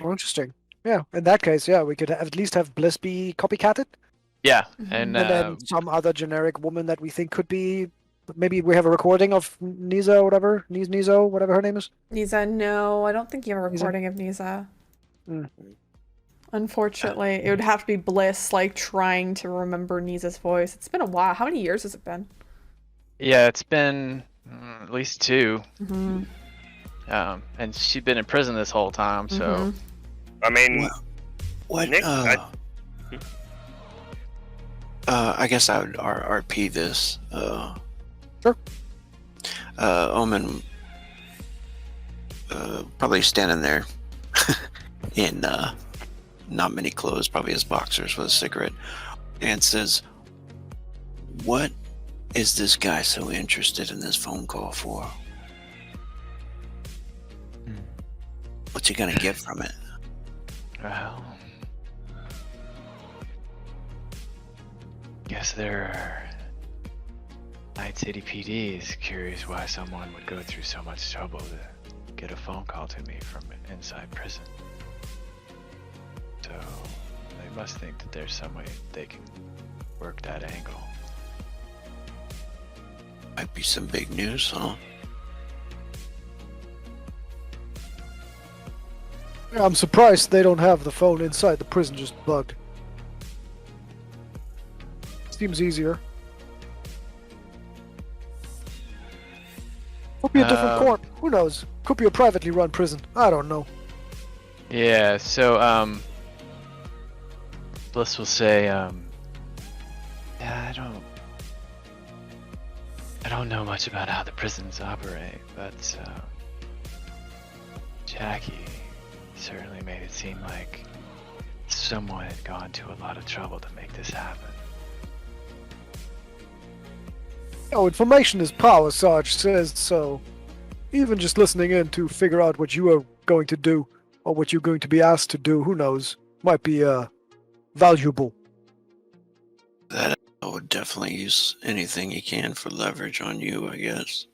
Oh, interesting. Yeah, in that case, we could at least have Blyss be copycatted. Yeah, And then some other generic woman that we think could be Maybe we have a recording of Niza or whatever. Nizo, whatever her name is. Nisa, no, I don't think you have a Nisa? recording of Nisa. Hmm. Unfortunately, it would have to be Blyss, like, trying to remember Nisa's voice. It's been a while. How many years has it been? Yeah, it's been at least 2. Mm-hmm. And she's been in prison this whole time, so. I mean, What? Nick, I guess I would RP this. Sure. Omen probably standing there in not many clothes, probably his boxers with a cigarette, and says, "What is this guy so interested in this phone call for? What's he gonna get from it?" Well, guess there are Night City PD is curious why someone would go through so much trouble to get a phone call to me from inside prison. So they must think that there's some way they can work that angle. Might be some big news, huh? Yeah, I'm surprised they don't have the phone inside the prison just bugged. Seems easier. Could be a different court. Who knows? Could be a privately run prison. I don't know. Yeah, so Blyss will say, yeah, I don't know much about how the prisons operate, but Jackie certainly made it seem like someone had gone to a lot of trouble to make this happen. Oh, information is power, Sarge says so. Even just listening in to figure out what you are going to do, or what you're going to be asked to do, who knows, might be, valuable. That I would definitely use anything he can for leverage on you, I guess.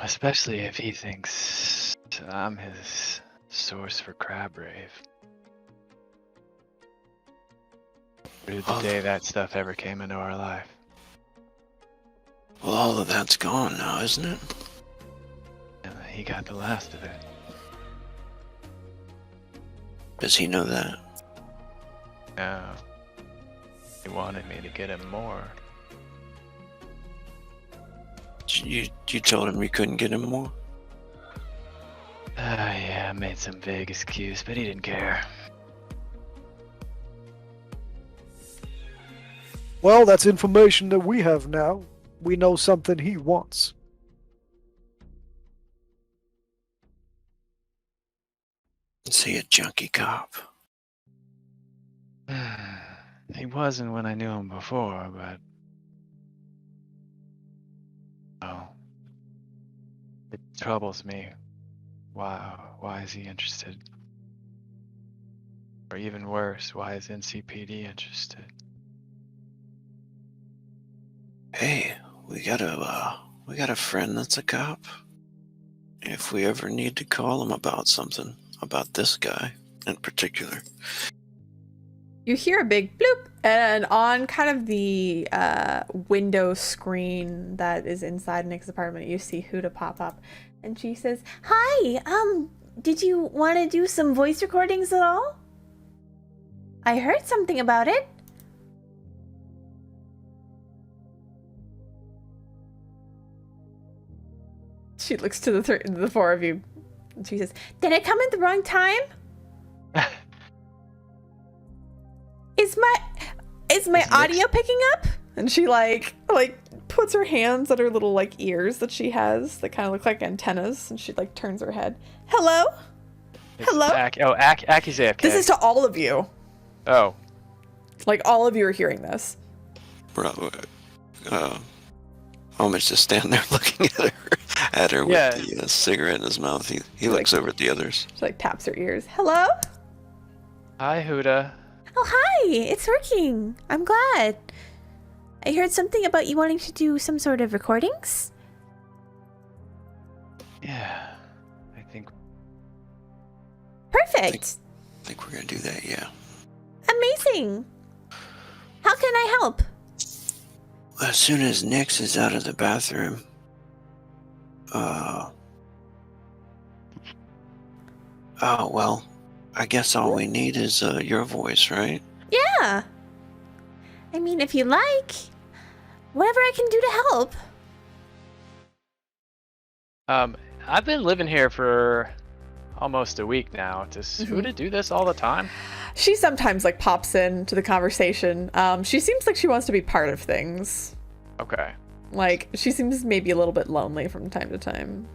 Especially if he thinks I'm his source for crab rave. Through the day that stuff ever came into our life. Well, all of that's gone now, isn't it? And he got the last of it. Does he know that? No. He wanted me to get him more. You told him you couldn't get him more? Yeah, I made some vague excuse, but he didn't care. Well, that's information that we have now. We know something he wants. Is he a junkie cop? He wasn't when I knew him before, but... Oh. It troubles me. Why is he interested? Or even worse, why is NCPD interested? Hey, we got a friend that's a cop. If we ever need to call him about something, about this guy in particular. You hear a big bloop, and on kind of the window screen that is inside Nick's apartment, you see Huda pop up, and she says, "Hi, did you want to do some voice recordings at all? I heard something about it." She looks to the four of you, and she says, "Did I come at the wrong time? Is my audio picking up?" And she like puts her hands at her little like ears that she has that kind of look like antennas, and she like turns her head. "Hello? Hello?" Aki's AFK. This is to all of you. Oh. Like all of you are hearing this. Bro, Omen's just standing there looking at her Yeah. with the cigarette in his mouth. He looks over at the others. She like taps her ears. "Hello? Hi, Huda. Oh, hi. It's working. I'm glad. I heard something about you wanting to do some sort of recordings." Yeah, I think... Perfect. I think we're gonna do that, yeah. Amazing. How can I help? as soon as Nyx is out of the bathroom, oh, well, I guess all we need is your voice, right? Yeah. I mean, if you like, whatever I can do to help. I've been living here for almost a week now. Does Huda do this all the time? She sometimes like pops into the conversation. She seems like she wants to be part of things. Okay. Like, she seems maybe a little bit lonely from time to time.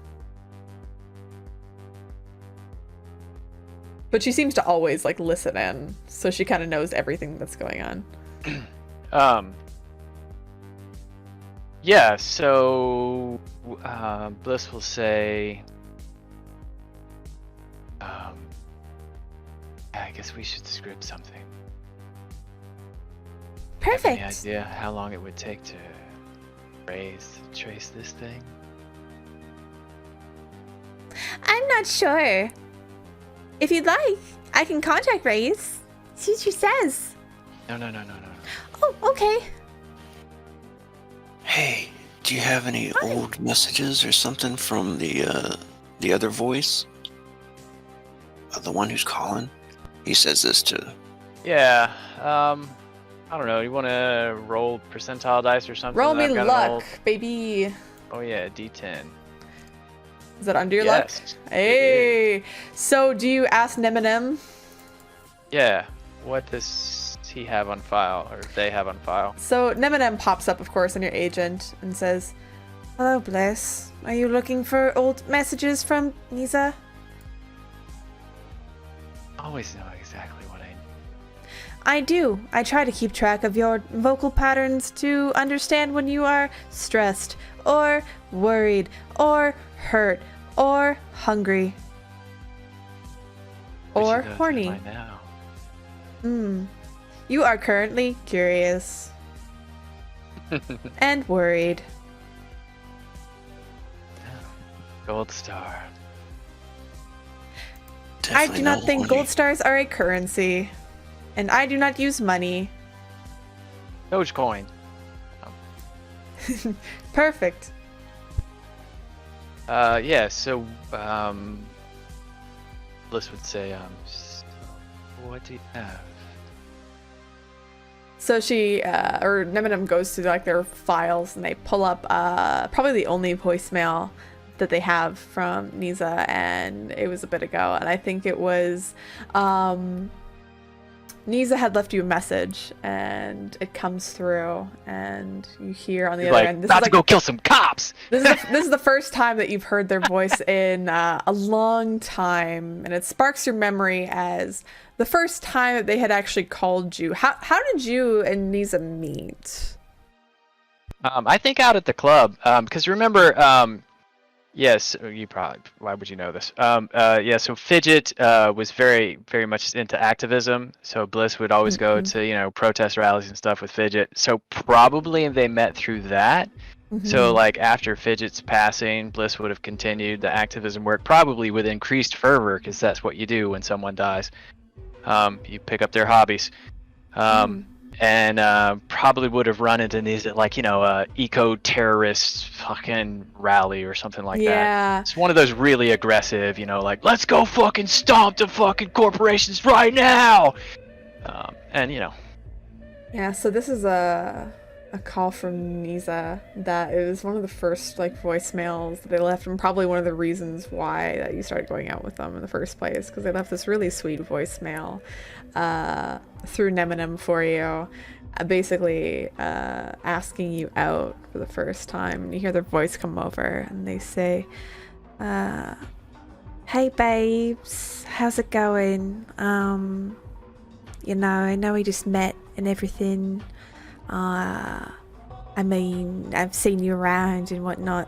But she seems to always like listen in, so she kind of knows everything that's going on. Yeah, so Blyss will say, I guess we should script something. Have any Perfect. idea how long it would take to trace this thing? I'm not sure. If you'd like, I can contact Reyes. See what she says. No. Oh, okay. Hey, do you have any old messages or something from the other voice? The one who's calling? He says this to... Yeah, I don't know. You want to roll percentile dice or something? Roll me I've got an luck, old- baby. Oh yeah, D10. Is that under your luck? Yes. Hey. So, do you ask Neminem? Yeah. What does he have on file, or they have on file? So, Neminem pops up, of course, on your agent and says, "Hello, Blyss. Are you looking for old messages from Nisa?" Always know exactly what I need. I do. I try to keep track of your vocal patterns to understand when you are stressed, or worried, or hurt, or hungry, or horny. By now. You are currently curious and worried. Gold star. I do not think horny. gold stars are a currency, and I do not use money. Dogecoin. Perfect. Yeah, so, Blyss would say, so what do you have? So she, or Neminem goes to like their files and they pull up probably the only voicemail that they have from Nisa, and it was a bit ago, and I think it was Nisa had left you a message, and it comes through, and you hear on the other end. This About is to go kill some cops! this is the first time that you've heard their voice in a long time, and it sparks your memory as the first time that they had actually called you. How did you and Nisa meet? I think out at the club, because remember, yes, you probably, why would you know this? Yeah, so Fidget was very, very much into activism, so Blyss would always go to, protest rallies and stuff with Fidget, so probably they met through that. So, like, after Fidget's passing, Blyss would have continued the activism work, probably with increased fervor, because that's what you do when someone dies. You pick up their hobbies. And probably would have run into these at, like, eco-terrorist fucking rally or something like that. Yeah. It's one of those really aggressive, like, let's go fucking stomp the fucking corporations right now! Yeah, so this is a call from Nisa that is one of the first like voicemails that they left, and probably one of the reasons why that you started going out with them in the first place, because they left this really sweet voicemail through Neminem for you, basically asking you out for the first time, and you hear their voice come over and they say, "Hey babes, how's it going? I know we just met and everything. I mean, I've seen you around and whatnot.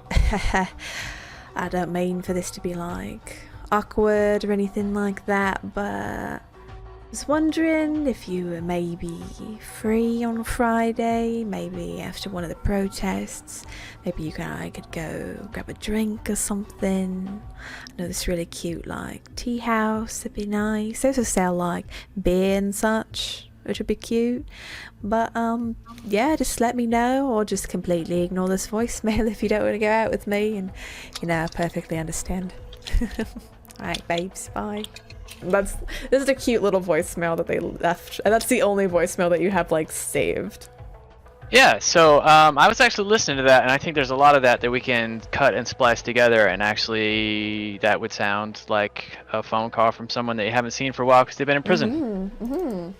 I don't mean for this to be like awkward or anything like that, but I was wondering if you were maybe free on Friday, maybe after one of the protests. Maybe you and I could go grab a drink or something. I know this really cute like tea house, it'd be nice. They also sell like beer and such. which would be cute. But yeah, just let me know, or just completely ignore this voicemail if you don't want to go out with me, and I perfectly understand. Alright, babes, bye. This is a cute little voicemail that they left, and that's the only voicemail that you have like saved. Yeah, so I was actually listening to that, and I think there's a lot of that we can cut and splice together, and actually that would sound like a phone call from someone that you haven't seen for a while because they've been in prison.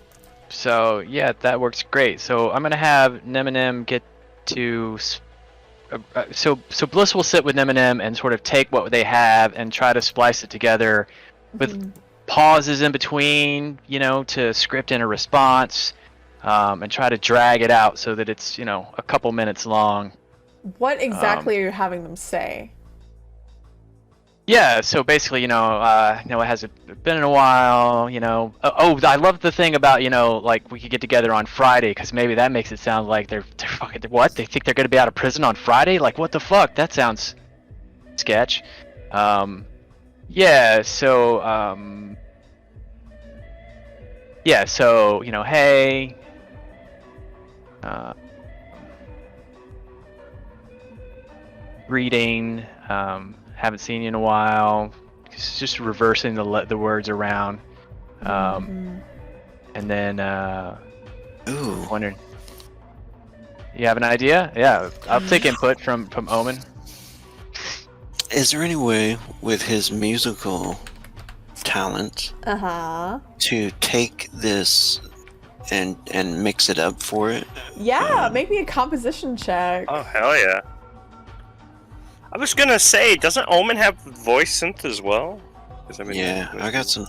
So yeah, that works great. So I'm gonna have Eminem get to. So Blyss will sit with Eminem and sort of take what they have and try to splice it together with pauses in between, to script in a response, and try to drag it out so that it's, a couple minutes long. What exactly are you having them say? Yeah, so basically, it hasn't been in a while, I love the thing about, like we could get together on Friday, because maybe that makes it sound like they're fucking, what? They think they're going to be out of prison on Friday? Like, what the fuck? That sounds sketch. Yeah, so, hey, greeting, haven't seen you in a while. It's just reversing the words around, and then Ooh. wondering. You have an idea? Yeah, I'll take input from Omen. Is there any way with his musical talent to take this and mix it up for it? Yeah, make me a composition check. Oh hell yeah! I was gonna say, doesn't Omen have voice synth as well? Yeah, I got some.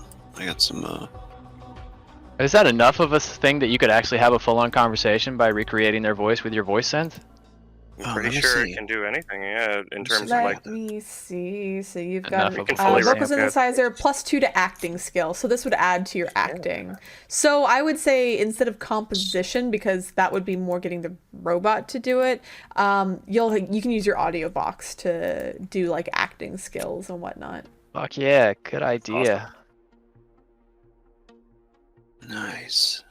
Is that enough of a thing that you could actually have a full-on conversation by recreating their voice with your voice synth? I'm pretty sure it can do anything, yeah, in terms of like... Let me see. So you've Enough got of fully vocal ramp it. synthesizer +2 to acting skill. So this would add to your acting. So I would say instead of composition, because that would be more getting the robot to do it, you can use your audio box to do like acting skills and whatnot. Fuck yeah, good idea. Nice.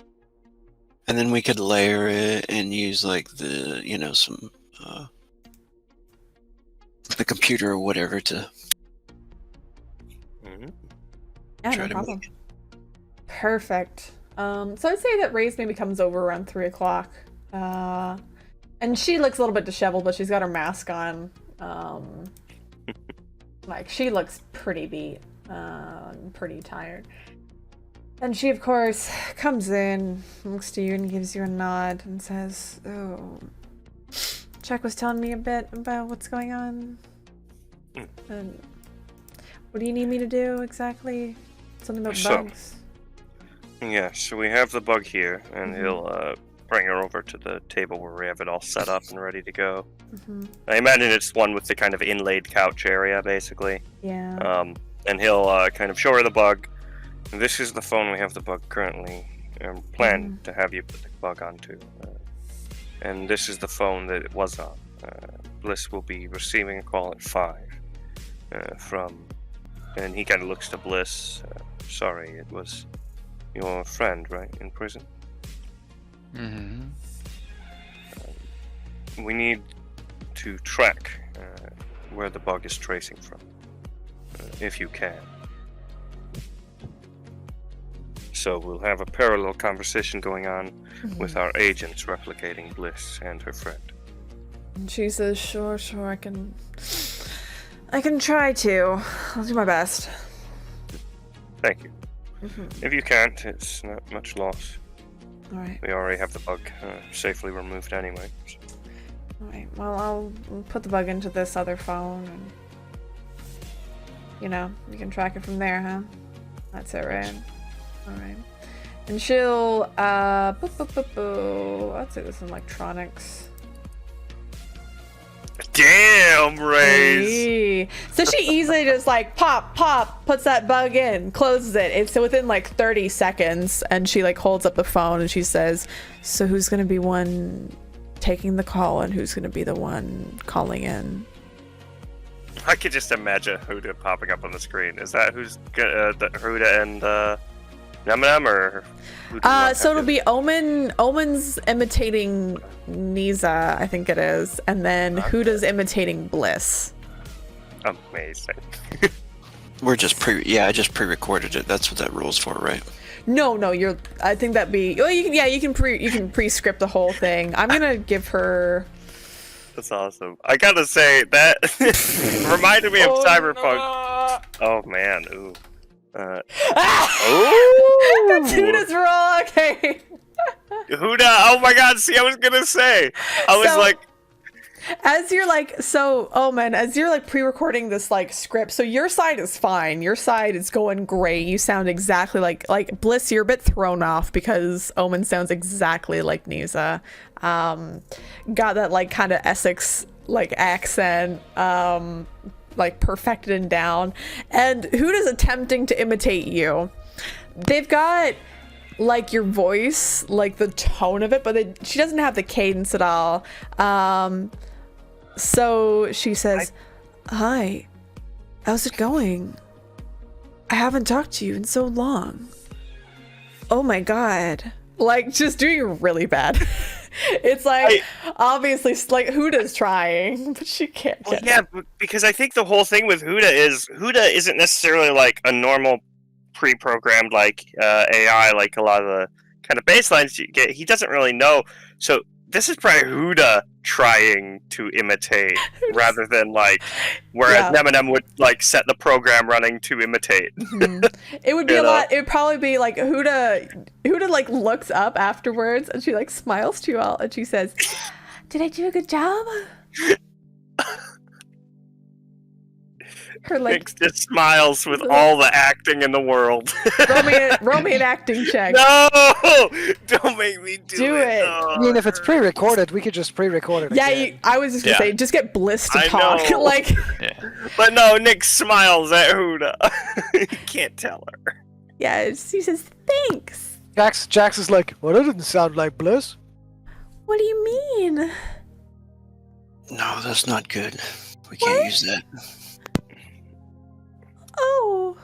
And then we could layer it and use like the, some the computer or whatever to Yeah, try no to problem. make it. Perfect. So I'd say that Ray's maybe comes over around 3 o'clock. And she looks a little bit disheveled, but she's got her mask on. Like, she looks pretty beat, pretty tired. And she, of course, comes in, looks to you and gives you a nod and says, "Oh, Chuck was telling me a bit about what's going on. And what do you need me to do exactly? Something about bugs?" Yeah, so we have the bug here, and he'll bring her over to the table where we have it all set up and ready to go. I imagine it's one with the kind of inlaid couch area, basically. Yeah. And he'll kind of show her the bug. This is the phone we have the bug currently, and plan to have you put the bug onto. And this is the phone that it was on. Blyss will be receiving a call at 5 from... And he kind of looks to Blyss. Sorry, it was your friend, right, in prison? We need to track where the bug is tracing from, if you can. So we'll have a parallel conversation going on with our agents replicating Blyss and her friend. And she says, sure, I can try to. I'll do my best. Thank you. If you can't, it's not much loss. Alright. We already have the bug safely removed anyway. So. Alright, well, I'll put the bug into this other phone and, you can track it from there, huh? That's it, right? Alright. And she'll, I'd say this is electronics. Damn, Raze! So she easily just like pop, puts that bug in, closes it. It's within like 30 seconds, and she like holds up the phone and she says, "So who's gonna be one taking the call and who's gonna be the one calling in?" I could just imagine Huda popping up on the screen. Is that who's Huda and Num or? who do you want So to it'll do? be Omen. Omen's imitating Niza, I think it is, and then Huda's imitating Blyss. Amazing. We're just I just pre-recorded it. That's what that rule's for, right? No, I think that'd be. Oh, you can pre-script the whole thing. I'm gonna give her. That's awesome. I gotta say that reminded me of Cyberpunk. No. Oh man, ooh. That's Huda's roll. Okay. Huda, oh my god, see, I was gonna say. I was So- like, As you're like, Omen, as you're like pre-recording this like script, so your side is fine. Your side is going great. You sound exactly like Blyss. You're a bit thrown off because Omen sounds exactly like Niza. Got that like kind of Essex like accent, like perfected and down. And Huda's attempting to imitate you. They've got like your voice, like the tone of it, but she doesn't have the cadence at all. So she says, "Hi, how's it going? I haven't talked to you in so long. Oh my god." Like, just doing really bad. It's like, obviously, like, Huda's trying, but she can't well, get yeah, because I think the whole thing with Huda isn't necessarily like a normal pre-programmed like AI, like a lot of the kind of baselines you get. He doesn't really know. So this is probably Huda trying to imitate rather than like, whereas Eminem would like set the program running to imitate. It would be a lot. It would probably be like Huda like looks up afterwards and she like smiles to you all and she says, "Did I do a good job?" Her like Nick just smiles with all the acting in the world. roll me an acting check. No! Don't make me do it. I mean, if it's pre-recorded, we could just pre-record it. Yeah, again. I was just gonna say, just get Blyss to I talk. know. Like, But no, Nick smiles at Huda. You can't tell her. yeah, she says thanks. Jax is like, well, that didn't sound like Blyss. What do you mean? No, that's not good. We can't use that. Oh,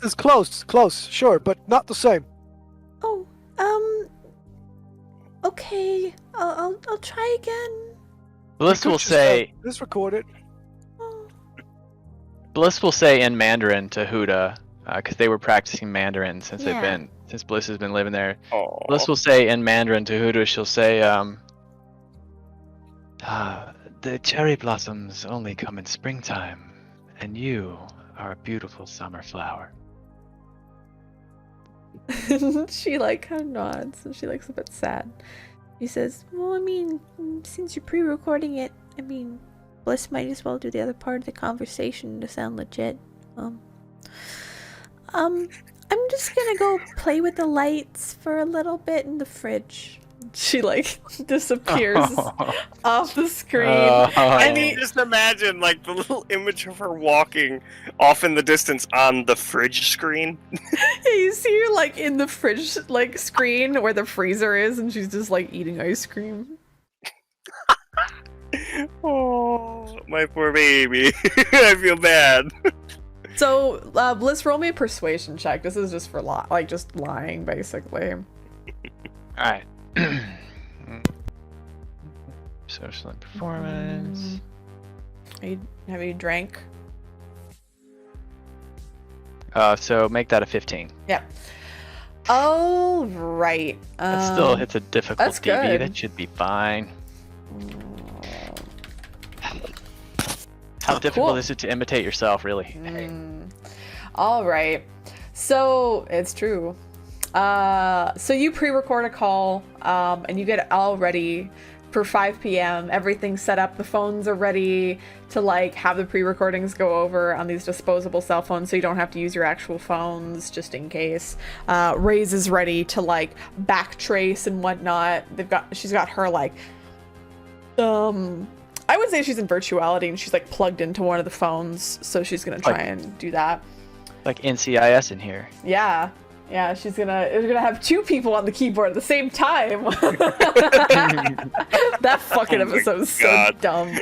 It's close, sure, but not the same. oh, okay. I'll try again. Blyss will say Let's record it. Oh. Blyss will say in Mandarin to Huda, because they were practicing Mandarin since Yeah. since Blyss has been living there. Oh. Blyss will say in Mandarin to Huda, she'll say, the cherry blossoms only come in springtime, and you are a beautiful summer flower. She like kind of nods and she looks a bit sad. He says, "Well, I mean, since you're pre-recording it, I mean, Blyss might as well do the other part of the conversation to sound legit. I'm just gonna go play with the lights for a little bit in the fridge." She like disappears off the screen. And you just imagine like the little image of her walking off in the distance on the fridge screen. You see her like in the fridge like screen where the freezer is, and she's just like eating ice cream. Oh, my poor baby. I feel bad. So, Blyss, roll me a persuasion check. This is just for just lying, basically. Alright. Social and performance. Have you drank? So make that a 15. Yeah. All right. That still hits a difficult that's DB. good. That should be fine. How difficult Cool. is it to imitate yourself, really? All right. So it's true. So you pre-record a call, and you get it all ready for 5 p.m. Everything's set up. The phones are ready to like have the pre-recordings go over on these disposable cell phones, so you don't have to use your actual phones just in case. Ray's is ready to like backtrace and whatnot. She's got her like, I would say she's in virtuality and she's like plugged into one of the phones, so she's gonna try and do that. Like NCIS in here. Yeah, she's gonna have 2 people on the keyboard at the same time. That fucking episode's so God. dumb.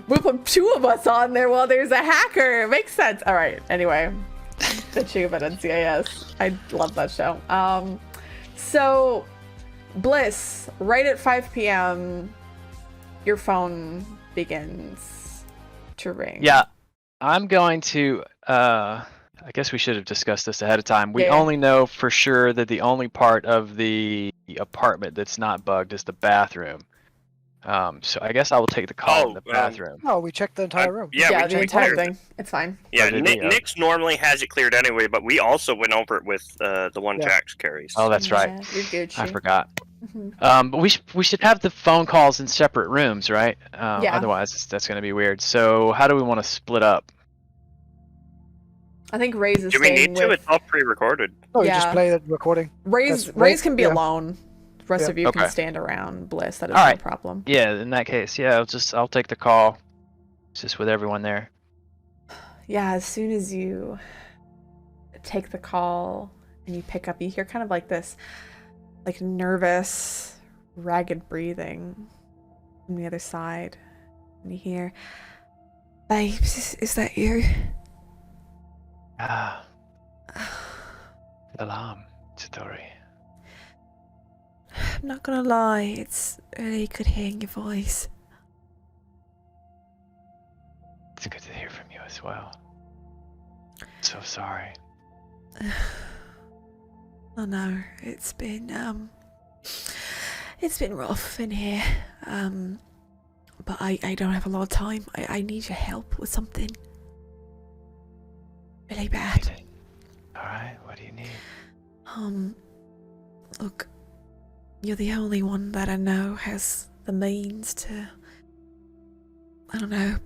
We'll put 2 of us on there while there's a hacker. It makes sense. All right. Anyway, The Tube at NCIS. I love that show. So, Blyss, right at 5 p.m., your phone begins to ring. Yeah, I'm going to. I guess we should have discussed this ahead of time. We Yeah. only know for sure that the only part of the apartment that's not bugged is the bathroom. So I guess I will take the call in the bathroom. No, we checked the entire room. Yeah, we the entire cleared it. thing. It's fine. Yeah, Oh, did he? Nick's normally has it cleared anyway, but we also went over it with the one Yeah. Jax carries. Oh, that's right. Yeah, you're Gucci. I forgot. Mhm. But we should have the phone calls in separate rooms, right? Yeah. Otherwise, that's going to be weird. So how do we want to split up? I think Ray's is Do we staying need to? with... It's all pre-recorded. No, you Yeah. just play the recording. Ray's That's- can be yeah. alone. The rest Yeah. of you can Okay. stand around Blyss. That is All no right. problem. Yeah, in that case, yeah, I'll take the call, just with everyone there. Yeah, as soon as you take the call and you pick up, you hear kind of like this, like nervous, ragged breathing from the other side. And you hear, "Babes, is that you?" Ah, salam, Satori. I'm not gonna lie, it's really good hearing your voice. It's good to hear from you as well. So sorry. I know, it's been rough in here. But I don't have a lot of time. I need your help with something really bad. All right, what do you need? Look, you're the only one that I know has the means to, I don't know,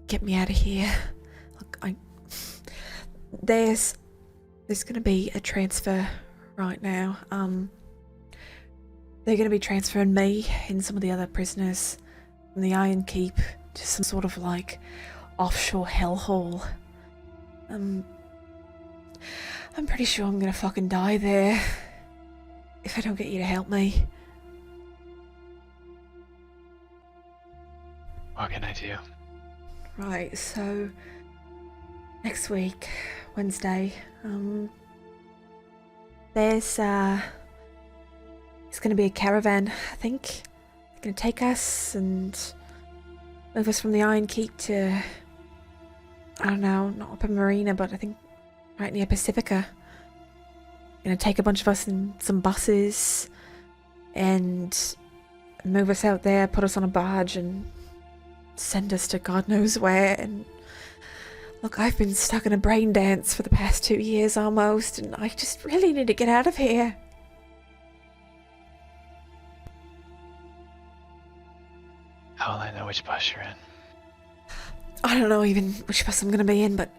get me out of here. Look, there's gonna be a transfer right now. They're gonna be transferring me and some of the other prisoners from the Iron Keep to some sort of like offshore hellhole. I'm pretty sure I'm gonna fucking die there if I don't get you to help me. What can I do? Right, so next week, Wednesday, there's it's gonna be a caravan, I think. It's gonna take us and move us from the Iron Keep to, I don't know, not up in Marina, but I think right near Pacifica. Gonna take a bunch of us in some buses and move us out there, put us on a barge and send us to God knows where. And look, I've been stuck in a brain dance for the past 2 years almost, and I just really need to get out of here. How will I know which bus you're in? I don't know even which bus I'm gonna be in, but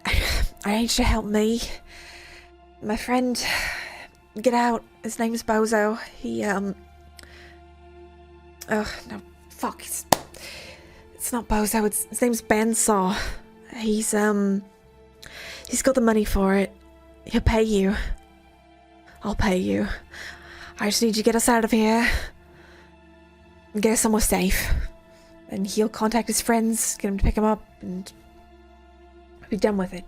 I need you to help me. My friend, get out. His name's Bozo. He, oh, no, fuck. It's not Bozo. His name's Bandsaw. He's got the money for it. He'll pay you. I'll pay you. I just need you to get us out of here and get us somewhere safe. And he'll contact his friends, get him to pick him up, and be done with it.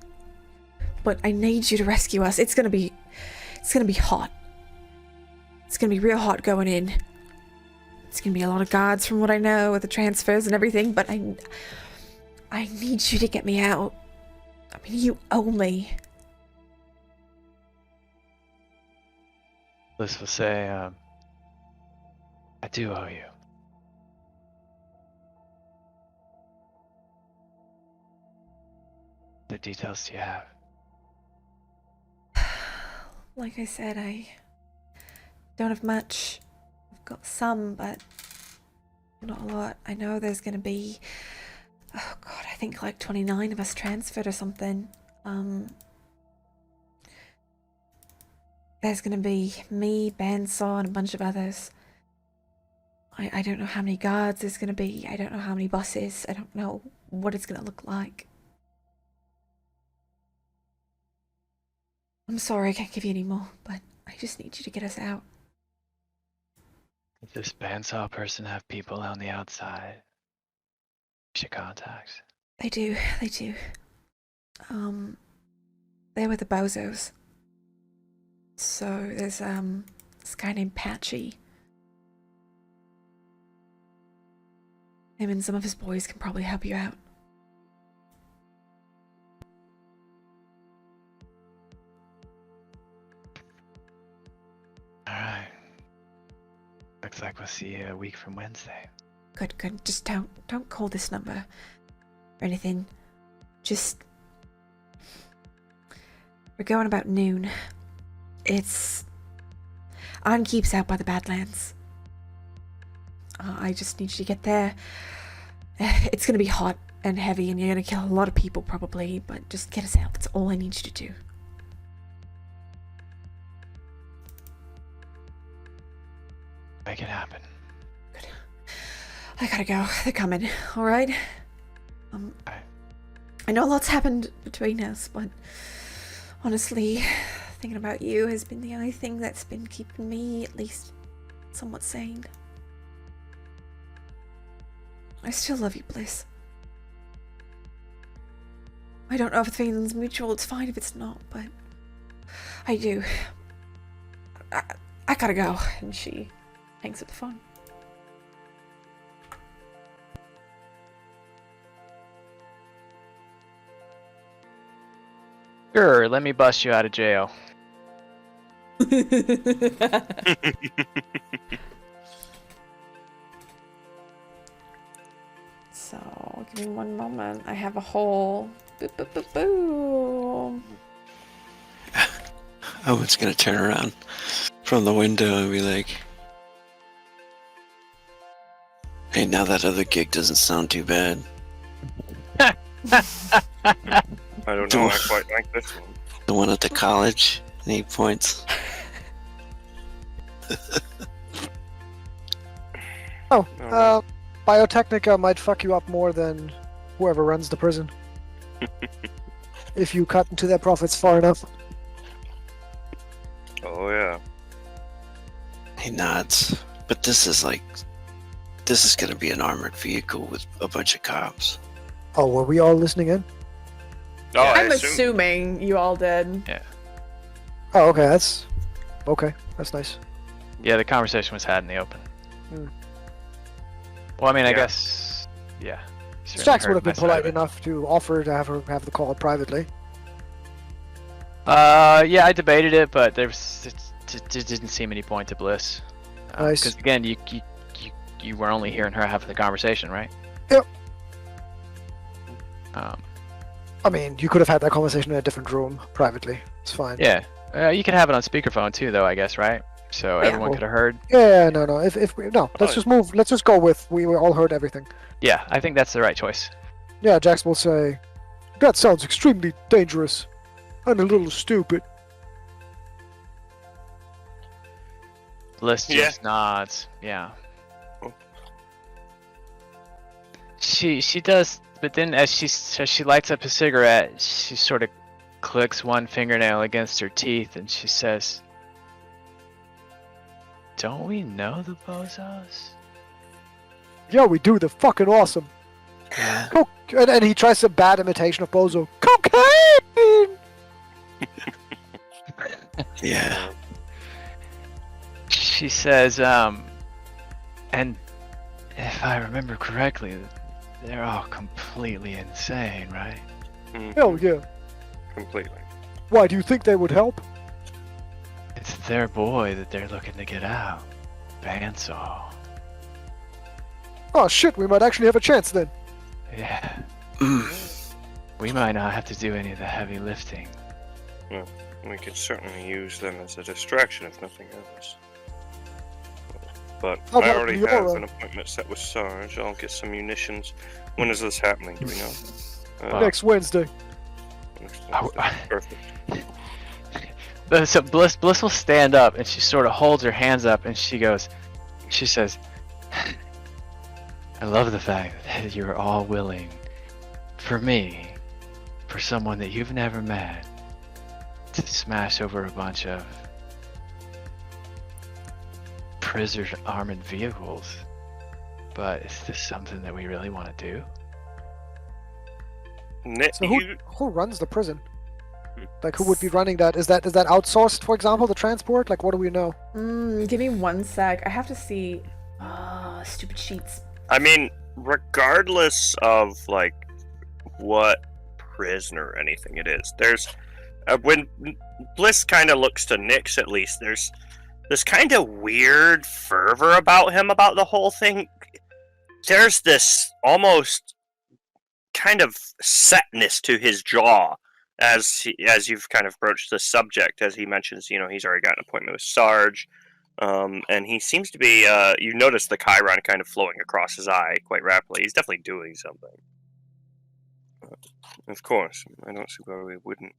But I need you to rescue us. It's gonna be hot. It's gonna be real hot going in. It's gonna be a lot of guards from what I know with the transfers and everything, but I need you to get me out. I mean, you owe me. Liz will say, I do owe you. The details do you have? Like I said, I don't have much. I've got some, but not a lot. I know there's gonna be, oh god, I think like 29 of us transferred or something. There's gonna be me, Bandsaw, and a bunch of others. I don't know how many guards there's gonna be. I don't know how many buses. I don't know what it's gonna look like. I'm sorry I can't give you any more, but I just need you to get us out. Does this bandsaw person have people on the outside we should contact? They do. They were the bozos. So there's this guy named Patchy. Him and some of his boys can probably help you out. Alright. Looks like we'll see you a week from Wednesday. Good. Just don't call this number or anything. Just we're going about noon. It's on keeps out by the Badlands. I just need you to get there. It's gonna be hot and heavy, and you're gonna kill a lot of people probably. But just get us out. That's all I need you to do. Make it happen. Good. I gotta go. They're coming. All right. Alright. I know a lot's happened between us, but honestly, thinking about you has been the only thing that's been keeping me at least somewhat sane. I still love you, Blyss. I don't know if the feeling's mutual. It's fine if it's not, but I do. I gotta go. And she hangs up the phone. Sure, let me bust you out of jail. So, give me one moment. I have a whole boom. Owen's gonna turn around from the window and be like, "Hey, now that other gig doesn't sound too bad." I don't know. I quite like this one. The one at the college, and he points. Biotechnica might fuck you up more than whoever runs the prison. If you cut into their profits far enough. Oh yeah. He nods. But this is gonna be an armored vehicle with a bunch of cops. Oh, were we all listening in? Oh, I I'm assume. assuming you all did. Oh, okay, that's nice. Yeah, the conversation was had in the open. Hmm. Well, I mean, I Yeah. guess, yeah. Certainly Strax heard would have been my side of polite it. enough to offer to have the call privately. Yeah, I debated it, but there didn't seem any point to Blyss. Nice. Because again, you were only hearing her having the conversation, right? Yep. Um, I mean, you could have had that conversation in a different room privately. It's fine. yeah. You could have it on speakerphone too, though, I guess, right? So Yeah. everyone could have heard. Yeah, no. Let's just move. Let's just go with we all heard everything. Yeah, I think that's the right choice. Yeah, Jax will say, "That sounds extremely dangerous and a little stupid." Blyss Yeah. just nods. Yeah. Oh. She does, but then as she lights up a cigarette, she sort of clicks one fingernail against her teeth, and she says, "Don't we know the bozos?" Yeah, we do. They're fucking awesome. Yeah. And he tries a bad imitation of Bozo. Cocaine. Yeah. She says, and if I remember correctly, they're all completely insane, right? Mhm. Hell yeah. Completely. Why do you think they would help? It's their boy that they're looking to get out. Bandsaw. Oh shit, we might actually have a chance then. Yeah. Mm. We might not have to do any of the heavy lifting. We could certainly use them as a distraction if nothing else. But How I about already Leora? have an appointment set with Sarge. I'll get some munitions. When is this happening? Do we know? Next Wednesday. Next Oh, Wednesday. Perfect. But so Blyss will stand up and she sort of holds her hands up and she says, "I love the fact that you're all willing for me, for someone that you've never met, to smash over a bunch of prison armored vehicles. But is this something that we really want to do?" So who runs the prison? Like, who would be running that? Is that outsourced, for example, the transport? Like, what do we know? Give me 1 sec. I have to see. Oh, stupid sheets. I mean, regardless of like what prison or anything it is, there's when Blyss kind of looks to Nyx, at least there's this kind of weird fervor about him about the whole thing. There's this almost kind of setness to his jaw as you've kind of broached the subject, as he mentions, he's already got an appointment with Sarge, and he seems to be, you notice the Chiron kind of flowing across his eye quite rapidly. He's definitely doing something. Of course, I don't see why we wouldn't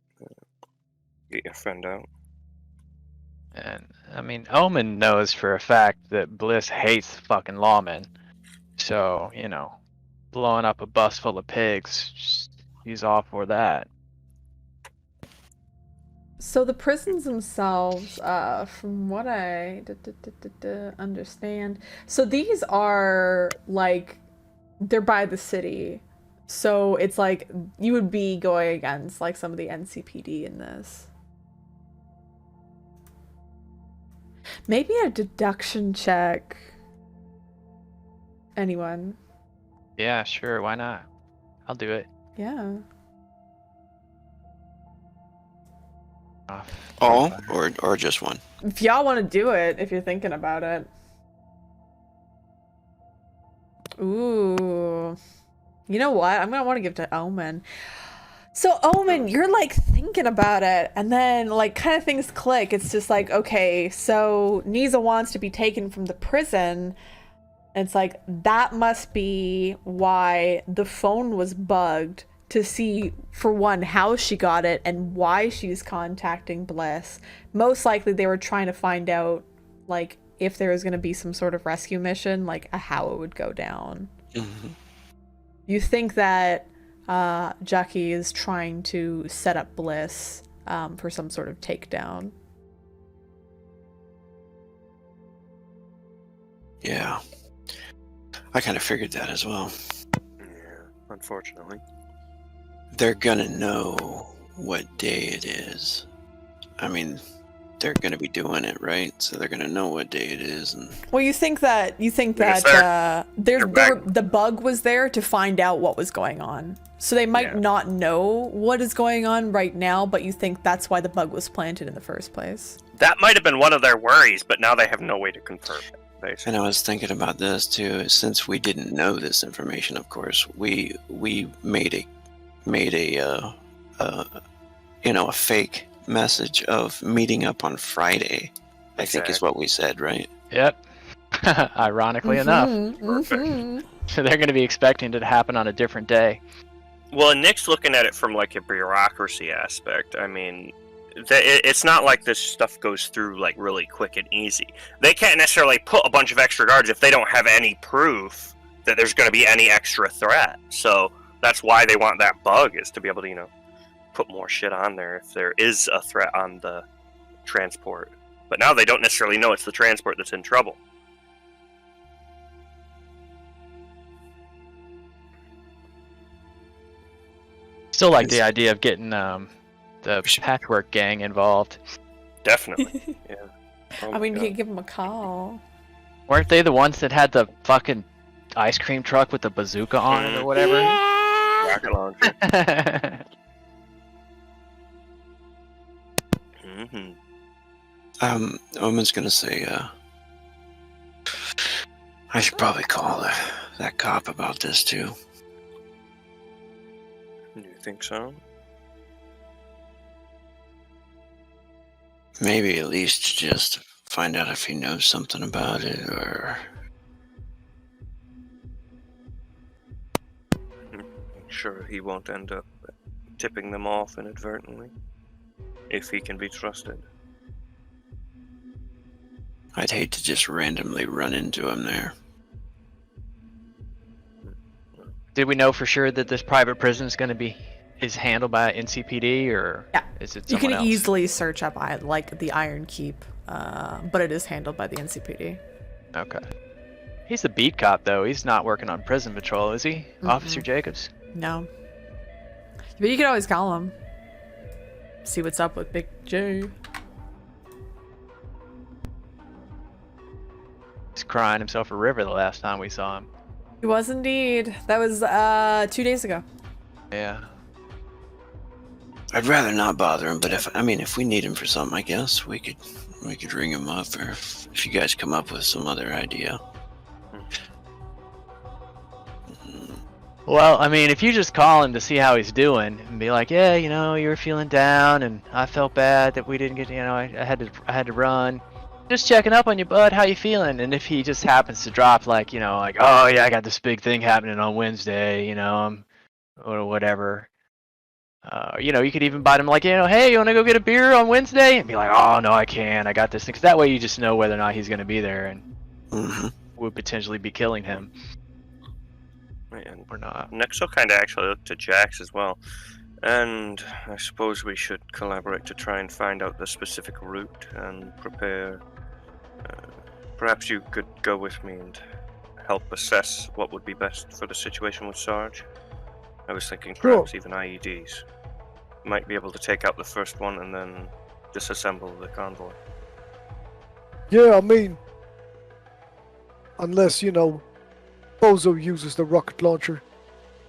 get your friend out. And, I mean, Omen knows for a fact that Blyss hates fucking lawmen. So, blowing up a bus full of pigs, he's all for that. So the prisons themselves, from what I understand, so these are like, they're by the city. So it's like you would be going against like some of the NCPD in this. Maybe a deduction check. Anyone? Yeah, sure, why not? I'll do it. Yeah. All or just one? If y'all want to do it, if you're thinking about it. Ooh. You know what? I'm gonna want to give to Omen. So Omen, you're like thinking about it, and then like kind of things click. It's just like, okay, so Niza wants to be taken from the prison. And it's like, that must be why the phone was bugged, to see, for one, how she got it and why she's contacting Blyss. Most likely they were trying to find out, like, if there was going to be some sort of rescue mission, like, how it would go down. Mm-hmm. You think that Jackie is trying to set up Blyss for some sort of takedown. Yeah. I kind of figured that as well. Yeah, unfortunately. They're gonna know what day it is. I mean, they're gonna be doing it, right? So they're gonna know what day it is. And Well, you think that the bug was there to find out what was going on. So they might not know what is going on right now, but you think that's why the bug was planted in the first place. That might have been one of their worries, but now they have no way to confirm it. Basically. And I was thinking about this too. Since we didn't know this information, of course, we made a fake message of meeting up on Friday. I think is what we said, right? Yep. Ironically enough. So they're going to be expecting it to happen on a different day. Well, Nick's looking at it from like a bureaucracy aspect. I mean, it's not like this stuff goes through like really quick and easy. They can't necessarily put a bunch of extra guards if they don't have any proof that there's going to be any extra threat. So that's why they want that bug, is to be able to, put more shit on there if there is a threat on the transport. But now they don't necessarily know it's the transport that's in trouble. Still like the idea of getting the patchwork gang involved. Definitely. Yeah. Oh I mean, you God. could give them a call. Weren't they the ones that had the fucking ice cream truck with the bazooka on it or whatever? Yeah. Rocket launcher. Omen's gonna say, I should probably call that cop about this too. You think so? Maybe at least just find out if he knows something about it, or Sure, he won't end up tipping them off inadvertently, if he can be trusted. I'd hate to just randomly run into him there. Did we know for sure that this private prison is handled by NCPD, or is it You someone can else? easily search up like the Iron Keep, but it is handled by the NCPD. Okay. He's the beat cop, though. He's not working on prison patrol, is he? Officer Jacobs? No. But you could always call him. see what's up with Big J. He's crying himself a river the last time we saw him. He was indeed. That was 2 days ago. Yeah. I'd rather not bother him, but if we need him for something, I guess we could ring him up, or if you guys come up with some other idea. Well, I mean, if you just call him to see how he's doing and be like, yeah, you know, you were feeling down, and I felt bad that we didn't get, you know, I had to run. Just checking up on you, bud. How you feeling? And if he just happens to drop, like, you know, like, oh yeah, I got this big thing happening on Wednesday, you know, or whatever. You know, you could even bite him like, you know, hey, you want to go get a beer on Wednesday? And be like, oh no, I can't. I got this thing. Because that way you just know whether or not he's going to be there, and would potentially be killing him. And Or not. next, I'll kind of actually look to Jax as well. And I suppose we should collaborate to try and find out the specific route and prepare. Perhaps you could go with me and help assess what would be best for the situation with Sarge. I was thinking perhaps even IEDs. Might be able to take out the first one and then disassemble the convoy. Yeah, I mean, unless, you know, Bozo uses the rocket launcher.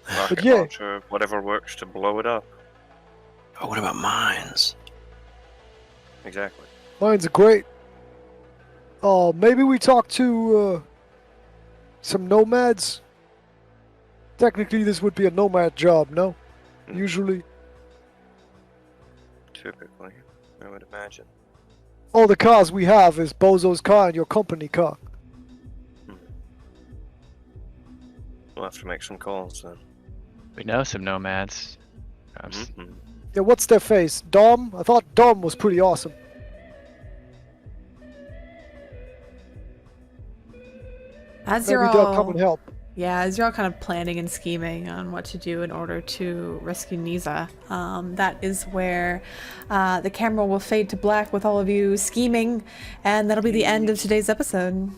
Rocket yeah. launcher, whatever works to blow it up. Oh, what about mines? Exactly. Mines are great. Maybe we talk to some nomads. Technically, this would be a nomad job, no? Usually. Typically, I would imagine. All the cars we have is Bozo's car and your company car. We'll have to make some calls then. We know some nomads. Yeah, what's their face? Dom? I thought Dom was pretty awesome. As Maybe you're they'll come and all, help. yeah, as you're all kind of planning and scheming on what to do in order to rescue Niza, that is where the camera will fade to black with all of you scheming, and that'll be the end of today's episode.